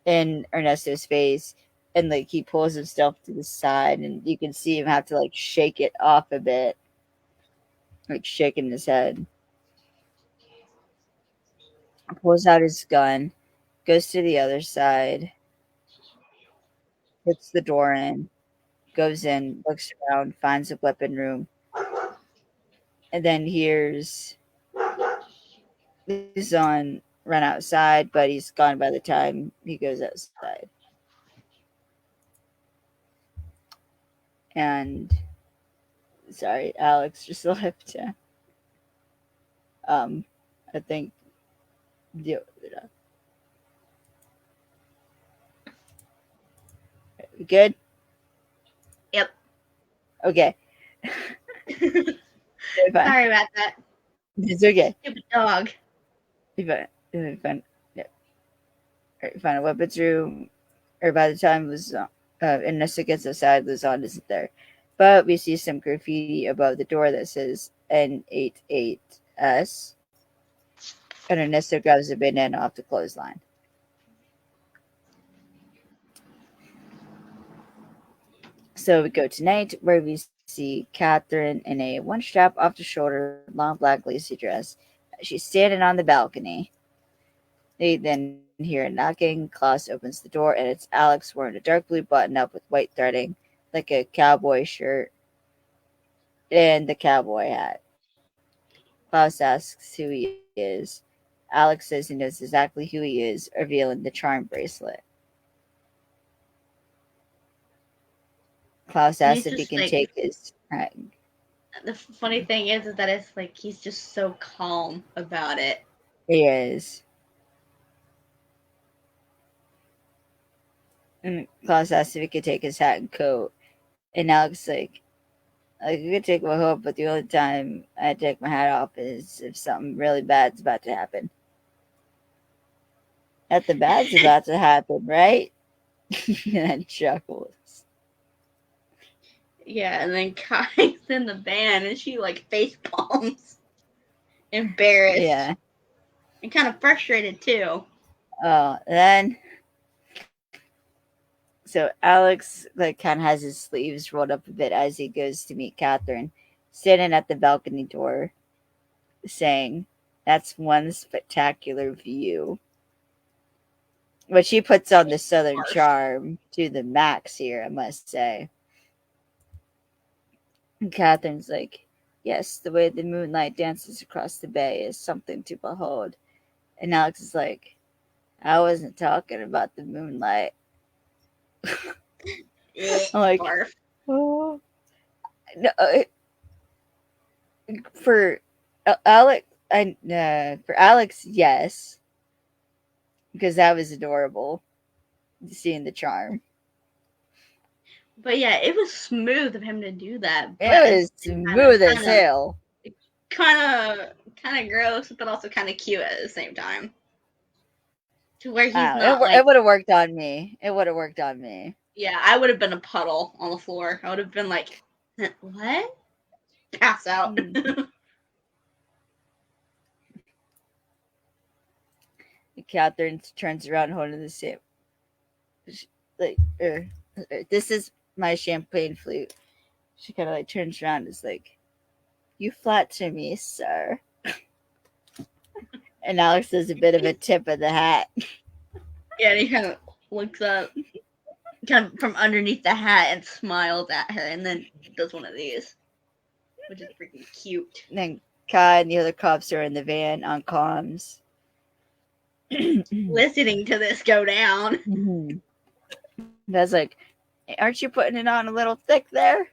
in Ernesto's face, and like he pulls himself to the side, and you can see him have to like shake it off a bit, like shaking his head. Pulls out his gun, goes to the other side, puts the door in, goes in, looks around, finds a weapon room, and then hears Luzon run outside, but he's gone by the time he goes outside. And sorry, Alex just left. I think deal with it. Good. Yep. Okay. Sorry about that. It's okay. Stupid dog. You find a weapons room, or by the time Ernesto gets outside, Luzon isn't there. But we see some graffiti above the door that says N88S, and Ernesto grabs a banana off the clothesline. So we go tonight, where we see Catherine in a one strap off the shoulder, long black lacy dress. She's standing on the balcony. They then hear a knocking. Klaus opens the door, and it's Alex wearing a dark blue button up with white threading, like a cowboy shirt, and the cowboy hat. Klaus asks who he is. Alex says he knows exactly who he is, revealing the charm bracelet. Klaus And asks he's if he just can take his. the funny thing is that it's like he's just so calm about it. He is. And Klaus asks if he could take his hat and coat. And Alex like you could take my hood, but the only time I take my hat off is if something really bad's about to happen. Nothing bad's about to happen, right? And chuckles. Yeah, and then Kai's in the band and she face palms, embarrassed. Yeah. And kind of frustrated too. Then so Alex kind of has his sleeves rolled up a bit as he goes to meet Catherine, standing at the balcony door, saying, "That's one spectacular view." But she puts on the Southern charm to the max here, I must say. And Catherine's like, "Yes, the way the moonlight dances across the bay is something to behold." And Alex is like, "I wasn't talking about the moonlight." I'm like, Barf. oh, no, for Alex, for Alex, yes, because that was adorable, seeing the charm. But yeah, it was smooth of him to do that. But It was smooth as hell. Kind of gross, but also kind of cute at the same time. to where he's Wow, not it would have worked on me. It would have worked on me. Yeah, I would have been a puddle on the floor. I would have been like, what? Pass out. Catherine turns around holding the same. Like, this is my champagne flute. She kind of like turns around and is like, "You flatter me, sir." And Alex does a bit of a tip of the hat. Yeah, and he kind of looks up, kind of from underneath the hat, and smiles at her, and then does one of these, which is freaking cute. And then Kai and the other cops are in the van on comms. Listening to this go down. That's like, aren't you putting it on a little thick there?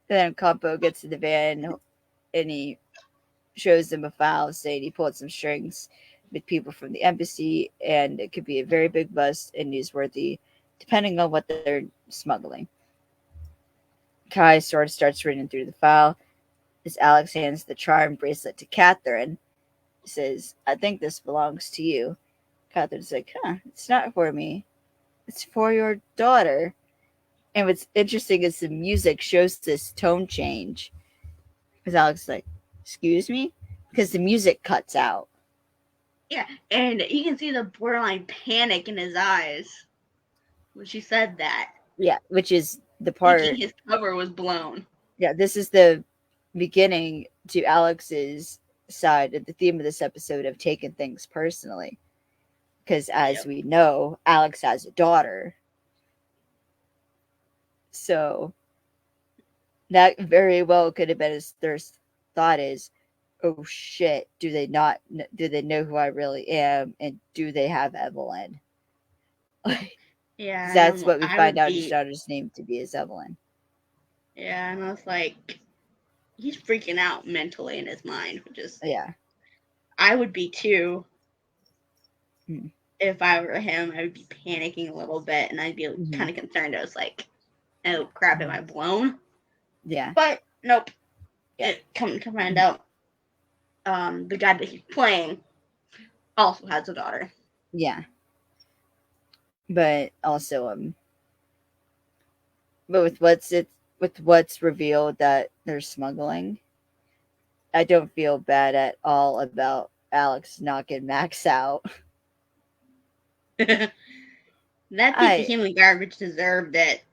Then Campo gets to the van and he shows them a file saying he pulled some strings with people from the embassy and it could be a very big bust and newsworthy depending on what they're smuggling. Kai sort of starts reading through the file as Alex hands the charm bracelet to Catherine. He says, "I think this belongs to you." Catherine's like, "It's not for me. It's for your daughter." And what's interesting is the music shows this tone change. Because Alex is like, "Excuse me?" Because the music cuts out. Yeah, and you can see the borderline panic in his eyes when she said that. Yeah, which is the part. Thinking his cover was blown. Yeah, this is the beginning to Alex's side of the theme of this episode of taking things personally. Because as we know, Alex has a daughter. So that very well could have been his first thought is, oh shit, do they know who I really am? And do they have Evelyn? Yeah. That's what we find out his daughter's name to be is Evelyn. Yeah, and I was like, he's freaking out mentally in his mind, which is, yeah, I would be too. Mm-hmm. If I were him, I would be panicking a little bit, and I'd be kind of concerned. I was like, "Oh crap, am I blown?" Yeah, but nope. Yeah. Come to find out, the guy that he's playing also has a daughter. Yeah, but also but with what's revealed that they're smuggling, I don't feel bad at all about Alex knocking Max out. That piece of human garbage deserved it.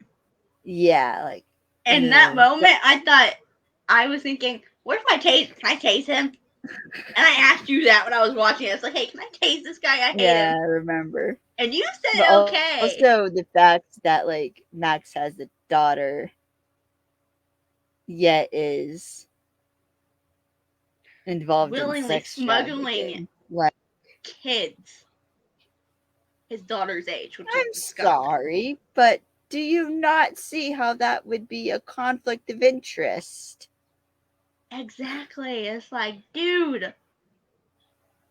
Yeah, like in that moment, I was thinking, "Where's my tase? Can I tase him?" And I asked you that when I was watching it. It's like, "Hey, can I tase this guy? I hate him." Yeah, I remember. And you said okay. Also, the fact that like Max has a daughter, yet is involved willingly in sex smuggling kids his daughter's age. Which I'm sorry, but do you not see how that would be a conflict of interest? Exactly. It's like, dude,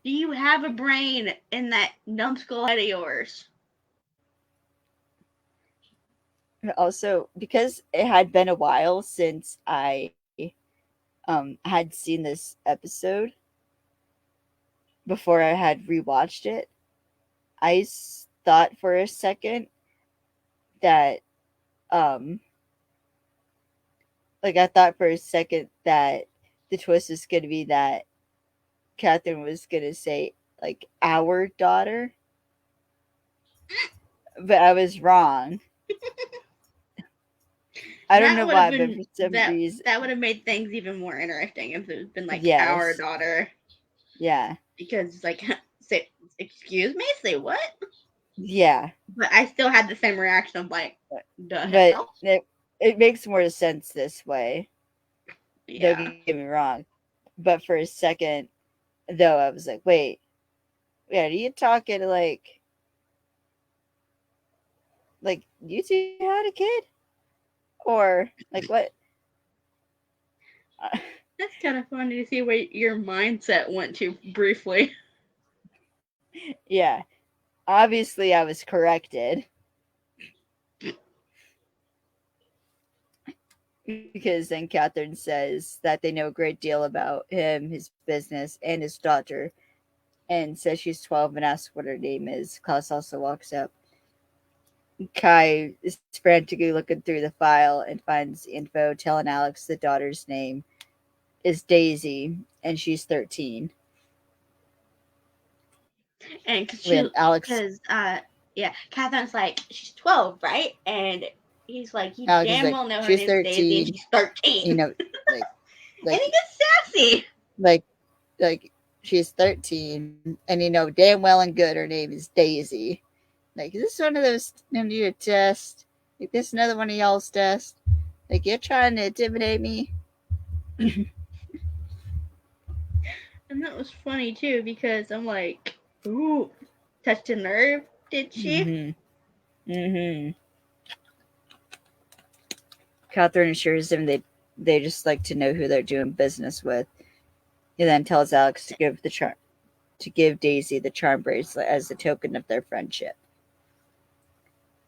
do you have a brain in that numbskull head of yours? Also, because it had been a while since I had seen this episode before I had rewatched it, I thought for a second that I thought for a second that the twist was going to be that Catherine was going to say like our daughter, but I was wrong. I don't know why, but for some reason that would have made things even more interesting if it had been like Yes. our daughter. Yeah. Because it's like, say, excuse me, say what? Yeah. But I still had the same reaction of like, duh. But it makes more sense this way. Yeah. Don't get me wrong. But for a second, though, I was like, wait, are you talking like you two had a kid? Or like what? That's kind of funny to see where your mindset went to briefly. Yeah. Obviously, I was corrected. Because then Catherine says that they know a great deal about him, his business, and his daughter. and says she's 12 and asks what her name is. Klaus also walks up. Kai is frantically looking through the file and finds info telling Alex the daughter's name is Daisy and she's 13. And When Alex, Catherine's like, she's 12, right? And he's like, you Alex is damn like, well know her she's name's Daisy and 13. she's 13. You know, like, And he gets sassy. like she's 13, and you know damn well and good her name is Daisy. Like, is this one of those your test? Like, this another one of y'all's tests? Like, you're trying to intimidate me? And that was funny too, because I'm like, ooh, touched a nerve, did she? Mm-hmm. Catherine assures him they just like to know who they're doing business with. He then tells Alex to give Daisy the charm bracelet as a token of their friendship.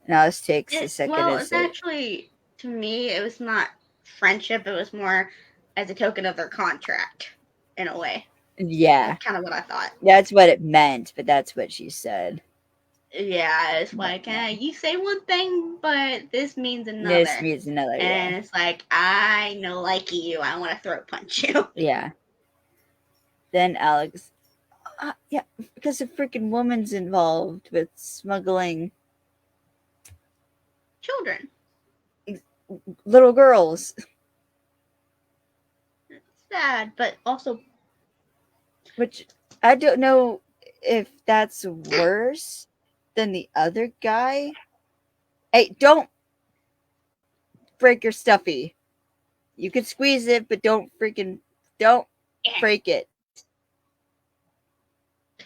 And Alex takes a second Well, and it's says, actually, to me, it was not friendship. It was more as a token of their contract, in a way. yeah. That's kind of what I thought. That's what it meant, but that's what she said. Yeah, it's like, you say one thing, but this means another. This means another, and yeah. it's like, I know like you. I want to throat punch you. Yeah. Then Alex, yeah, because a freaking woman's involved with smuggling Children. little girls. It's sad, but also, Which I don't know if that's worse than the other guy. Hey, don't break your stuffy. You can squeeze it, but don't break it.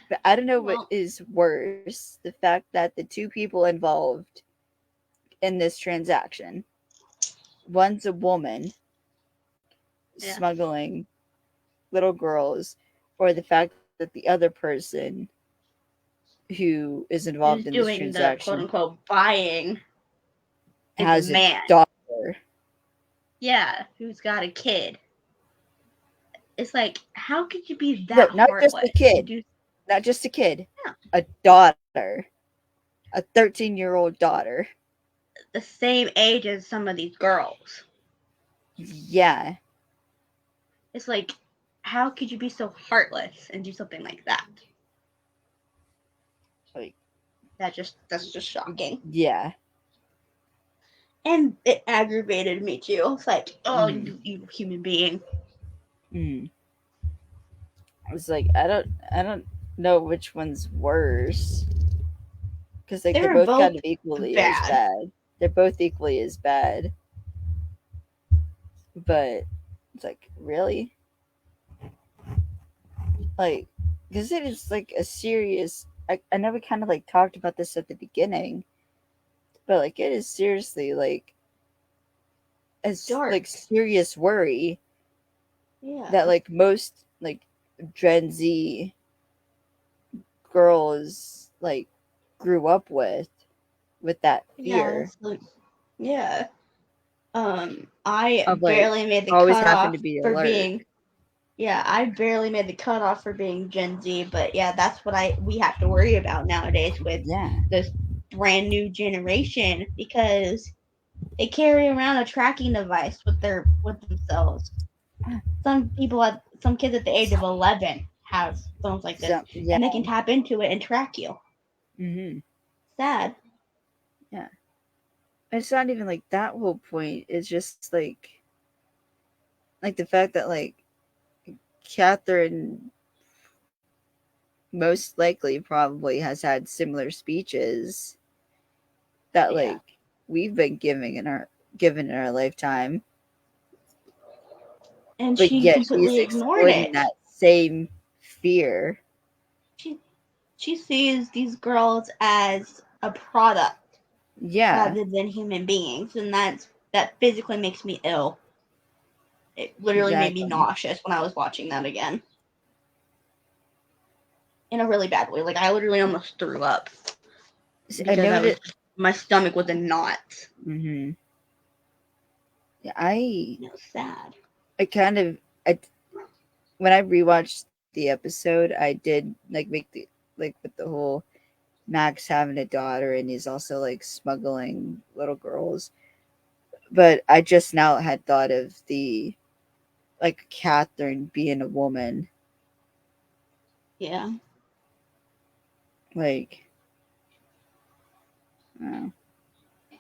But I don't know what is worse. The fact that the two people involved in this transaction, one's a woman smuggling little girls, or the fact that the other person who is involved in this doing the transaction quote unquote buying has a man. daughter. Yeah, who's got a kid. It's like, how could you be that No, not heartless? just a kid. Not just a kid. Yeah. A daughter. A 13-year-old daughter. The same age as some of these girls. Yeah. It's like, how could you be so heartless and do something like that? Like, that's just shocking. Yeah. And it aggravated me too. It's like, oh, you human being. I was like, I don't know which one's worse, because like they're both kind of equally as bad. They're both equally as bad, but it's like, really, like, because it is like a serious. I know we kind of like talked about this at the beginning, but like it is seriously like a like serious worry. Yeah. That like most like Gen Z girls like grew up with that fear. Yeah. I of, barely made the always cutoff having to be for alert. being. Yeah, I barely made the cutoff for being Gen Z, but yeah, that's what we have to worry about nowadays with this brand new generation, because they carry around a tracking device with themselves. Some kids at the age of 11 have phones like this, and they can tap into it and track you. Sad. Yeah. It's not even like that whole point. It's just like the fact that like Catherine most likely probably has had similar speeches that like we've been given in our lifetime. And but she completely ignored it. That same fear. She sees these girls as a product, rather than human beings, and that physically makes me ill. It literally made me nauseous when I was watching that again, in a really bad way. Like, I literally almost threw up because my stomach was in knots. Yeah, it was sad. When I rewatched the episode, I did like make the like with the whole Max having a daughter and he's also like smuggling little girls. But I just now had thought of the like Catherine being a woman. Yeah. Like,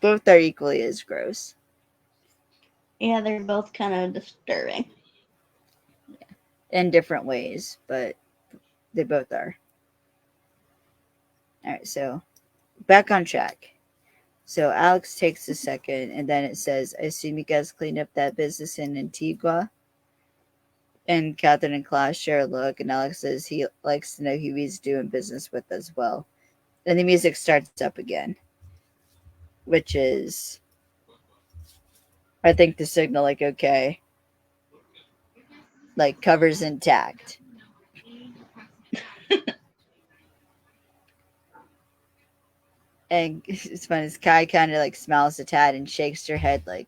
both are equally as gross. Yeah, they're both kind of disturbing. In different ways, but they both are. All right, so back on track. So Alex takes a second, and then it says, "I assume you guys cleaned up that business in Antigua." And Catherine and Klaus share a look, and Alex says he likes to know who he's doing business with as well. And the music starts up again, which is, I think, the signal like, okay, like cover's intact. And it's funny, this Kai kind of like smiles a tad and shakes her head like,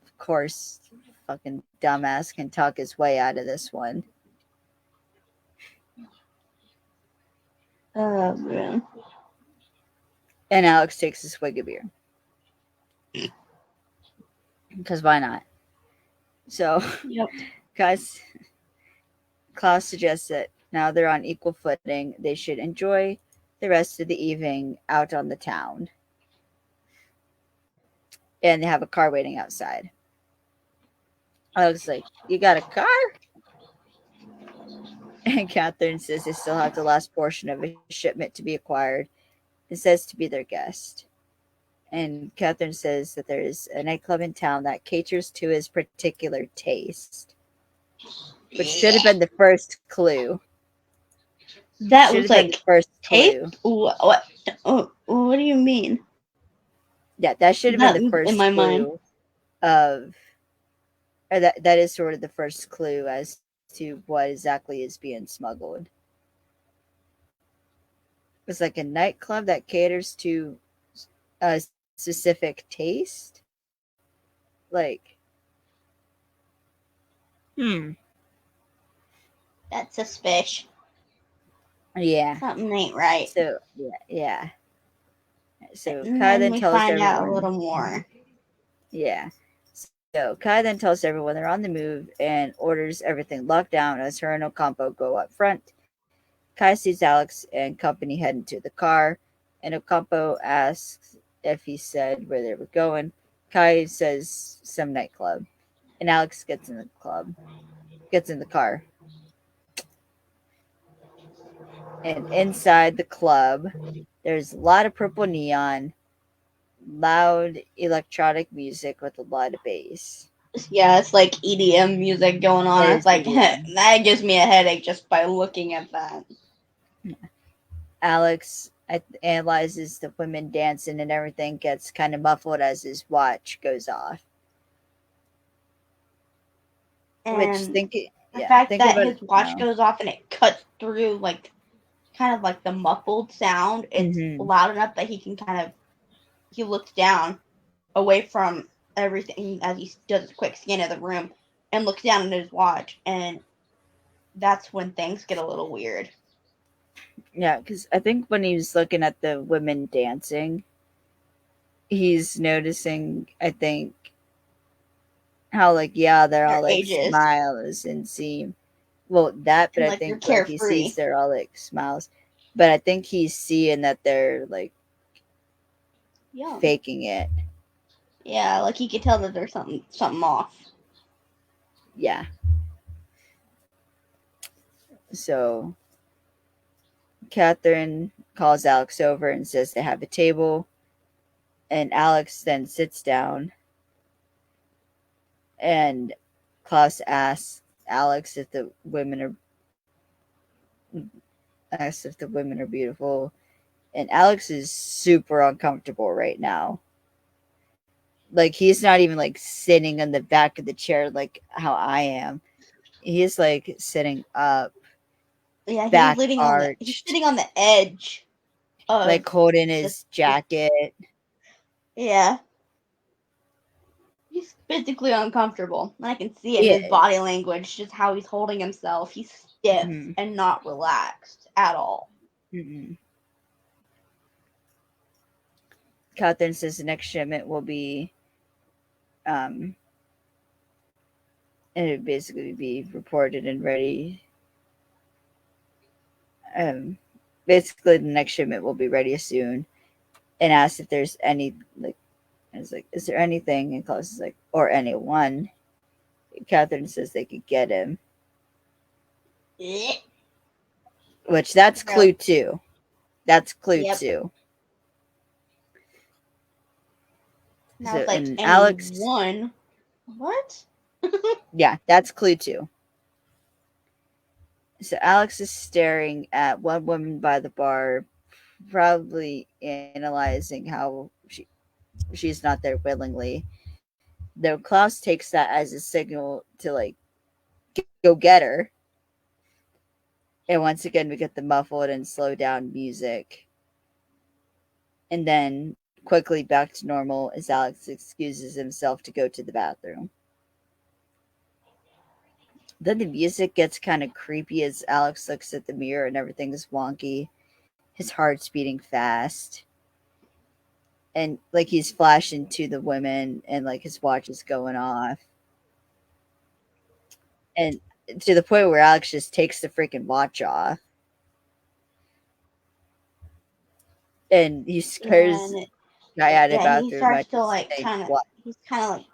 of course, fucking dumbass can talk his way out of this one. Oh, man. And Alex takes a swig of beer. Because why not? So, Yep. guys, Klaus suggests that now they're on equal footing, they should enjoy the rest of the evening out on the town. And they have a car waiting outside. I was like, "You got a car?" And Catherine says they still have the last portion of a shipment to be acquired and says to be their guest. And Catherine says that there's a nightclub in town that caters to his particular taste, which should have been the first clue. That Should was have been the like first tape? clue. What? What do you mean? Yeah, that should have been That the in first my mind. clue of, or that is sort of the first clue as to what exactly is being smuggled. It's like a nightclub that caters to a specific taste. Like, That's suspicious. yeah. Something ain't right. So yeah. So And Kai then then we tells find out a everyone, little more. yeah. So Kai then tells everyone they're on the move and orders everything locked down as her and Ocampo go up front. Kai sees Alex and company head into the car, and Ocampo asks if he said where they were going. Kai says some nightclub, and Alex gets in the car. And inside the club, there's a lot of purple neon, loud electronic music with a lot of bass. Yeah, it's like EDM music going on. It It's is like, EDM. that gives me a headache just by looking at that. Alex analyzes the women dancing and everything gets kind of muffled as his watch goes off. Which And the yeah, fact think that about his it watch now. goes off and it cuts through, like, kind of like the muffled sound, it's Mm-hmm. loud enough that he looks down away from everything as he does a quick scan of the room and looks down at his watch, and that's when things get a little weird. Yeah, because I think when he was looking at the women dancing, he's noticing, I think, how like yeah, they're Their all like ages. smiles and seem well that, but And I like they're think like he carefree. sees they're all like smiles, but I think he's seeing that they're like Young. faking it. Yeah, like he could tell that there's something off. Yeah. So Catherine calls Alex over and says they have a table, and Alex then sits down, and Klaus asks Alex if the women are beautiful, and Alex is super uncomfortable right now. Like he's not even like sitting on the back of the chair like how I am. He's like sitting up, Yeah, back he's arched, sitting on the edge of like holding the his jacket. yeah. He's physically uncomfortable. I can see it He in his body is. language, just how he's holding himself. He's stiff Mhm. and not relaxed at all. Mm-mm. Catherine says the next shipment will be, and it would basically be reported and ready. Um, Basically, the next shipment will be ready soon, and asks if there's any like. I was like, "Is there anything?" And Klaus is like, "Or anyone." Catherine says they could get him, which that's clue Gross. 2. That's clue Yep. 2. Now So it's like and Alex, anyone. What? yeah, that's clue 2. So Alex is staring at one woman by the bar, probably analyzing how she's not there willingly. Though Klaus takes that as a signal to like go get her. And once again, we get the muffled and slow down music. And then quickly back to normal as Alex excuses himself to go to the bathroom. Then the music gets kind of creepy as Alex looks at the mirror and everything is wonky. His heart's beating fast. And like he's flashing to the women and like his watch is going off. And to the point where Alex just takes the freaking watch off. And he scares And guy out of the yeah, he bathroom by starts to just like saying kind of. what? He's kind of like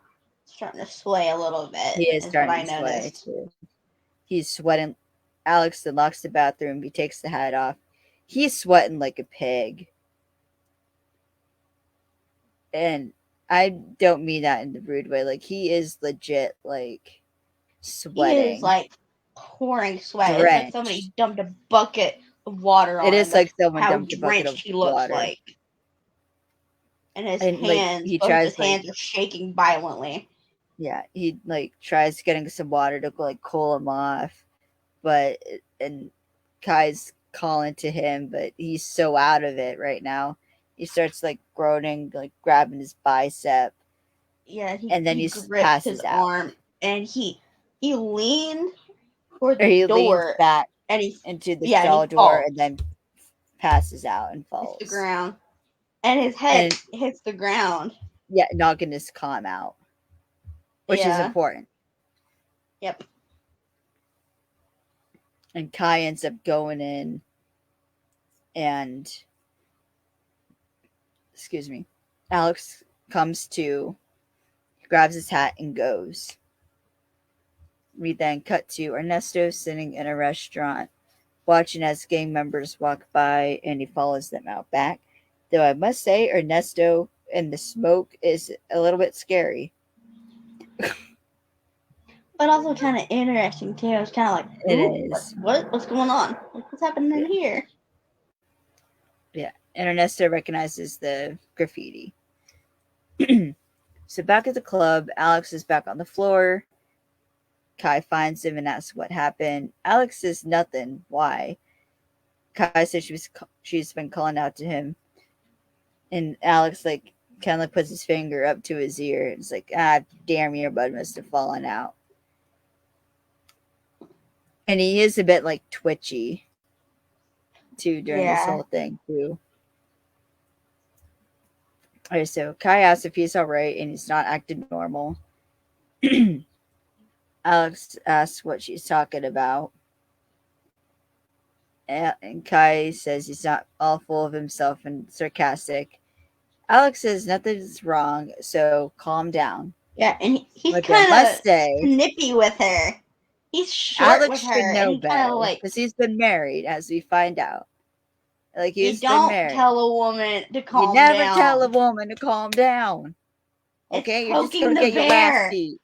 starting to sway a little bit. He is Is what starting I to sway noticed. too. He's sweating. Alex unlocks the bathroom. He takes the hat off. He's sweating like a pig. And I don't mean that in the rude way. Like he is legit like He is sweating. like pouring sweat. It's like somebody Drenched. dumped a bucket of water It on him. is like That's someone how dumped a bucket drenched of he looks water. like. And his And like hands, he both of his tries like hands are shaking violently. yeah, he like tries getting some water to like cool him off, but and Kai's calling to him, but he's so out of it right now. He starts like groaning, like grabbing his bicep, Yeah, and then he he gripped his passes out, arm and he leaned toward or the he leans door back and he into the yeah, and stall he door, falls, and then passes out and hits the falls, ground. And his head and hits the ground. yeah, knocking his comm out, which is Yeah. important. Yep. And Kai ends up going in and excuse me, Alex comes to, grabs his hat, and goes. We then cut to Ernesto sitting in a restaurant, watching as gang members walk by, and he follows them out back. Though I must say, Ernesto and the smoke is a little bit scary. But also kind of interesting too. It's kind of like, It ooh, is. what's going on? Like, what's happening in Yeah. here? Yeah. And Ernesto recognizes the graffiti. So back at the club, Alex is back on the floor. Kai finds him and asks what happened. Alex says nothing. Why? Kai says she's been calling out to him, and Alex like kind of puts his finger up to his ear. It's like, damn, your bud must have fallen out. And he is a bit like twitchy too during this Yeah. whole thing too. Okay, so Kai asks if he's all right and he's not acting normal. Alex asks what she's talking about. And Kai says he's not all full of himself and sarcastic. Alex says nothing's wrong, so calm down. Yeah, and he's Which I kind must of say, snippy with her. He's short with Alex should her, and know he kind of better like, because he's been married, as we find out. Like you he's been don't married. tell a woman to You calm never tell a down. woman to calm down. It's Okay, you're just poking gonna the get your ass bear. beat.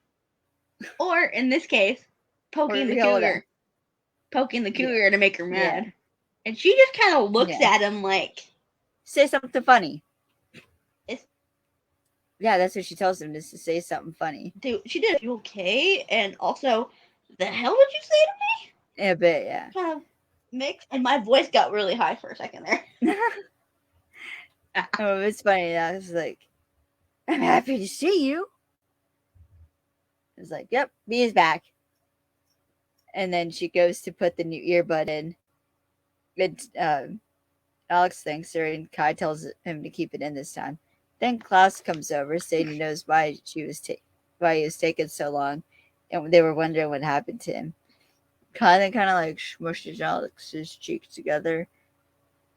Or, in this case, poking the Hold on. cougar. Poking the Yeah. cougar to make her Yeah. mad. And she just kind of looks Yeah. at him like, Say something funny. It's- Yeah, that's what she tells him, is to say something funny. dude, she did, you okay? And also, the hell did you say to me? A bit, yeah. Kind of mixed. And my voice got really high for a second there. Oh, it's funny. I was like, I'm happy to see you. It's like, yep, B is back. And then she goes to put the new earbud in. And Alex thanks her, and Kai tells him to keep it in this time. Then Klaus comes over, saying he knows why he was taking so long, and they were wondering what happened to him. Kai then kind of like smushes Alex's cheeks together,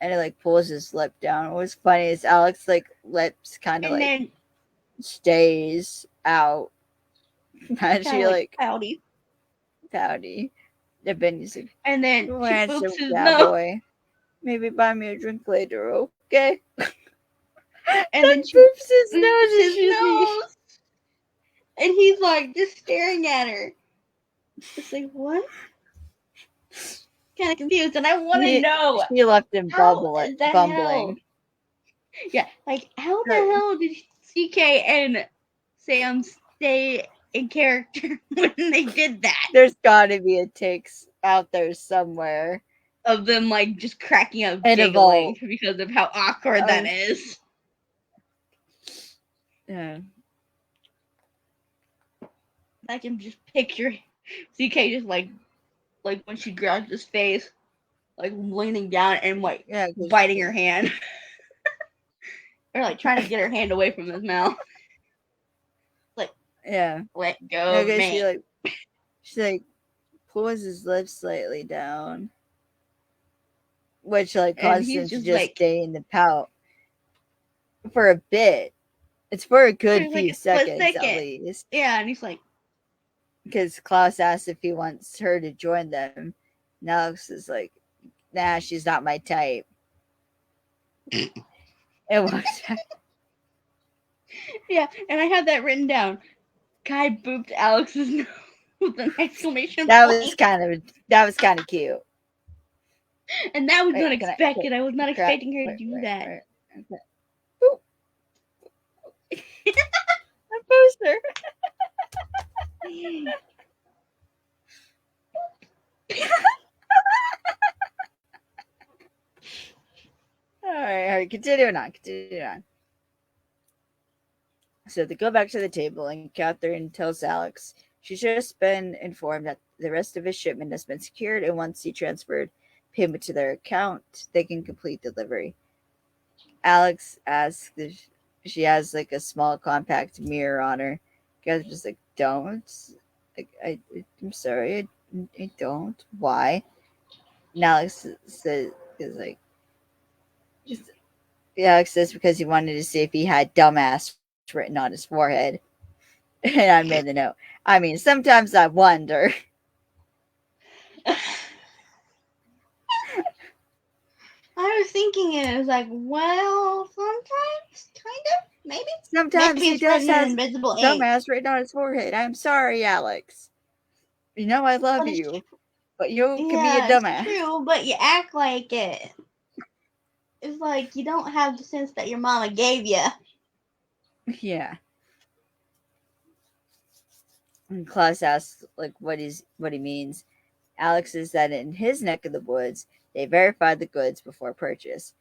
and he like pulls his lip down. What's funny is Alex like lips kind of And like then stays out, and kind of she like like pouty. pouty. And then he's like, And then "You she handsome boops his nose. cowboy. Maybe buy me a drink later, okay?" And Then then she boops his nose boops and his she nose. And he's like just staring at her. It's like, what? Kind of confused. And I want to know she left him how the hell. bumbling. Yeah, like how the Her- hell did CK and Sam stay in character when they did that? There's got to be a takes out there somewhere. Of them like just cracking up, In a giggling vault. because of how awkward that is. Yeah. I can just picture CK just like when she grabs his face, like leaning down and like Yeah, biting her hand. Or like trying to get her hand away from his mouth. Like, yeah. let go of Okay, me. she like pulls his lips slightly down, which like And causes he's him to just just like, stay in the pout for a bit. It's for a good like few a split seconds at second. least. Yeah, and he's like, Because Klaus asks if he wants her to join them. And Alex is like, nah, she's not my type. It walks back. yeah, and I have that written down. Kai booped Alex's nose with an exclamation That point. was kind of cute. And that was Wait, unexpected. I was not crap, expecting her to wait, do wait, that. wait, okay. Boop. A poster. All right, continuing on. So they go back to the table, and Catherine tells Alex she's just been informed that the rest of his shipment has been secured, and once he transferred payment to their account, they can complete delivery. Alex asks if she has like a small compact mirror on her. Catherine's just like, don't. Like, I'm sorry, I don't. Why? And Alex says, is like, just, Alex says because he wanted to see if he had dumbass written on his forehead. And I made the note. I mean, sometimes I wonder. I was thinking it was like, well, sometimes, kind of, maybe. Sometimes Maybe he it's does written in have invisible ink. dumbass written on his forehead. I'm sorry, Alex. You know I love But it's you, but you can be a yeah, it's dumbass. true, but you act like it. It's like you don't have the sense that your mama gave you. Yeah. And Klaus asks like what he means. Alex says that in his neck of the woods, they verified the goods before purchase.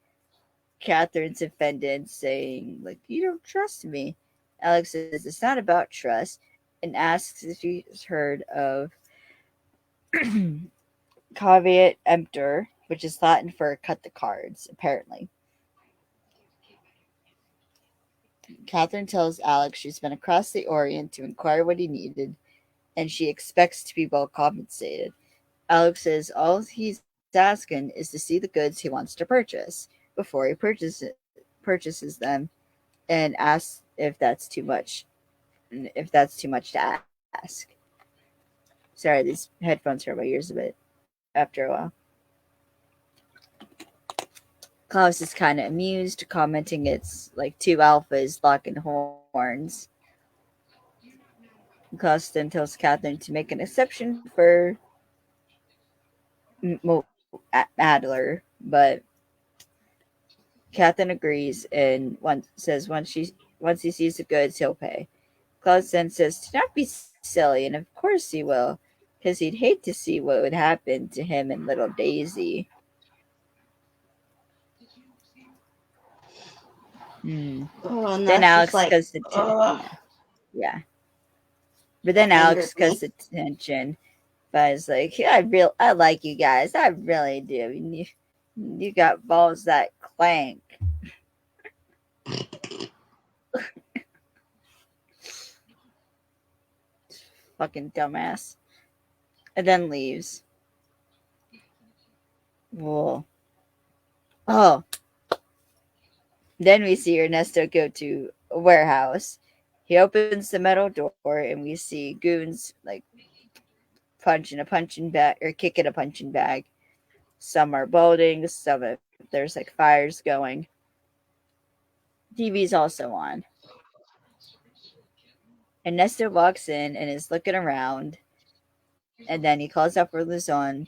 Catherine's offended, saying like you don't trust me. Alex says it's not about trust, and asks if he's heard of caveat emptor, which is Latin for cut the cards, apparently. Catherine tells Alex she's been across the Orient to inquire what he needed, and she expects to be well compensated. Alex says all he's asking is to see the goods he wants to purchase before he purchases them, and asks if that's too much to ask. Sorry, these headphones hurt my ears a bit after a while. Klaus is kind of amused, commenting it's like two alphas locking horns. Klaus then tells Catherine to make an exception for Adler, but Catherine agrees and once he sees the goods, he'll pay. Klaus then says to not be silly, and of course he will, because he'd hate to see what would happen to him and little Daisy. Hmm. Oh, and Then that's just Alex like, goes to ugh. yeah. But then angered Alex me. gets attention. But it's like, yeah, I like you guys. I really do. You got balls that clank. Fucking dumbass. And then leaves. Whoa. Oh. Then we see Ernesto go to a warehouse. He opens the metal door and we see goons like punching a punching bag or kicking a punching bag. Some are building, there's like fires going. TV's also on. Ernesto walks in and is looking around, and then he calls out for Luzon.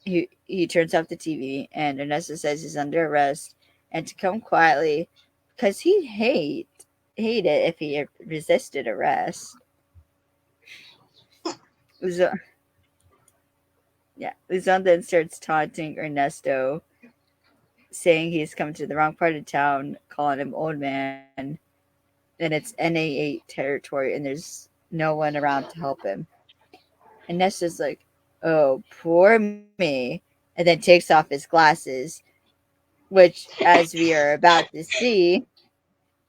He turns off the TV, and Ernesto says he's under arrest and to come quietly because hate it if he resisted arrest. Luzon, yeah, Luzon then starts taunting Ernesto, saying he's come to the wrong part of town, calling him old man, and it's NA8 territory, and there's no one around to help him. And Nesta's like, "Oh, poor me," and then takes off his glasses, which, as we are about to see, is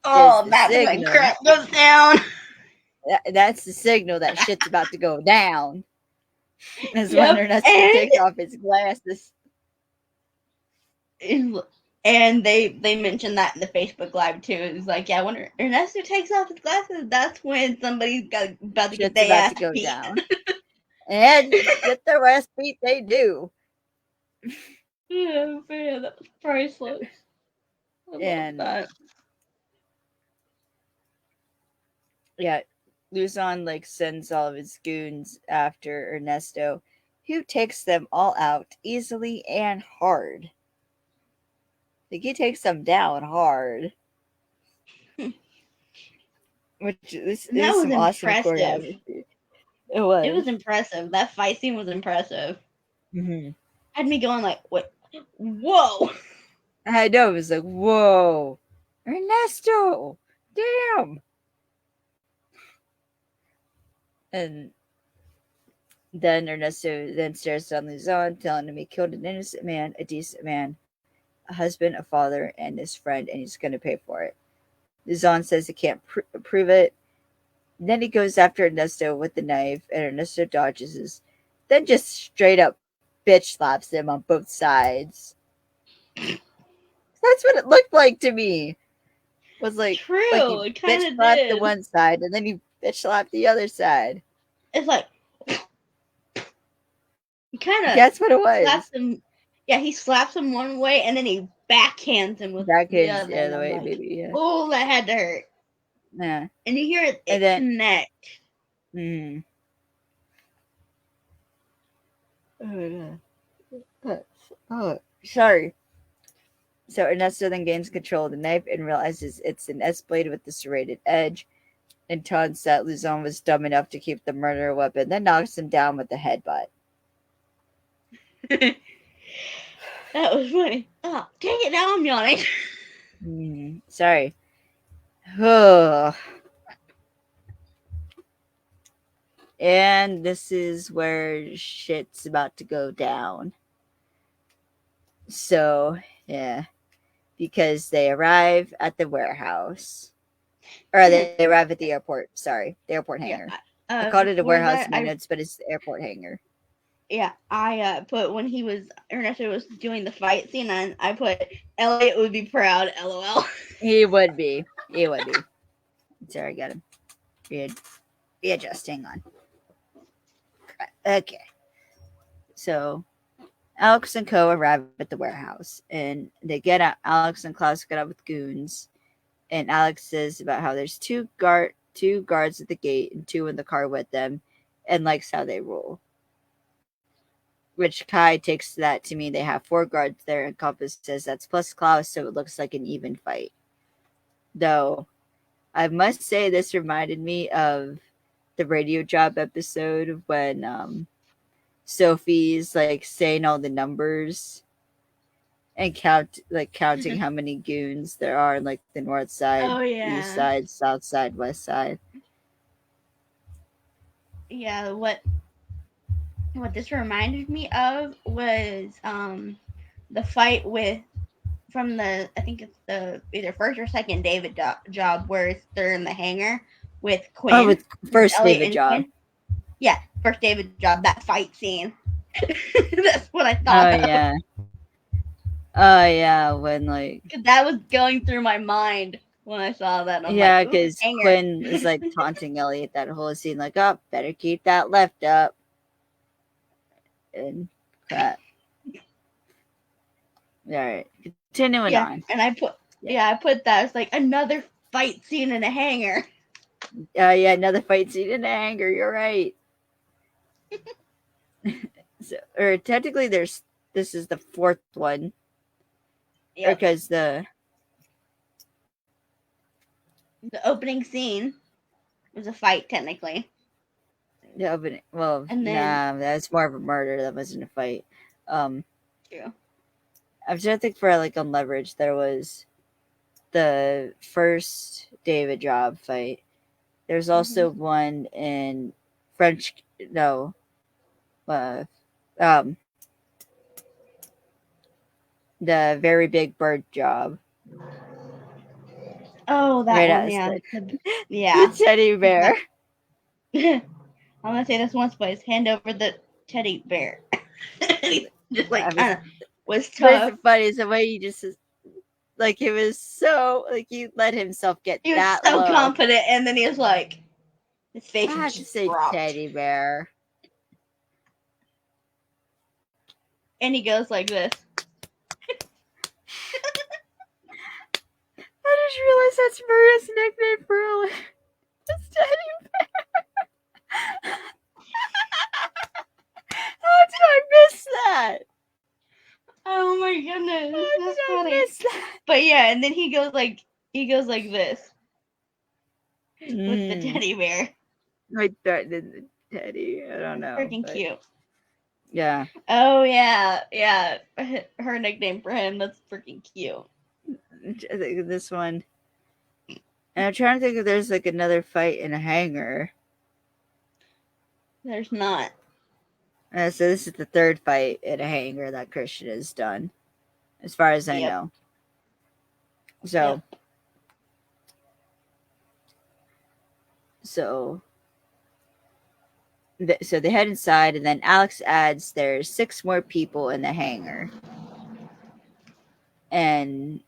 Oh, the that's when signal. crap goes down. That's the signal that shit's about to go down. Is when Yep, Ernesto takes off his glasses. and they mentioned that in the Facebook Live too. It's like, yeah, when Ernesto takes off his glasses, that's when somebody's about to get Shit's their about ass to go beat. down, and get their ass beat. They do, Yeah, that was priceless. I love and that. yeah, Luzon like sends all of his goons after Ernesto, who takes them all out easily and hard. Like he takes them down hard. Which this And is that was some awesome impressive. choreography. It It was. was impressive. That fight scene was impressive. Mm-hmm. Had me going like, what? Whoa! I know it was like, whoa, Ernesto, damn. And then Ernesto then stares down Luzon, telling him he killed an innocent man, a decent man, a husband, a father, and his friend, and he's going to pay for it. Luzon says he can't prove it. Then he goes after Ernesto with the knife, and Ernesto dodges his, then just straight up bitch slaps him on both sides. That's what it looked like to me. Was like he True, it bitch kind of slapped the did. one side, and then he bitch slapped the other side. It's like he kind of That's what it slaps was. him. Yeah, he slaps him one way, and then he backhands him with the Backhands other, the and other I'm way, like, maybe. Yeah. oh, that had to hurt. Yeah. And you hear And it then, connect. mm, oh, sorry. So Ernesto then gains control of the knife and realizes it's an S blade with the serrated edge, and taunts that Luzon was dumb enough to keep the murder weapon, then knocks him down with the headbutt. That was funny. Oh, dang it! Now I'm yawning. Sorry. And this is where shit's about to go down. So, yeah, because they arrive at the warehouse. Or they arrive at the airport. Sorry, the airport hangar. Yeah. I called it a Before warehouse that, in my notes, but it's the airport hangar. I put when Ernesto was doing the fight scene, and I put Elliot would be proud. LOL. He would be. He would be. Sorry, I got him. Readjust. Hang on. Okay. So Alex and Co. arrive at the warehouse, and they get out. Alex and Klaus get out with goons, and Alex says about how there's two guards at the gate and two in the car with them, and likes how they roll. Which Kai takes that to mean they have four guards there, and Compass says that's plus Klaus, so it looks like an even fight. Though I must say this reminded me of the radio job episode when Sophie's like saying all the numbers and counting how many goons there are in like the north side, Oh east yeah. side, south side, west side. yeah, what this reminded me of was the fight with from the I think it's the either first or second David job where they're in the hangar with Oh, Quinn, with first Elliot David and job. Quinn. Yeah, first David job, that fight scene. That's what I Oh thought of. yeah. Oh yeah, when like Cause that was going through my mind when I saw that. I'm like, yeah, ooh, because hangar. Quinn is like taunting Elliot that whole scene, like, oh, better keep that left up and crap. All right, continuing Yeah, on. and I put that as like another fight scene in a hangar. Yeah, another fight scene in anger. You're right. So, or technically, this is the fourth one, Yep. because The opening scene was a fight technically, the opening. Well, and then nah, that's more of a murder. That wasn't a fight. Um, true. I'm trying to think for like on Leverage. There was the first David job fight. There's also one in French. No, uh, um, the very big bird job. Oh, that Right one, outside. yeah. The teddy bear. I'm gonna say this once, but hand over the teddy bear. He just like I was, kind of was but it's tough. funny is the way he just like it was so like he let himself get He was that so low. confident, and then he was like, his face I had to just say dropped, teddy bear. and he goes like this. I just realized that's Maria's nickname for Ellen. It's teddy bear. How did I miss that? Oh my goodness, How that's did I funny. miss that? But yeah, and then he goes like this with the Mm, teddy bear. I threatened the teddy. I don't know, Freaking but cute. yeah. Oh yeah. Her nickname for him. That's freaking cute. I think this one. And I'm trying to think if there's like another fight in a hangar. There's not. So this is the third fight in a hangar that Christian has done, as far as I Yep. know. So, so, so they head inside, and then Alex adds there's 6 more people in the hangar, and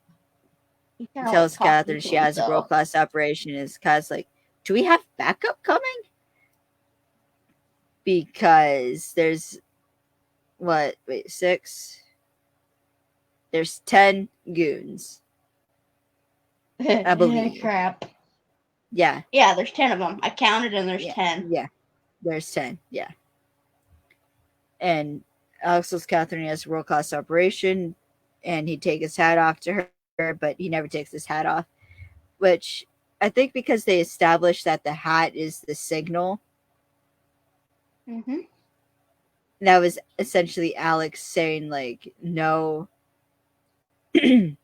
He kind of like tells talking Catherine to she has a himself. world class operation. Is Kat's like, do we have backup coming? Because there's what? Wait, 6. There's 10 goons, I believe. Crap. Yeah. Yeah, there's 10 of them. I counted, and there's Yeah. 10. Yeah. There's 10. Yeah. And Alex tells Catherine he has a world class operation, and he'd take his hat off to her, but he never takes his hat off. Which I think because they established that the hat is the signal. Mm-hmm. That was essentially Alex saying like, no, like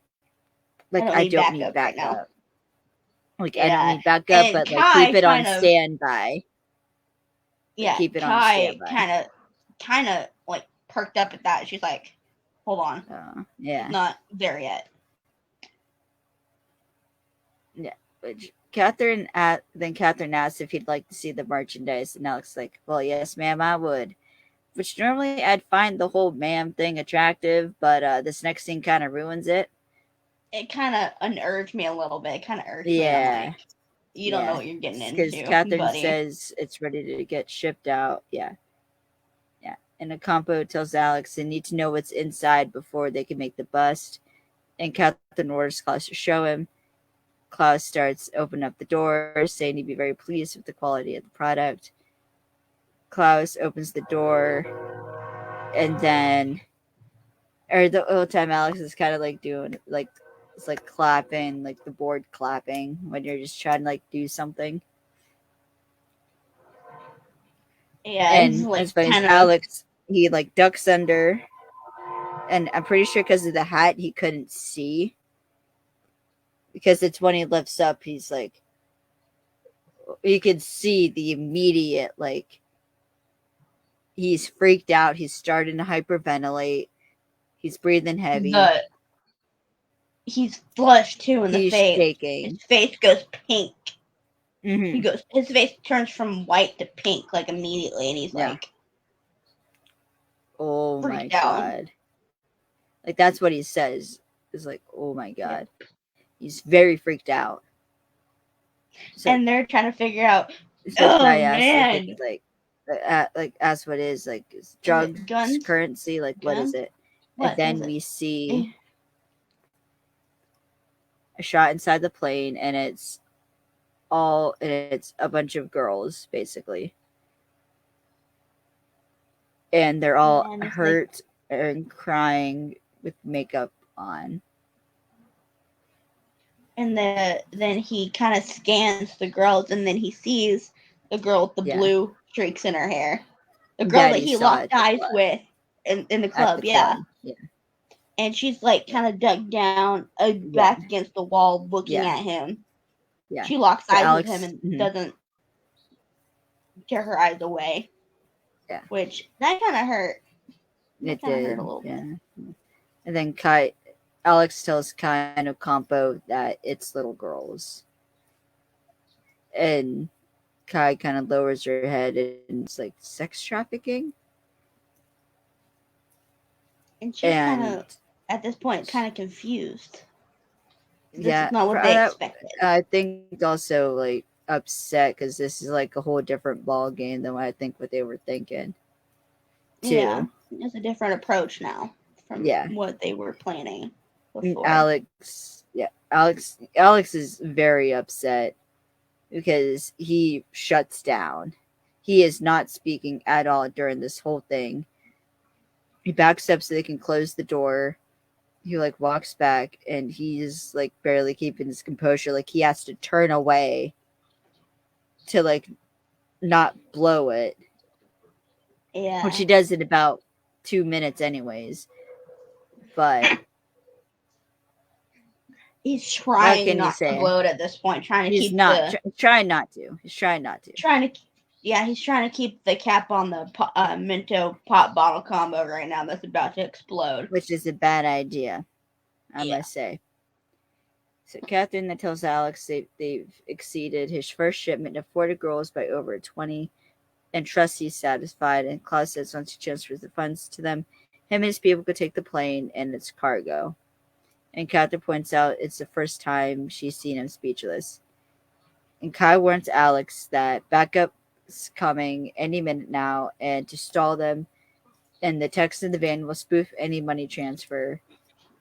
I don't need Right backup. now. Like I don't Yeah, need backup, and but like keep Kai it on kind of standby. Like, yeah, keep it on Kai standby. kind of like perked up at that. She's like, hold on, Yeah. it's not there yet. Yeah. Which Catherine asks if he'd like to see the merchandise, and Alex like, well, yes, ma'am, I would. Which normally I'd find the whole ma'am thing attractive, but this next scene kind of ruins it. It kind of unnerved me a little bit. It kind of irked me. Yeah. I'm like, you don't know what you're getting Because into, Catherine buddy. says it's ready to get shipped out. Yeah. Yeah. And Ocampo tells Alex they need to know what's inside before they can make the bust. And Catherine orders Klaus to show him. Klaus starts opening up the doors, saying he'd be very pleased with the quality of the product. Klaus opens the door, and then, or the whole time Alex is kind of like doing, like, it's like clapping, like the board clapping when you're just trying to like do something. Yeah, And it's like as funny as kind of Alex, he like ducks under, and I'm pretty sure because of the hat he couldn't see, because it's when he lifts up, he's like, you can see the immediate like he's freaked out. He's starting to hyperventilate. He's breathing heavy. He's flushed too in the He's face. shaking. His face goes pink. Mm-hmm. His face turns from white to pink like immediately, and he's like, "Oh my freaked out. god!" Like that's what he says. Is like, "Oh my god." He's very freaked out. So, and they're trying to figure out. so Oh man! Like, ask what is like is drugs, guns, currency, like what is it? What and then we see a shot inside the plane, and it's a bunch of girls basically, and they're all hurt and crying with makeup on. And then he kind of scans the girls, and then he sees the girl with the blue streaks in her hair, the girl that he locked eyes with in the club. Yeah. And she's like kind of dug down, back against the wall, looking at him. Yeah. She locks eyes with him and doesn't tear her eyes away. Yeah. Which that kind of hurt. It did. Hurt a little bit. And then Alex tells Kai and Ocampo that it's little girls. And Kai kind of lowers her head, and it's like sex trafficking. And she's kind of, at this point, kind of confused. This is not what they expected. I think also like upset because this is like a whole different ball game than what I think what they were thinking. Too. Yeah, it's a different approach now from what they were planning before. Alex is very upset because he shuts down. He is not speaking at all during this whole thing. He backs up so they can close the door. He like walks back, and he's like barely keeping his composure. Like he has to turn away to like not blow it. Yeah. Which he does in about 2 minutes anyways. But he's trying not to blow it at this point. He's trying not to. He's trying to keep the cap on the Minto pop bottle combo right now that's about to explode. Which is a bad idea, I must say. So Catherine then tells Alex they've exceeded his first shipment of 40 girls by over 20, and trusts he's satisfied. And Klaus says once he transfers the funds to them, him and his people could take the plane and its cargo. And Catherine points out it's the first time she's seen him speechless. And Kai warns Alex that backup's coming any minute now, and to stall them, and the text in the van will spoof any money transfer,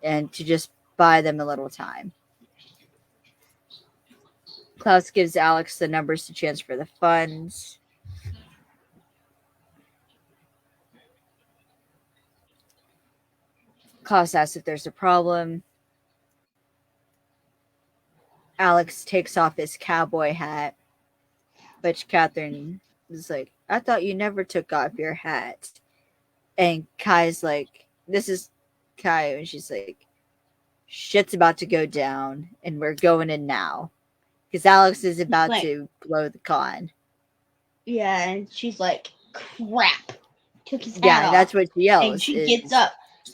and to just buy them a little time. Klaus gives Alex the numbers to transfer the funds. Klaus asks if there's a problem. Alex takes off his cowboy hat, which Catherine is like, I thought you never took off your hat. And Kai's like, this is Kai, and she's like, shit's about to go down, and we're going in now. Because Alex is about to blow the con. Yeah, and she's like, crap. Took his hat off. That's what she yells. And she gets up.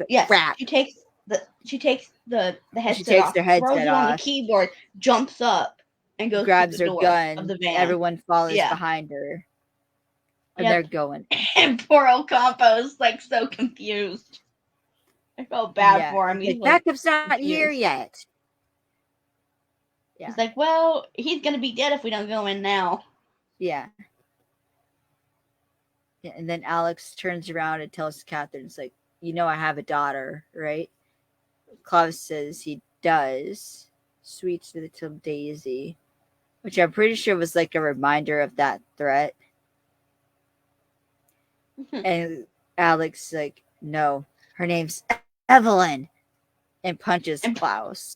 Yeah, crap. She takes the headset she takes off, their headset throws it on the keyboard, jumps up, and goes grabs to the her door gun. Of the van. Everyone follows behind her. And they're going. And poor Ocampo's like so confused. I felt bad for him. He's like, backup's not here yet. Yeah. He's like, well, he's gonna be dead if we don't go in now. Yeah. And then Alex turns around and tells Catherine, it's like, you know I have a daughter, right? Klaus says he does. Sweet little Daisy. Which I'm pretty sure was like a reminder of that threat. And Alex like, no, her name's Evelyn. And punches Klaus.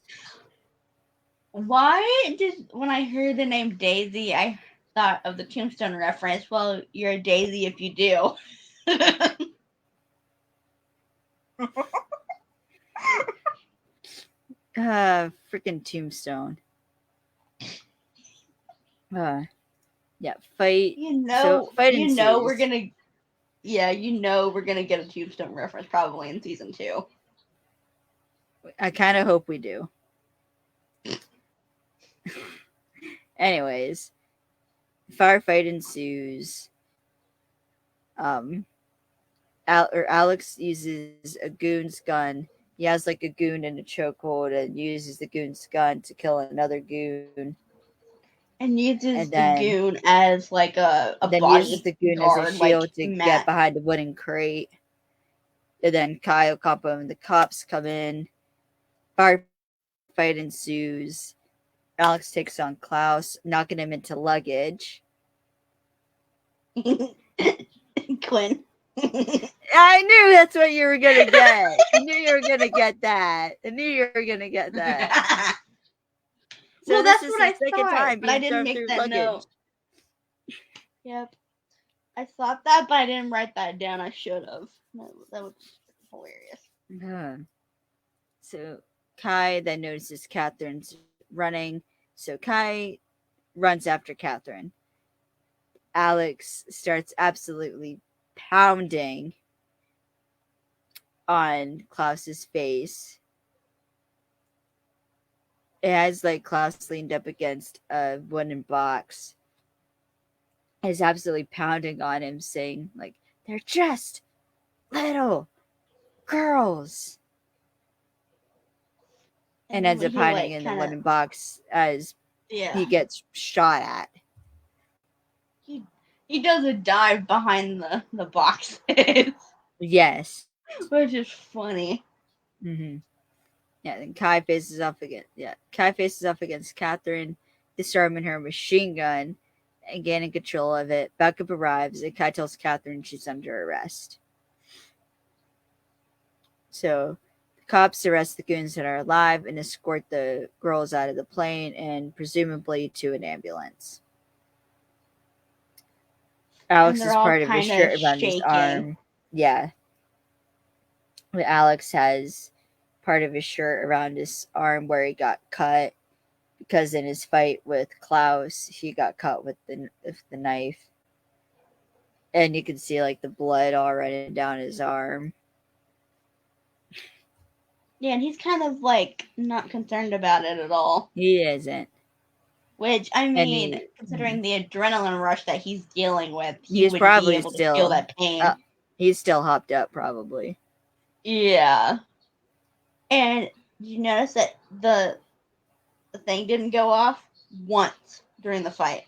Why when I heard the name Daisy, I thought of the Tombstone reference? Well, you're a daisy if you do. Freaking Tombstone. Yeah, fight. We're gonna Yeah, you know we're gonna get a Tombstone reference probably in season 2. I kind of hope we do. Anyways, firefight ensues. Alex uses a goon's gun. He has like a goon in a chokehold and uses the goon's gun to kill another goon. And uses And the then goon as like a uses the goon as a bodyguard, like shield to get Matt. behind the wooden crate. And then Kyle, Campo, and the cops come in. Firefight ensues. Alex takes on Klaus, knocking him into luggage. Quinn. I knew that's what you were gonna get. I knew you were gonna get that. I knew you were gonna get that. So Well, this that's is what his I second thought, time but I being didn't thrown make through that luggage. note. Yep. I thought that, but I didn't write that down. I should have. That was hilarious. So Kai then notices Catherine's running. So Kai runs after Catherine. Alex starts absolutely pounding on Klaus's face. It has like Klaus leaned up against a wooden box. Is absolutely pounding on him, saying, like, they're just little girls. And ends up hiding in the wooden box as he gets shot at. He does a dive behind the boxes. Yes. Which is funny. Mm-hmm. Yeah, then Kai faces off against Catherine, disarming her machine gun and gaining control of it. Backup arrives, and Kai tells Catherine she's under arrest. So the cops arrest the goons that are alive and escort the girls out of the plane and presumably to an ambulance. Alex is part of his shirt around his arm. Yeah. Alex has part of his shirt around his arm where he got cut because in his fight with Klaus, he got cut with the knife. And you can see like the blood all running down his arm. Yeah, and he's kind of like not concerned about it at all. He isn't. Which, I mean, considering the adrenaline rush that he's dealing with, he's would probably be able still, to feel that pain. He's still hopped up, probably. Yeah. And you notice that the thing didn't go off once during the fight.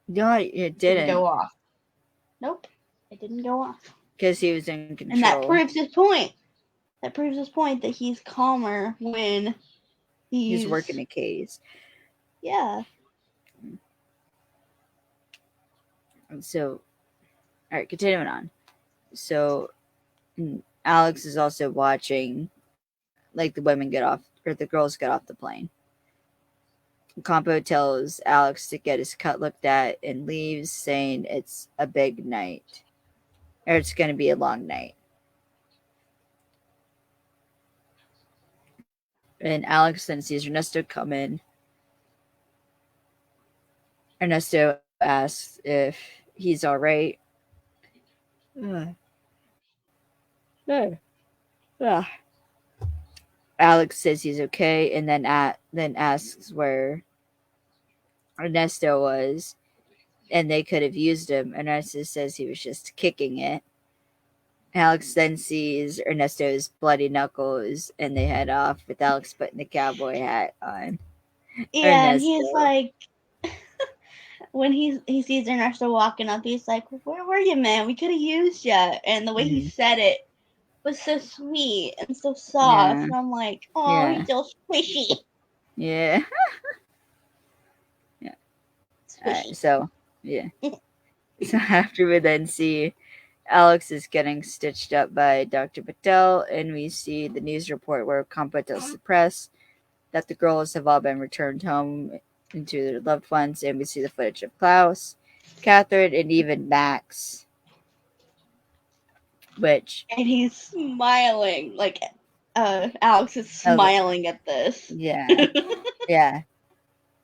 No, it didn't go off. Nope, it didn't go off. Because he was in control. And that proves his point. That proves his point that he's calmer when he's working a case. Yeah. So, all right, continuing on. So, Alex is also watching, like, the women get off, or the girls get off the plane. Campo tells Alex to get his cut looked at and leaves, saying it's a big night. Or it's going to be a long night. And Alex then sees Ernesto come in. Ernesto asks if he's all right. Alex says he's okay, and then asks where Ernesto was, and they could have used him. Ernesto says he was just kicking it. Alex then sees Ernesto's bloody knuckles, and they head off with Alex putting the cowboy hat on. Yeah, Ernesto. And he's like, when he sees Ernesto walking up, he's like, "Where were you, man? We could have used you." And the way he said it was so sweet and so soft. Yeah. And I'm like, "Oh, he's so squishy." Yeah. Yeah. So after we then see Alex is getting stitched up by Dr. Patel, and we see the news report where Campo tells the press that the girls have all been returned home to their loved ones, and we see the footage of Klaus, Catherine, and even Max. And he's smiling, like Alex is smiling at this. Yeah. Yeah.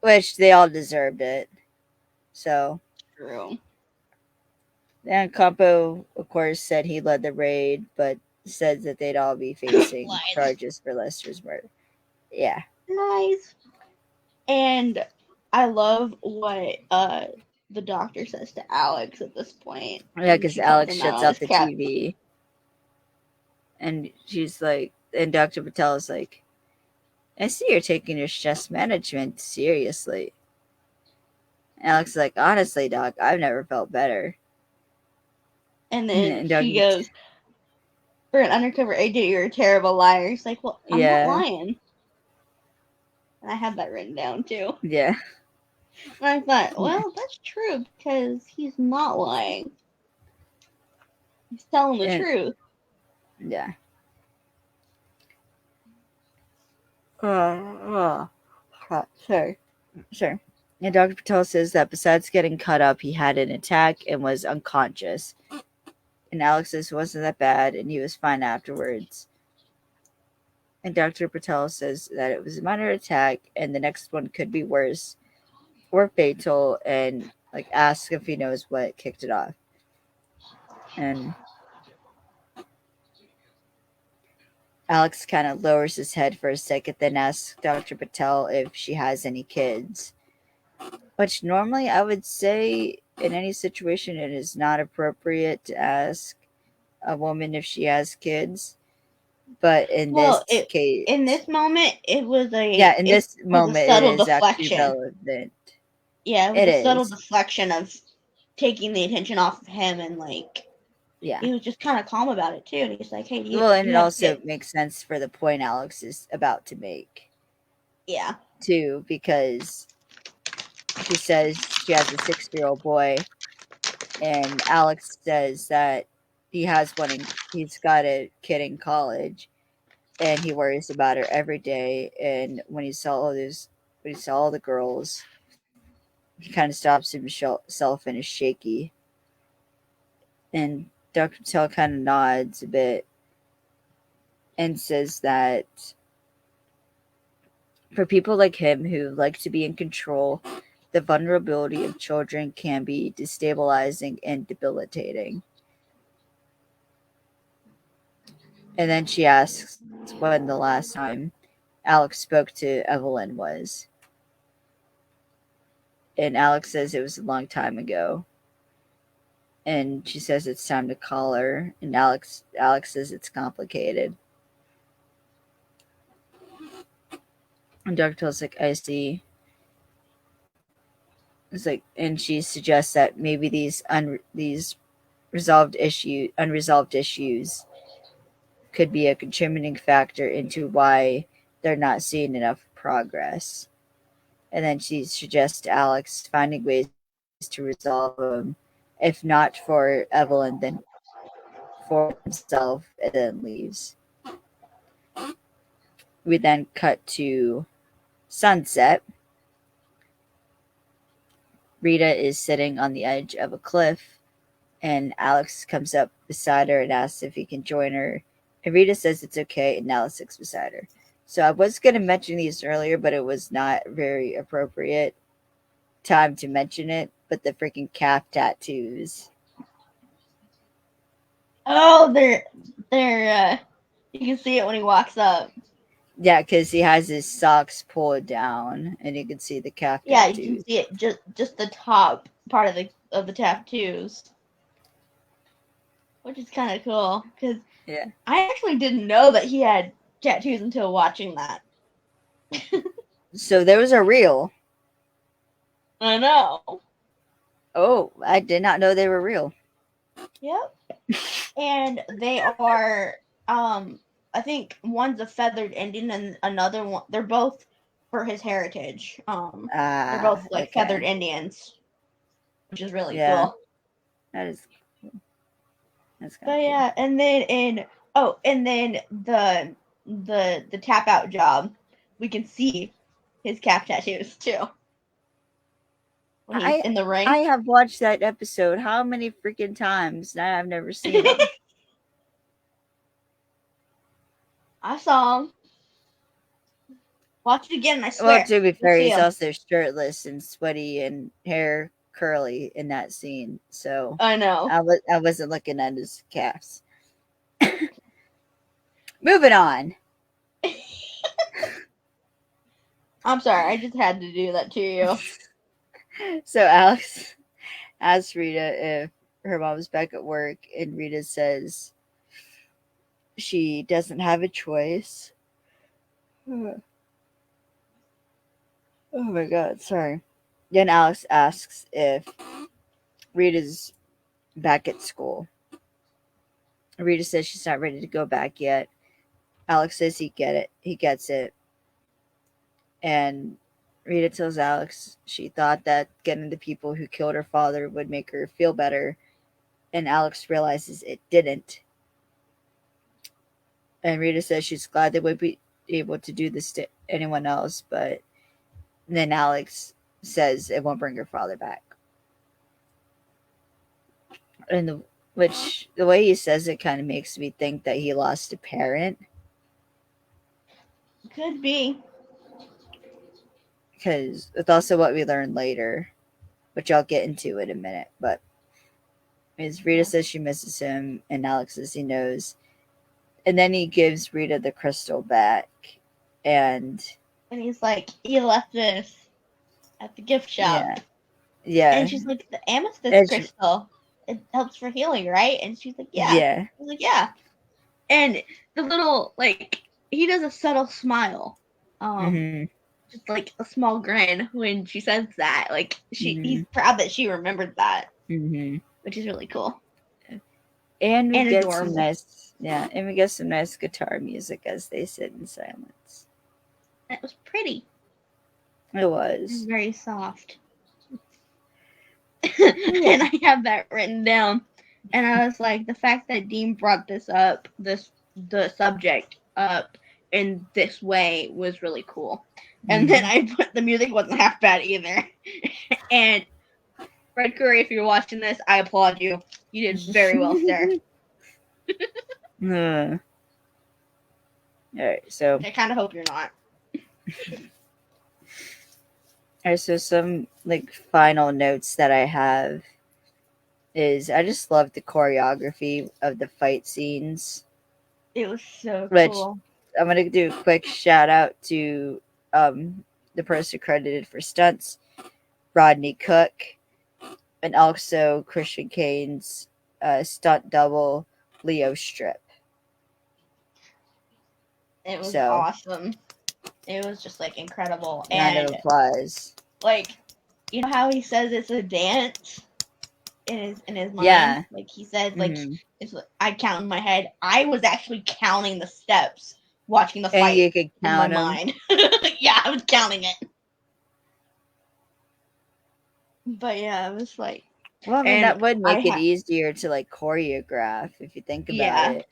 Which they all deserved it. So true. And Campo, of course, said he led the raid, but said that they'd all be facing Lies. charges for Lester's murder. Yeah. Nice. And I love what the doctor says to Alex at this point. Yeah, When because she calls Alex him out shuts on off his the cat. TV. And she's like, and Dr. Patel is like, I see you're taking your stress management seriously. Alex is like, honestly, Doc, I've never felt better. And then And she Dr. goes, for an undercover agent, you're a terrible liar. He's like, well, I'm not Yeah, lying. And I have that written down too. yeah, And I thought, well, that's true because he's not lying. He's telling the and truth. yeah. Uh, sure, sure. And Dr. Patel says that besides getting cut up, he had an attack and was unconscious. And Alex says it wasn't that bad and he was fine afterwards. And Dr. Patel says that it was a minor attack and the next one could be worse or fatal, and like asks if he knows what kicked it off. And Alex kind of lowers his head for a second, then asks Dr. Patel if she has any kids. Which normally I would say in any situation it is not appropriate to ask a woman if she has kids. But in this Well, case, in this moment, yeah, in this was a moment, it subtle is actually deflection. relevant. Yeah, it was It a subtle is. deflection of taking the attention off of him, and like Yeah. he was just kind of calm about it too. And he's like, "Hey, do Well, and you it have also kids?" makes sense for the point Alex is about to make, Yeah. too, because she says she has a 6-year-old boy, and Alex says that he's got a kid in college, and he worries about her every day. And when he saw all the girls, he kind of stops himself and is shaky. And Dr. Tell kind of nods a bit and says that for people like him who like to be in control, the vulnerability of children can be destabilizing and debilitating. And then she asks when the last time Alex spoke to Evelyn was. And Alex says it was a long time ago. And she says it's time to call her. And Alex says it's complicated. And Dr. Tell's like, I see. It's like, and she suggests that maybe these unresolved issues could be a contributing factor into why they're not seeing enough progress. And then she suggests to Alex finding ways to resolve them, if not for Evelyn, then for himself, and then leaves. We then cut to sunset. Rita is sitting on the edge of a cliff, and Alex comes up beside her and asks if he can join her. And Rita says it's okay, and Alex sits beside her. So I was going to mention these earlier, but it was not very appropriate time to mention it. But the freaking calf tattoos. Oh, they're. You can see it when he walks up. Yeah, because he has his socks pulled down, and you can see the calf Yeah, you can tattoos. see it just the top part of the tattoos, which is kind of cool because Yeah. I actually didn't know that he had tattoos until watching that. So those are real. I know. Oh, I did not know they were real. Yep. And they are I think one's a feathered Indian and another one they're both for his heritage. They're both like feathered Okay. Indians, which is really Yeah, cool. that is that's kind But of cool. yeah, and then and then the tap out job, we can see his calf tattoos too when he's I in the I ring. have watched that episode how many freaking times, and I've never seen them. I saw him. Watch it again, and I Well, swear to be you'll fair, see he's him. also shirtless and sweaty and hair curly in that scene, so I know. I wasn't looking at his calves. Moving on. I'm sorry, I just had to do that to you. So Alex asks Rita if her mom's back at work, and Rita says she doesn't have a choice. Oh my god, sorry. Then Alex asks if Rita's back at school. Rita says she's not ready to go back yet. Alex says he gets it. And Rita tells Alex she thought that getting the people who killed her father would make her feel better, and Alex realizes it didn't. And Rita says she's glad they would be able to do this to anyone else, but then Alex says it won't bring her father back. And the way he says it kind of makes me think that he lost a parent, Could be. because it's also what we learn later, which I'll get into in a minute. But as Rita says she misses him, and Alex says he knows, and then he gives Rita the crystal back, and he's like, you left this at the gift shop. Yeah. And she's like, the amethyst And crystal, it helps for healing, right? And she's like, yeah. Yeah. He's like, yeah. And the little, like, he does a subtle smile. Just like a small grin when she says that. Like, he's proud that she remembered that. Which is really cool. And we get adorable. and we get some nice guitar music as they sit in silence. It was pretty. It was. Very soft. And I have that written down. And I was like, the fact that Dean brought the subject up in this way was really cool. And then I put the music wasn't half bad either. And Fred Curry, if you're watching this, I applaud you. You did very well, sir. Alright, so I kind of hope you're not. Alright, so some like final notes that I have is I just love the choreography of the fight scenes. It was so cool. I'm gonna do a quick shout out to the person credited for stunts, Rodney Cook, and also Christian Kane's stunt double, Leo Strip. It was awesome. It was just like incredible. Round of applause. Like, you know how he says it's a dance in his mind? Yeah. Like he said, like I count in my head. I was actually counting the steps, watching the fight and you could count in my mind. Yeah, I was counting it. But yeah, it was like. Well, I mean, that would make it easier to like choreograph if you think about it.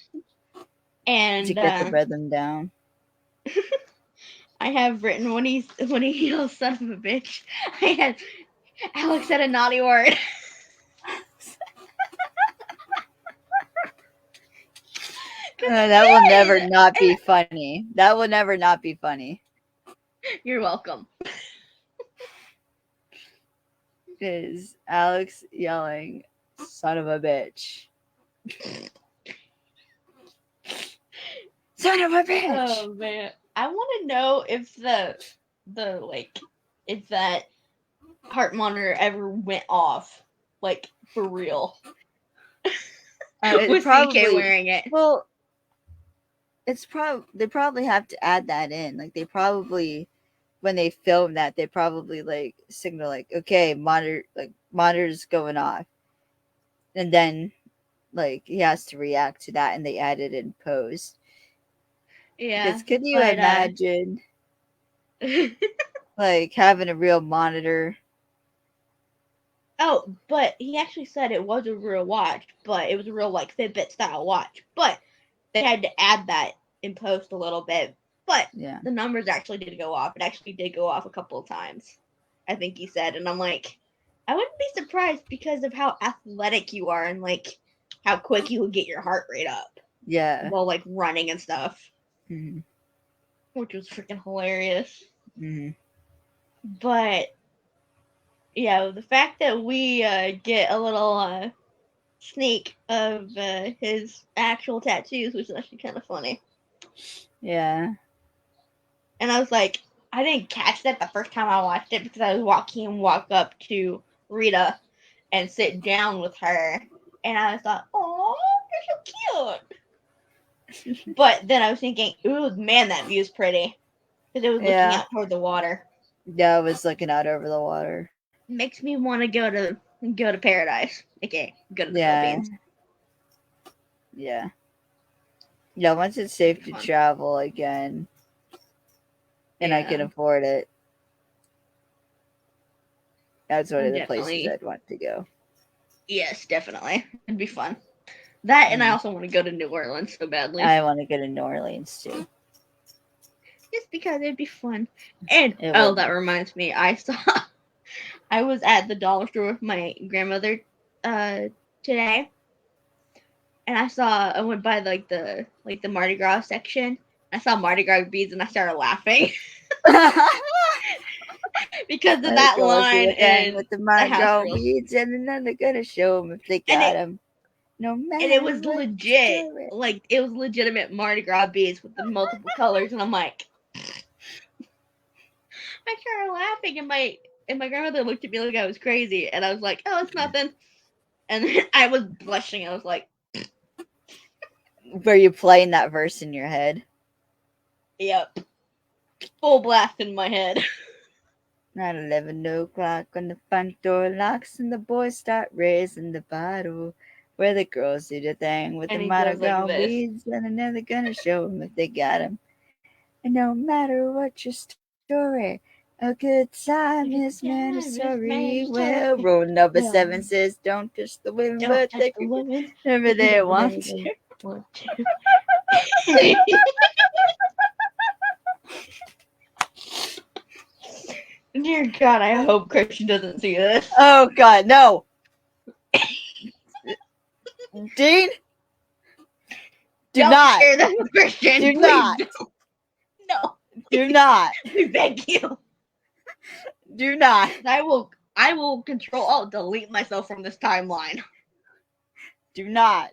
And to get the rhythm down. I have written when he yells "son of a bitch," I had Alex said a naughty word. That will never not be funny. That will never not be funny. You're welcome. Is Alex yelling "son of a bitch"? Son of a bitch! Oh man, I want to know if if that heart monitor ever went off, like for real. With probably, CK wearing it. Well, they probably have to add that in. Like they probably, when they film that, they probably like signal like, okay, monitor's going off, and then like he has to react to that, and they add it in post. Yeah. Because can you imagine like having a real monitor? Oh, but he actually said it was a real watch, but it was a real like Fitbit style watch. But they had to add that in post a little bit. But the numbers actually did go off. It actually did go off a couple of times, I think he said. And I'm like, I wouldn't be surprised because of how athletic you are and like how quick you would get your heart rate up. Yeah. While like running and stuff. Mm-hmm. Which was freaking hilarious. Mm-hmm. But yeah, the fact that we get a little sneak of his actual tattoos was actually kind of funny. Yeah. And I was like, I didn't catch that the first time I watched it because I was walk up to Rita and sit down with her, and I thought, oh, you're so cute. But then I was thinking, ooh, man, that view's pretty because it was looking Yeah. out toward the water. Yeah, I was looking out over the water. Makes me want to go to paradise. Okay, go to the Yeah. Philippines. Yeah. Yeah, once it's safe to Fun. travel again and I can Yeah. afford it, that's one of the places Definitely. I'd want to go. Yes, definitely. It'd be fun. That, and I Mm. also want to go to New Orleans so badly. I want to go to New Orleans too. Just because it'd be fun. And It oh, would that be. reminds me, I was at the dollar store with my grandmother today, and I went by the Mardi Gras section. I saw Mardi Gras beads and I started laughing because of Let that go see line the thing in with the the Mardi house Gras rules. beads, and then they're gonna show them if they And got it them. No and it matter was what legit. story. Like it was legitimate Mardi Gras beads with the multiple colors, and I'm like, I started laughing, and my grandmother looked at me like I was crazy, and I was like, oh, it's nothing. And then I was blushing. I was like, Were you playing that verse in your head? yep, full blast in my head. Not 11 o'clock when the front door locks and the boys start raising the bottle. Where the girls do the thing with the And he Mardi goes like Gras this. beads, and then they're gonna show them if they got them. And no matter what your story, a good time is mandatory. Well, rule number 7 says don't touch the women, Don't but touch they the can women. whenever they want to. Want to. Dear God, I hope Christian doesn't see this. Oh God, no, Dean, do Don't not, share this with Christian. do Please not, don't. No. do not, We beg you. do not, I will control Alt delete myself from this timeline. do not.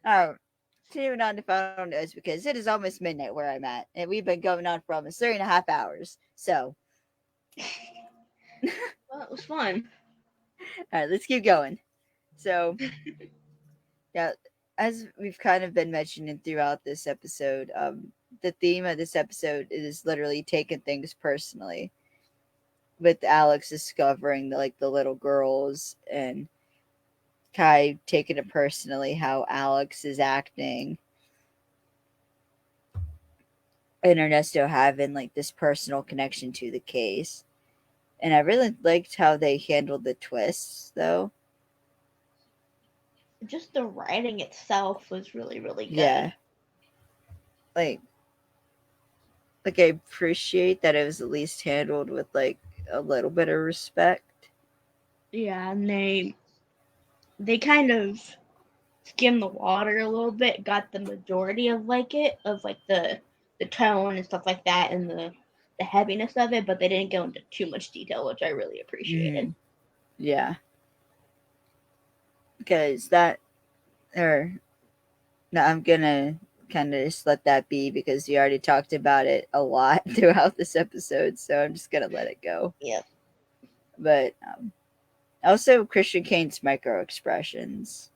Oh, continuing on to final notes because it is almost midnight where I'm at, and we've been going on for almost 3.5 hours. So, Well, it was fun. all right, let's keep going. So, yeah, as we've kind of been mentioning throughout this episode, the theme of this episode is literally taking things personally, with Alex discovering the little girls and Kai taking it personally how Alex is acting, and Ernesto having this personal connection to the case. And I really liked how they handled the twists, though. Just the writing itself was really, really good. Yeah, like I appreciate that it was at least handled with a little bit of respect. Yeah, and they kind of skimmed the water a little bit, got the majority of the tone and stuff like that, and the heaviness of it, but they didn't go into too much detail, which I really appreciated. Yeah, because that or no, I'm gonna kind of just let that be because we already talked about it a lot throughout this episode, so I'm just gonna let it go. Yeah. But also Christian Kane's micro expressions.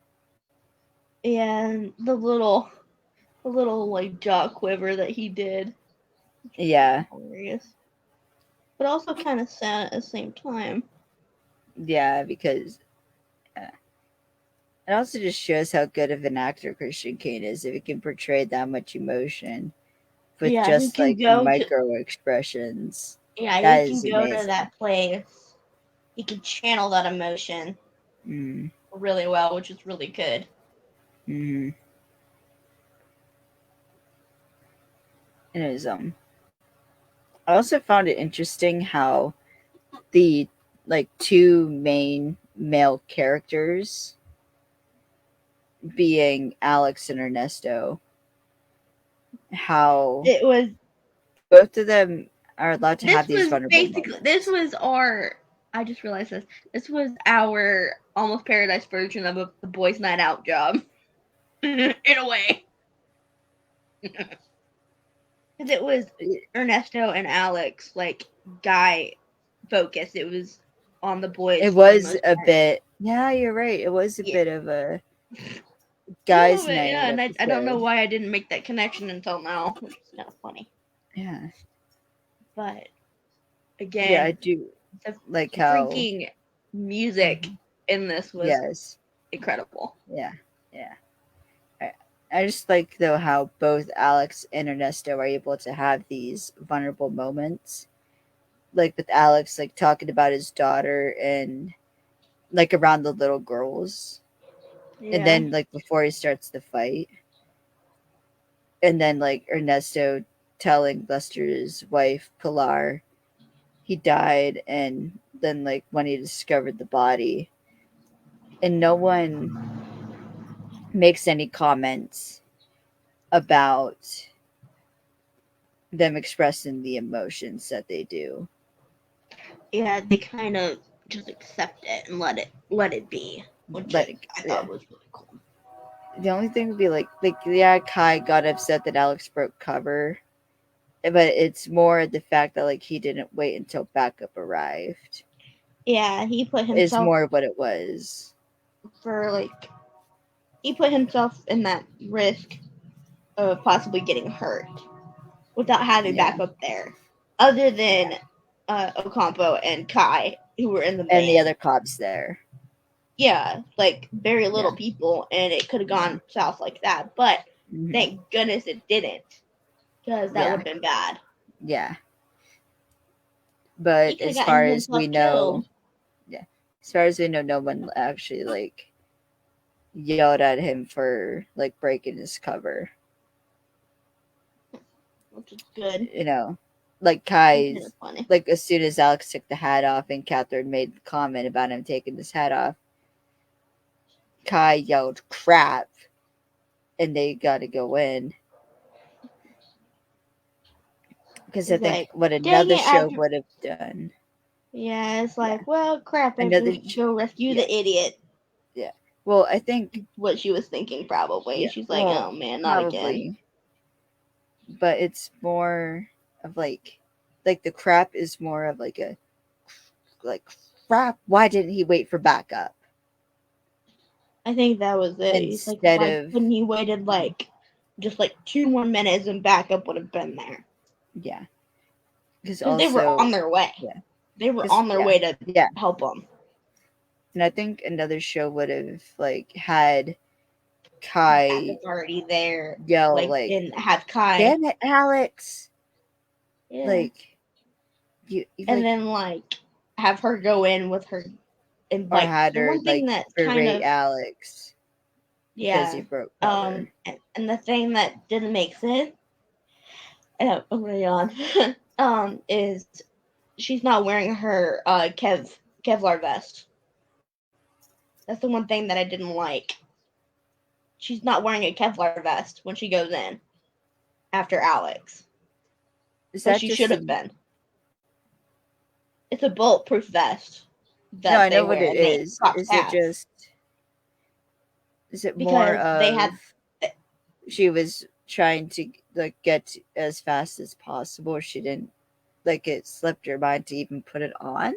Yeah, and the little like jaw quiver that he did. Yeah, Hilarious. But also kind of sad at the same time. yeah, because it also just shows how good of an actor Christian Kane is if he can portray that much emotion with Yeah, he just can go to micro expressions. yeah, he That can is go to amazing. that place. He can channel that emotion Mm, really well, which is really good. mm-hmm. It is I also found it interesting how the two main male characters being Alex and Ernesto, how It was both of them are allowed to This have these was vulnerable basically moments. this was our. I just realized this. This was our Almost Paradise version of the boys' night out job, in a way. Because it was Ernesto and Alex, like, guy focused. It was on the boys It for the was most a part. bit. Yeah, you're right. It was a Yeah. bit of a A guys' little bit, night yeah, and I don't know episode. why I didn't make that connection until now, which is kind of funny. Yeah, But yeah, I again, do the like how. freaking music in this was Yes, incredible. yeah, yeah. I, I just like though how both Alex and Ernesto are able to have these vulnerable moments, like with Alex like talking about his daughter and like around the little girls, and Yeah. then like before he starts the fight, and then like Ernesto telling Lester's wife Pilar he died, and then like when he discovered the body, and no one makes any comments about them expressing the emotions that they do. Yeah, they kind of just accept it and let it be, which Like, I yeah. thought was really cool. The only thing would be like yeah, Kai got upset that Alex broke cover, but it's more the fact that like he didn't wait until backup arrived. Yeah, he put Is himself more of what it was. for like he put himself in that risk of possibly getting hurt without having Yeah, backup there, other than Ocampo and Kai who were in the and the van. other cops there. Yeah, like very Yeah. little people, and it could have gone south like that. But Mm-hmm. thank goodness it didn't, because that Yeah. would have been bad. Yeah. He But could have as far gotten as we himself know, killed. yeah, as far as we know, no one actually like yelled at him for like breaking his cover. Which is good. You know, like It's kind of Kai's, funny. like as soon as Alex took the hat off and Catherine made the comment about him taking his hat off, Kai yelled crap, and they got to go in. Because I He's think like, what dang another it, show after. would have done. Yeah, it's Yeah, like, well, crap, I have another. to go rescue Yeah, the idiot. yeah. Well, I think. What she was thinking, probably. Yeah. She's like, Well, oh man, not again. probably, but it's more of like the crap is more of like a like crap. Why didn't he wait for backup I think that was it. He's like, instead why of couldn't he waited like just like 2 more minutes and backup would have been there? yeah? Because Because they were on also their way. yeah, They were because on their way to yeah, help him. and I think another show would have like had Kai Backup's already there. yell Like, like, and have Kai. "Damn it, Alex!" Yeah. Like you And like then like have her go in with her and or like had the her one thing like that kind berate of Alex because he yeah. broke cover. And the thing that didn't make sense I'm really on is she's not wearing her Kevlar vest. That's the one thing that I didn't like. She's not wearing a Kevlar vest when she goes in after Alex. Is But that she should just have been. It's a bulletproof vest no? that I they know what wear it and they is. cops Is it have. just? Is it more Because they of had she was trying to like get as fast as possible? She didn't like it slipped her mind to even put it on.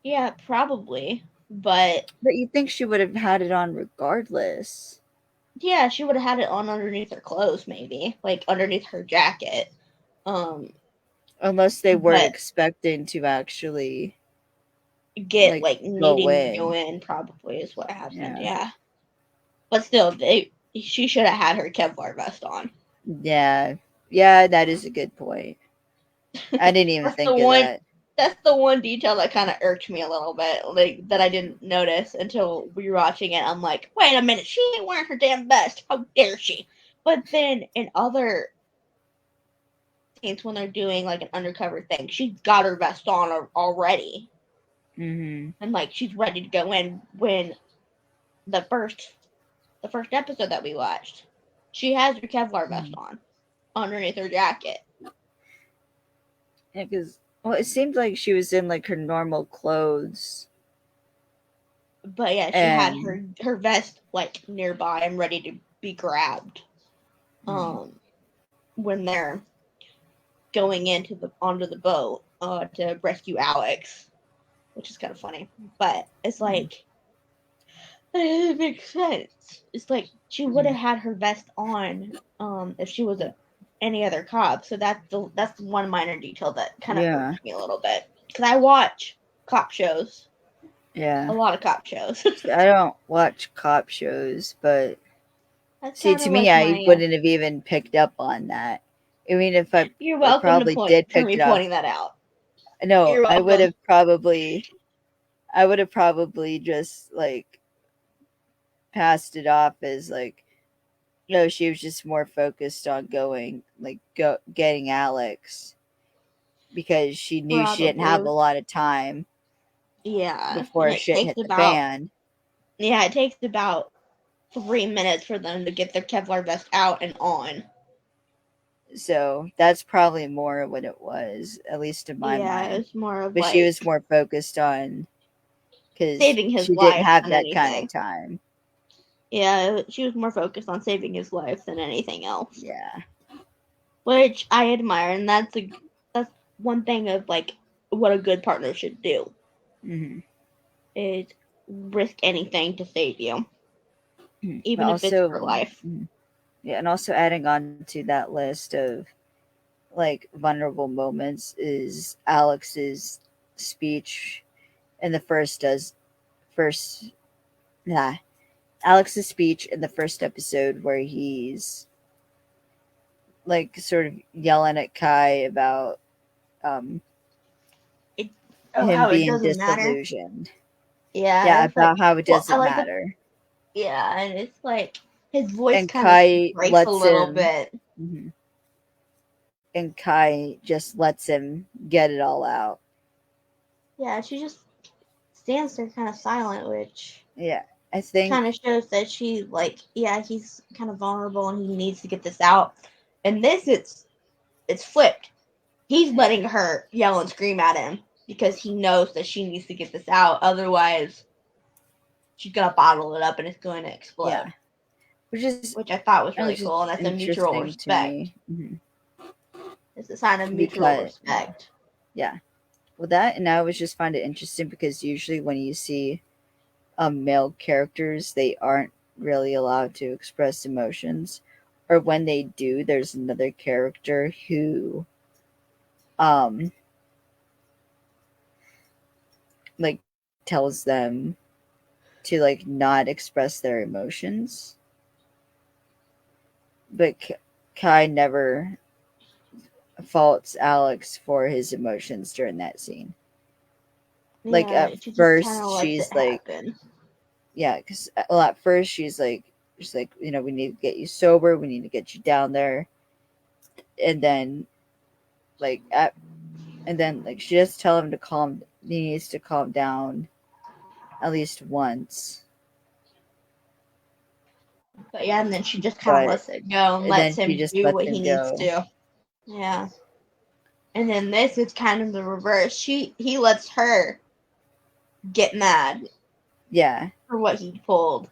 yeah, probably. But But you think she would have had it on regardless, yeah, she would have had it on underneath her clothes, maybe. Like underneath her jacket. Um unless they were but expecting to actually get like like go needing to go in. in probably is what happened, Yeah, yeah. But still, she should have had her Kevlar vest on. yeah, yeah. That is a good point. I didn't even That's the think of one. that. That's the one detail that kind of irked me a little bit, like that I didn't notice until rewatching it. I'm like, wait a minute, she ain't wearing her damn vest. How dare she? But then in other scenes when they're doing like an undercover thing, she's got her vest on already, Mm-hmm. and like she's ready to go in. When the first episode that we watched, she has her Kevlar vest on underneath her jacket. Yeah, because well, it seemed like she was in like her normal clothes, But yeah, she had and her vest like nearby and ready to be grabbed. mm, When they're going onto the boat to rescue Alex, which is kind of funny. But it's mm, like it makes sense. It's like she would have mm, had her vest on if she was any other cop. So that's one minor detail that kind of yeah, irks me a little bit because I watch cop shows, a yeah. lot of cop shows. See, I don't watch cop shows, but That's see, kind to of me, like I my. wouldn't have even picked up on that. I mean, if You're I welcome to probably point did for pick me it up. pointing that out. No, You're welcome. I would have probably just like passed it off as like, no, she was just more focused on getting Alex because she knew she didn't have a Probably. lot of time Yeah, and before it shit takes hit the about fan. yeah, it takes about 3 minutes for them to get their Kevlar vest out and on. So that's probably more what it was, at least in my Yeah, mind. it's more of But she like was more focused on because saving his she didn't life have than that kind of anything. time. Yeah, she was more focused on saving his life than anything else, Yeah. which I admire, and that's one thing of like what a good partner should do Hmm. is risk anything to save you, But even if it's also, for life. yeah, and also adding on to that list of like vulnerable moments is Alex's speech in the first nah, Alex's speech in the first episode where he's like sort of yelling at Kai about um It, oh, him how it being doesn't matter. disillusioned. Yeah, Yeah, it's like about how it well, I doesn't like the matter. yeah, and it's like his voice And kind of Kai breaks a lets little him bit. mhm, and Kai just lets him get it all out. Yeah, she just stands there kind of silent, which Yeah. I kind think of shows that she like yeah he's kind of vulnerable and he needs to get this out. And this it's flipped. He's yeah. letting her yell and scream at him because he knows that she needs to get this out. Otherwise, she's gonna bottle it up and it's going to Yeah. explode. Which is Which I thought was that really was just cool, and that's a mutual interesting to respect. me. Hmm. It's a sign of mutual Because yeah. respect. Yeah. Well, that and I always just find it interesting because usually when you see male characters, they aren't really allowed to express emotions, or when they do, there's another character who um like tells them to like not express their emotions. But Kai never faults Alex for his emotions during that scene. Like Yeah, at she just kind first of lets it she's like, happen. yeah, because well, at first she's like, you know, we need to get you sober, we need to get you down there, and then like at and then like she just tell him to calm, he needs to calm down at least once, But yeah, and then she just kind of but lets it go and and lets then she him just do lets what he him needs go. to. Yeah. And then this is kind of the reverse. He lets her get mad Yeah. for what he pulled,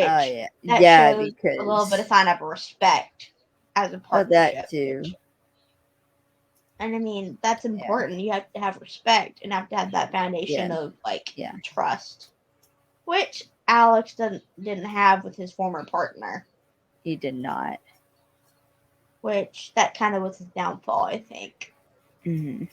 Oh which yeah. that Yeah, shows a little bit of because sign of respect as a of that partnership. too. And I mean, that's Yeah. important. You have to have respect and have to have that foundation Yeah. of like Yeah. trust, which Alex didn't have with his former partner. He did not. Which that kind of was his downfall, I think. Hmm.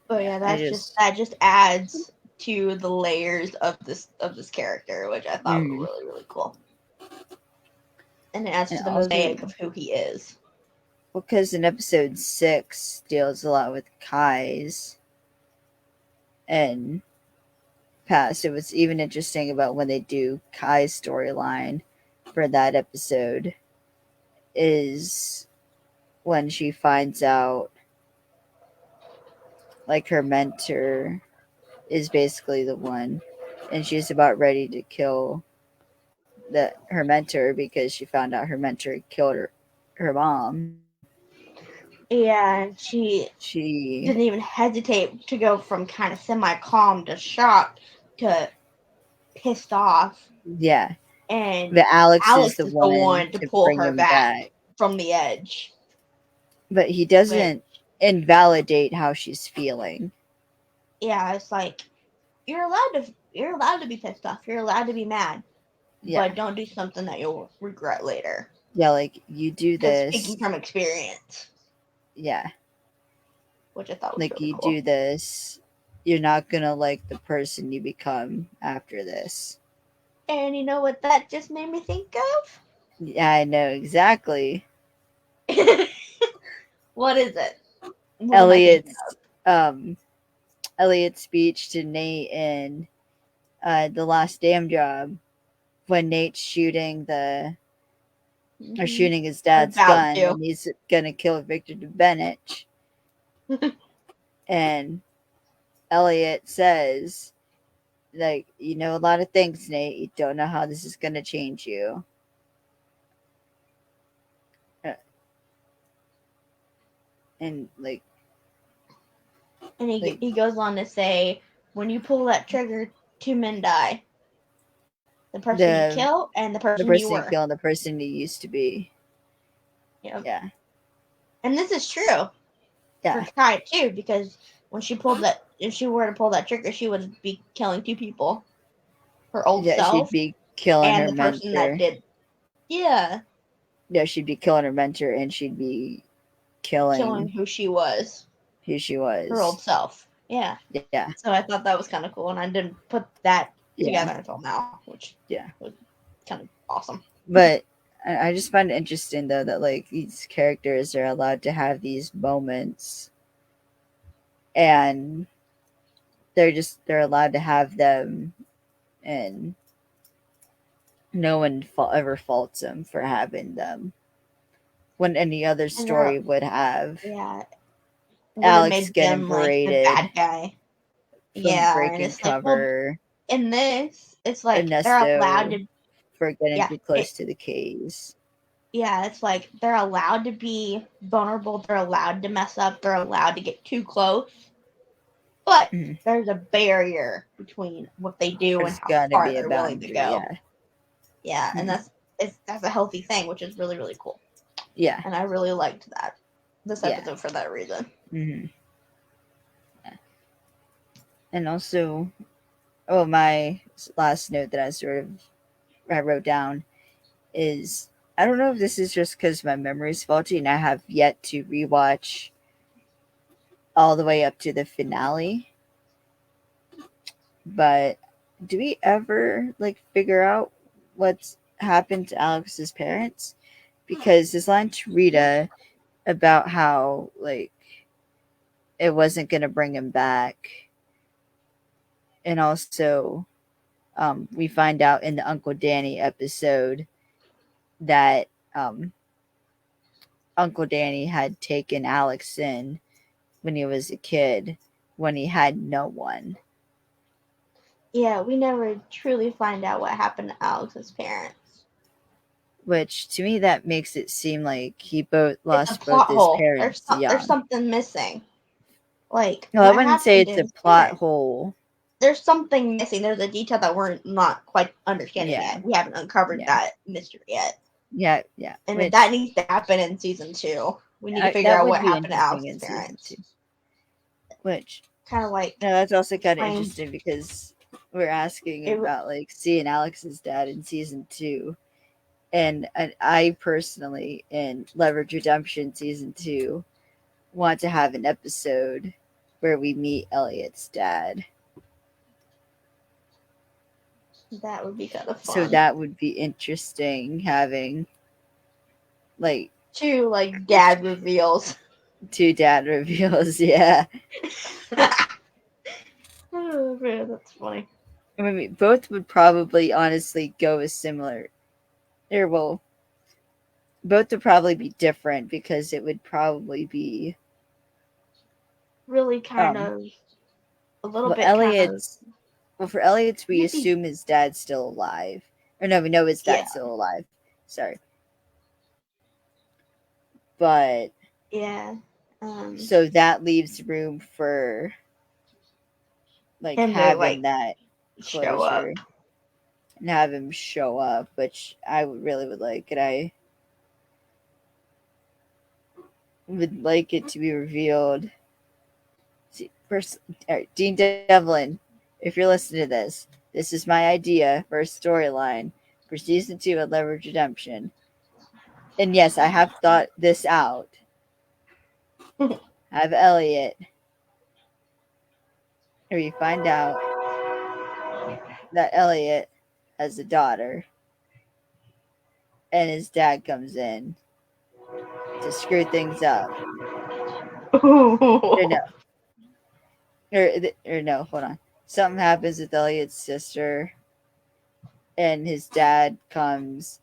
But Yeah. yeah, I that just. just adds to the layers of this character, which I thought were Mhm. really really cool, and it adds And to the also, mosaic of who he is. because in episode 6 deals a lot with Kai's and past, it was even interesting about when they do Kai's storyline for that episode is when she finds out like her mentor is basically the one, and she's about ready to kill her mentor because she found out her mentor killed her mom. Yeah, and she didn't even hesitate to go from kind of semi-calm to shocked to pissed off. Yeah. And But Alex is Alex the is the one one to to pull bring her him back back. from the edge. But he But doesn't invalidate how she's feeling. yeah, it's like you're allowed to be pissed off. You're allowed to be mad, Yeah. but don't do something that you'll regret later. Yeah, like, you do Because this. speaking from experience, Yeah. which I thought was Like, really you cool. do this, you're not gonna like the person you become after this. And you know what that just made me think of? Yeah, I know exactly. What is it? What am I thinking Elliot's Elliot's speech to Nate in The Last Damn Job, when Nate's shooting of? shooting his dad's About gun, to. and he's gonna kill Victor Dubenich. And Elliot says, like, you know a lot of things, Nate. You don't know how this is gonna change you. And like, And he goes on to say, when you pull that trigger, 2 men die. The person you the kill and the the person you person you were. kill and the person you used to be. Yep. Yeah. And this is true Yeah. for Kai too, because when she pulled that, if she were to pull that trigger, she would be killing 2 people: her old Yeah, she'd self be killing and her the person that mentor. did. Yeah, Yeah, she'd be killing her mentor, and she'd be killing killing who she was, who she her old was. self. Yeah. Yeah. So I thought that was kind of cool, and I didn't put that Yeah. together until now, which Yeah. was kind of awesome. But I just find it interesting, though, that like these characters are allowed to have these moments, and they're allowed to have them, and no one ever faults them for having them, when any other And they're, story would have yeah, would have Alex made getting them like the berated bad guy. from Yeah, and breaking it's like, well, cover, in this, it's like they're allowed Ernesto to. for getting Yeah, too close to the K's. yeah, it's like they're allowed to be vulnerable. They're allowed to mess up. They're allowed to get too close. But Mhm. there's a barrier between what they do and There's how gotta far be a they're willing to boundary, go. yeah. Yeah, and Mhm. that's a healthy thing, which is really really cool. Yeah. And I really liked this Yeah. episode for that reason. Mm-hmm. Yeah. And also, my last note that I wrote down is, I don't know if this is just because my memory's faulty and I have yet to rewatch all the way up to the finale, but do we ever like figure out what's happened to Alex's parents? Because this line to Rita about how like it wasn't going to bring him back, and also we find out in the Uncle Danny episode that Uncle Danny had taken Alex in when he was a kid, when he had no one. Yeah, we never truly find out what happened to Alex's parents. Which to me, that makes it seem like he both It's a lost both plot his hole. parents There's young. something missing. Like No, I what wouldn't say happened to it's a his plot parents? hole. There's something missing. There's a detail that we're not quite understanding Yeah, yet. We haven't uncovered yeah, that mystery yet. yeah. And that Which needs to happen in season 2. We need to figure that out would what be happened to interesting Alex's in season parents. 2. Which, Kind of like no, that's also kind of explain interesting because we're asking it. about like seeing Alex's dad in season 2. And I personally, in Leverage Redemption season 2, want to have an episode where we meet Elliot's dad. That would be kind of So fun. that would be interesting, having like 2 like dad reveals. 2 dad reveals. Yeah. Oh man, that's funny. I mean, both would probably honestly go as similar. Or, well, both would probably be different because it would probably be Really kind of a little well, bit kind of for Elliot's, we maybe. assume his dad's still alive. Or no, we know his Yeah, dad's still alive. Sorry. But yeah. So that leaves room for like him to having that show up. closure and have him show up, which I really would like, and I would like it to be revealed. See, first, Dean Devlin, if you're listening to this is my idea for a storyline for season 2 of Leverage Redemption. And yes, I have thought this out. Have Elliot, or you find out that Elliot has a daughter, and his dad comes in to screw things up. Or no, or no, hold on. Something happens with Elliot's sister, and his dad comes,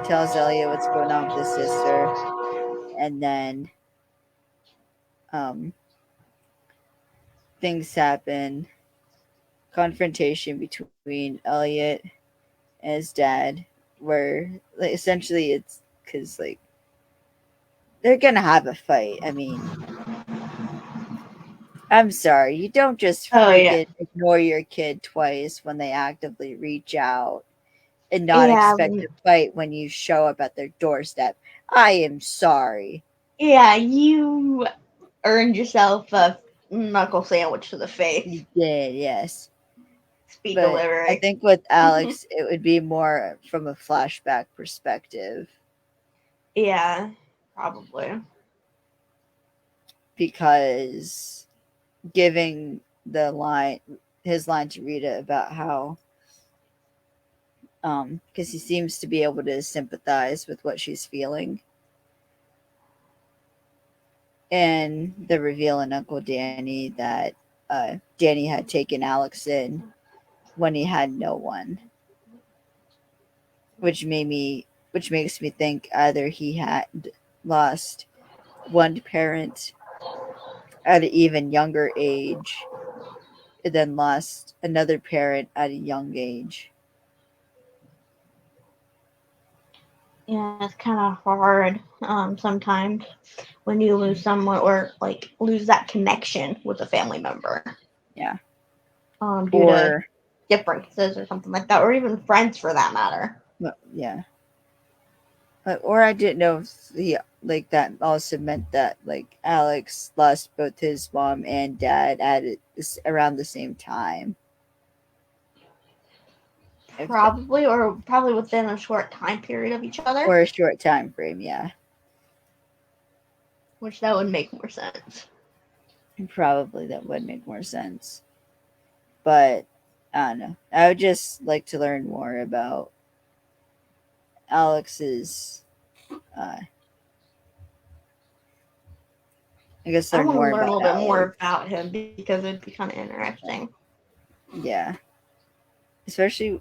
tells Elliot what's going on with his sister, and then um, things happen. Confrontation between Elliot and his dad, where like essentially it's because like they're gonna have a fight. I mean, I'm sorry, you don't just Oh yeah, freaking ignore your kid twice when they actively reach out and not yeah, expect to fight when you show up at their doorstep. I am sorry. yeah. You earned yourself a knuckle sandwich to the face. You did, yes. Speed But I delivery. think with Alex, it would be more from a flashback perspective Yeah, probably. because giving his line to Rita about how because he seems to be able to sympathize with what she's feeling, and the reveal in Uncle Danny that Danny had taken Alex in when he had no one, which makes me think either he had lost one parent at an even younger age and then lost another parent at a young age. Yeah, it's kind of hard sometimes when you lose someone or like lose that connection with a family member. Yeah. Due to Or differences or something like that, or even friends for that matter. well, yeah. Or I didn't know if he like that also meant that like Alex lost both his mom and dad at around the same time. If that, Probably, or probably within a short time period of each other, or a short time frame, yeah. which that would make more sense. Probably that would make more sense. But I don't know. I would just like to learn more about Alex's I guess I learn want to more learn a about little bit Alex. more about him because it'd be kind of interesting. Yeah. Especially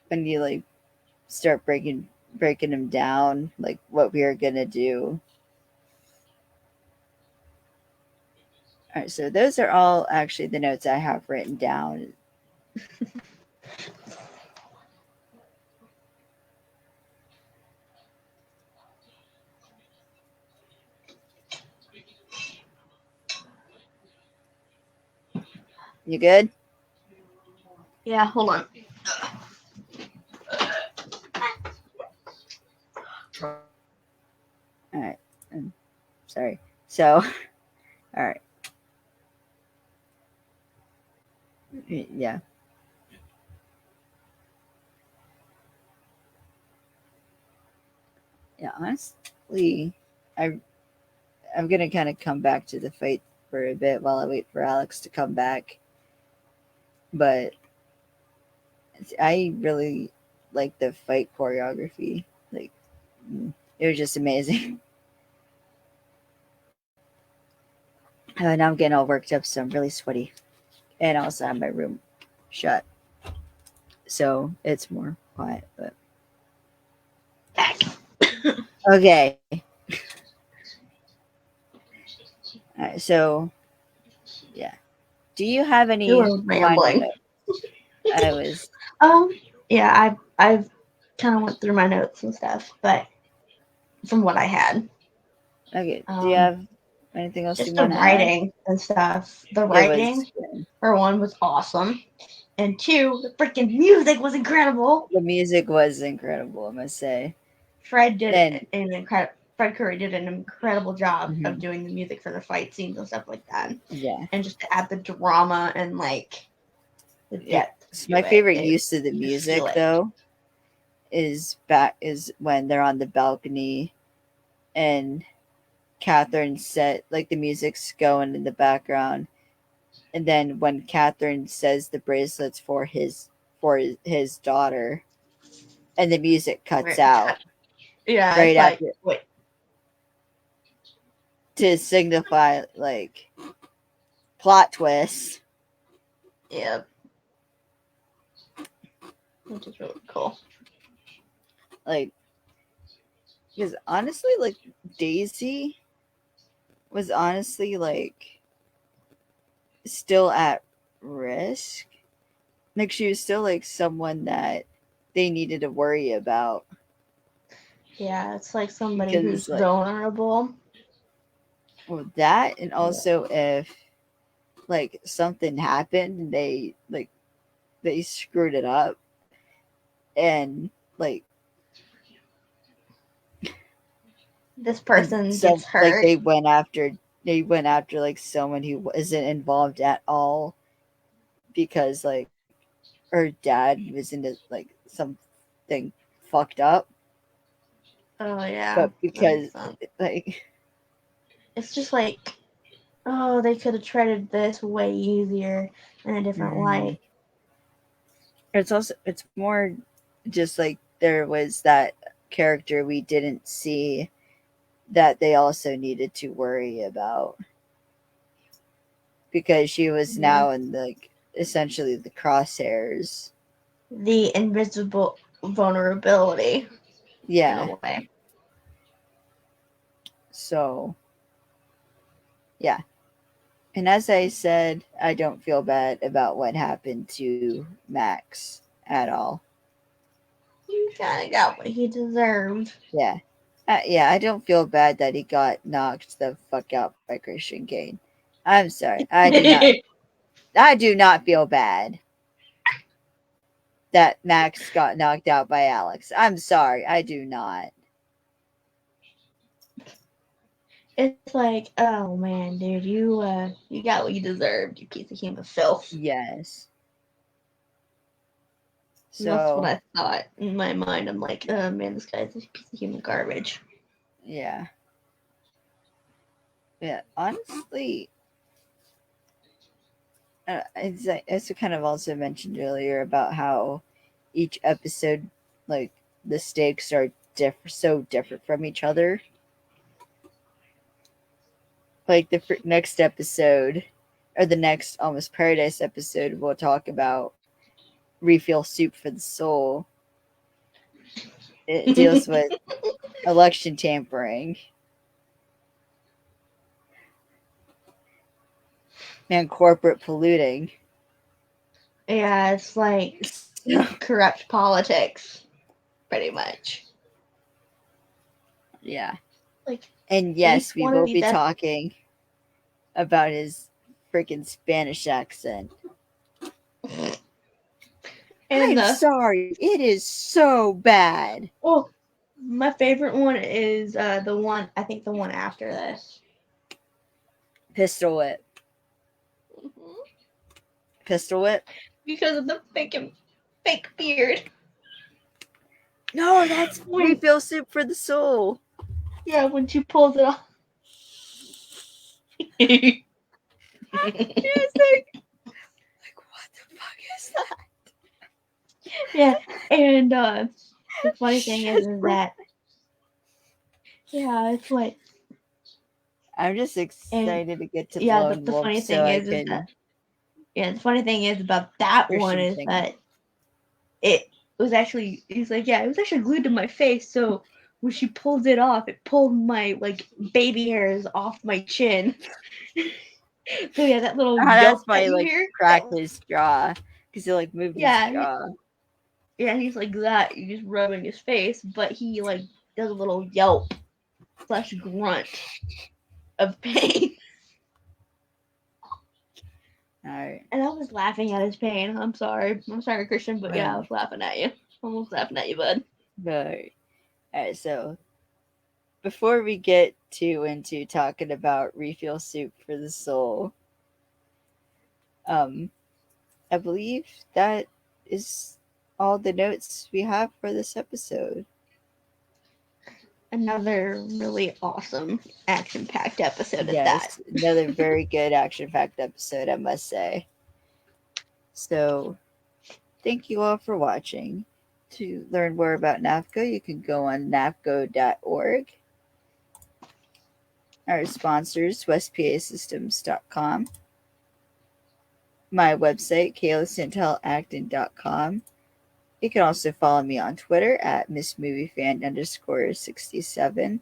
when you like start breaking him down, like what we are gonna do. All right, so those are all actually the notes I have written down. You good? Yeah, hold on. All right. Sorry. So, all right. Yeah. Yeah. Honestly, I I'm gonna kind of come back to the fight for a bit while I wait for Alex to come back. But I really like the fight choreography. Like, it was just amazing. And now I'm getting all worked up, so I'm really sweaty. And also I have my room shut, so it's more quiet. But okay. All right, so yeah. Do you have You any were final rambling. notes? I was Um, yeah, I've kind of went through my notes and stuff, but from what I had, okay. Do you um, have? Anything else Just you the want to add? writing and stuff. The It writing, was for one, was awesome. And two, the freaking music was incredible. the music was incredible, I must say. Fred And Curry did an incredible job of mhm, doing the music for the fight scenes and stuff like that. yeah, And just to add the drama and like the depth to my it. favorite use of the You feel music it. though is when they're on the balcony and Catherine said like the music's going in the background, and then when Catherine says the bracelets for his daughter, and the music Where cuts it cut. out Yeah, right it's like, after wait. to signify like plot twist. Yeah. Which is really cool. Like, because honestly, like Daisy was honestly like still at risk. Like she was still like someone that they needed to worry about Yeah, it's like somebody who's because like vulnerable. well that and Yeah. also if like something happened and they screwed it up and like This and person so gets like hurt. they went after like someone who isn't involved at all because like her dad was into like something fucked up, Oh yeah, but that because makes sense. like It's just like, oh, they could have treated this way easier in a different mhm. light. It's more just like there was that character we didn't see that they also needed to worry about because she was Yeah. now in like essentially the crosshairs. The invisible vulnerability in a Yeah. way. So yeah. And as I said, I don't feel bad about what happened to Max at all. You kind of got what he deserved. Yeah. Yeah, I don't feel bad that he got knocked the fuck out by Christian Kane. I'm sorry. I do not feel bad that Max got knocked out by Alex. I'm sorry. I do not. It's like, oh man, dude, you got what you deserved, you piece of human filth. Yes. And that's what So, I thought in my mind. I'm like, oh man, this guy's a piece of human garbage. yeah. Yeah, honestly, as I kind of also mentioned earlier about how each episode, like, the stakes are so different from each other. Like, the next episode, or the next Almost Paradise episode, we'll talk about Refill Soup for the Soul. It deals with election tampering and corporate polluting. Yeah, it's like corrupt politics, pretty much. Yeah. Like And each yes, we one of will these be talking about his freaking Spanish accent. and I'm sorry, it is so bad. oh, my favorite one is the one after this. Pistol whip. Mm-hmm. Pistol whip? Because of the fake beard. No, that's When refill soup for the soul. yeah, when she pulls it off. Yes, like what the fuck is that? Yeah, and the funny thing is that yeah, it's like I'm just and excited to get to yeah, Lone the Wolf funny so thing I is that can yeah, the funny thing is about that one Christian is thing. that it was actually he's like yeah, it was actually glued to my face, so when she pulled it off, it pulled my like baby hairs off my chin. So yeah, that little That's yelp why that he you like hear, cracked his jaw because he like moved his yeah, jaw. yeah, he's like that. You just rubbing his face, but he like does a little yelp slash grunt. of pain. All right. And I was laughing at his pain. I'm sorry, Christian, but yeah, I was laughing at you. Almost laughing at you, bud. All right. So before we get too into talking about refill soup for the soul, um, I believe that is all the notes we have for this episode. Another really awesome action-packed episode at that. Yes, another very good action-packed episode, I must say. So, thank you all for watching. To learn more about NAFCO, you can go on nafco.org. Our sponsors, westpasystems.com. My website, kaylasantelacting.com. You can also follow me on Twitter at MissMovieFan_67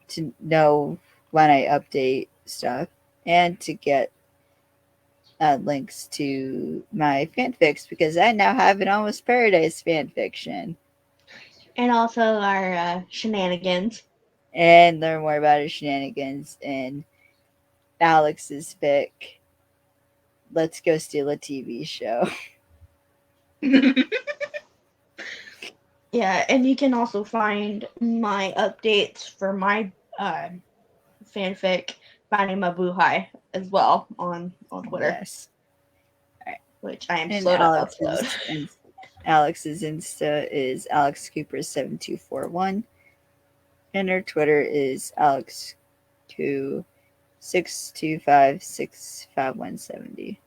to know when I update stuff and to get links to my fanfics because I now have an Almost Paradise fanfiction. And also our shenanigans. And learn more about her shenanigans and Alex's fic. Let's go steal a TV show. Yeah, and you can also find my updates for my fanfic, Finding My Buhai, as well on Twitter. Yes. All right. Which I am And slow to upload. Alex's Insta is AlexCooper7241. And her Twitter is AlexCoo6256570.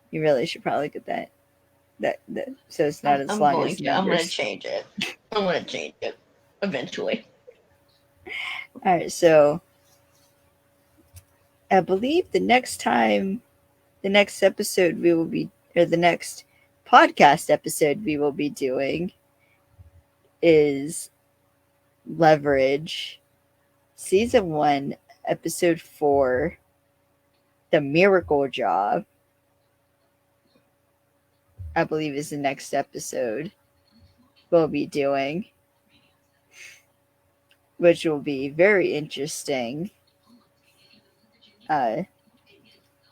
You really should probably get that so it's not as long as numbers. I'm going to change it. Eventually. All right, so I believe the next episode we will be, or the next podcast episode we will be doing is Leverage, Season 1, Episode 4, The Miracle Job, I believe is the next episode we'll be doing, which will be very interesting.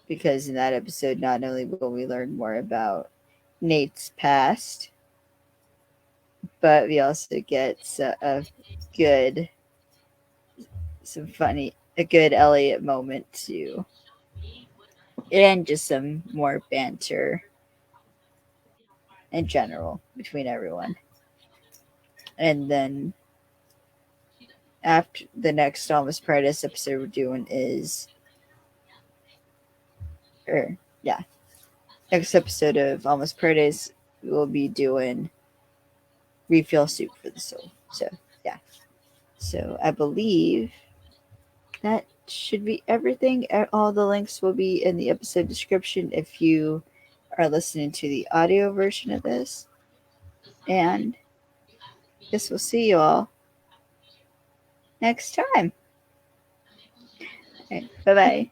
Because in that episode, not only will we learn more about Nate's past, but we also get a good Elliot moment too, and just some more banter in general between everyone. And then after the next Almost Paradise episode we're doing is, next episode of Almost Paradise we will be doing Refill Soup for the Soul. So yeah. So I believe that should be everything. All the links will be in the episode description if you are listening to the audio version of this. And I guess we'll see you all next time. Right, bye-bye.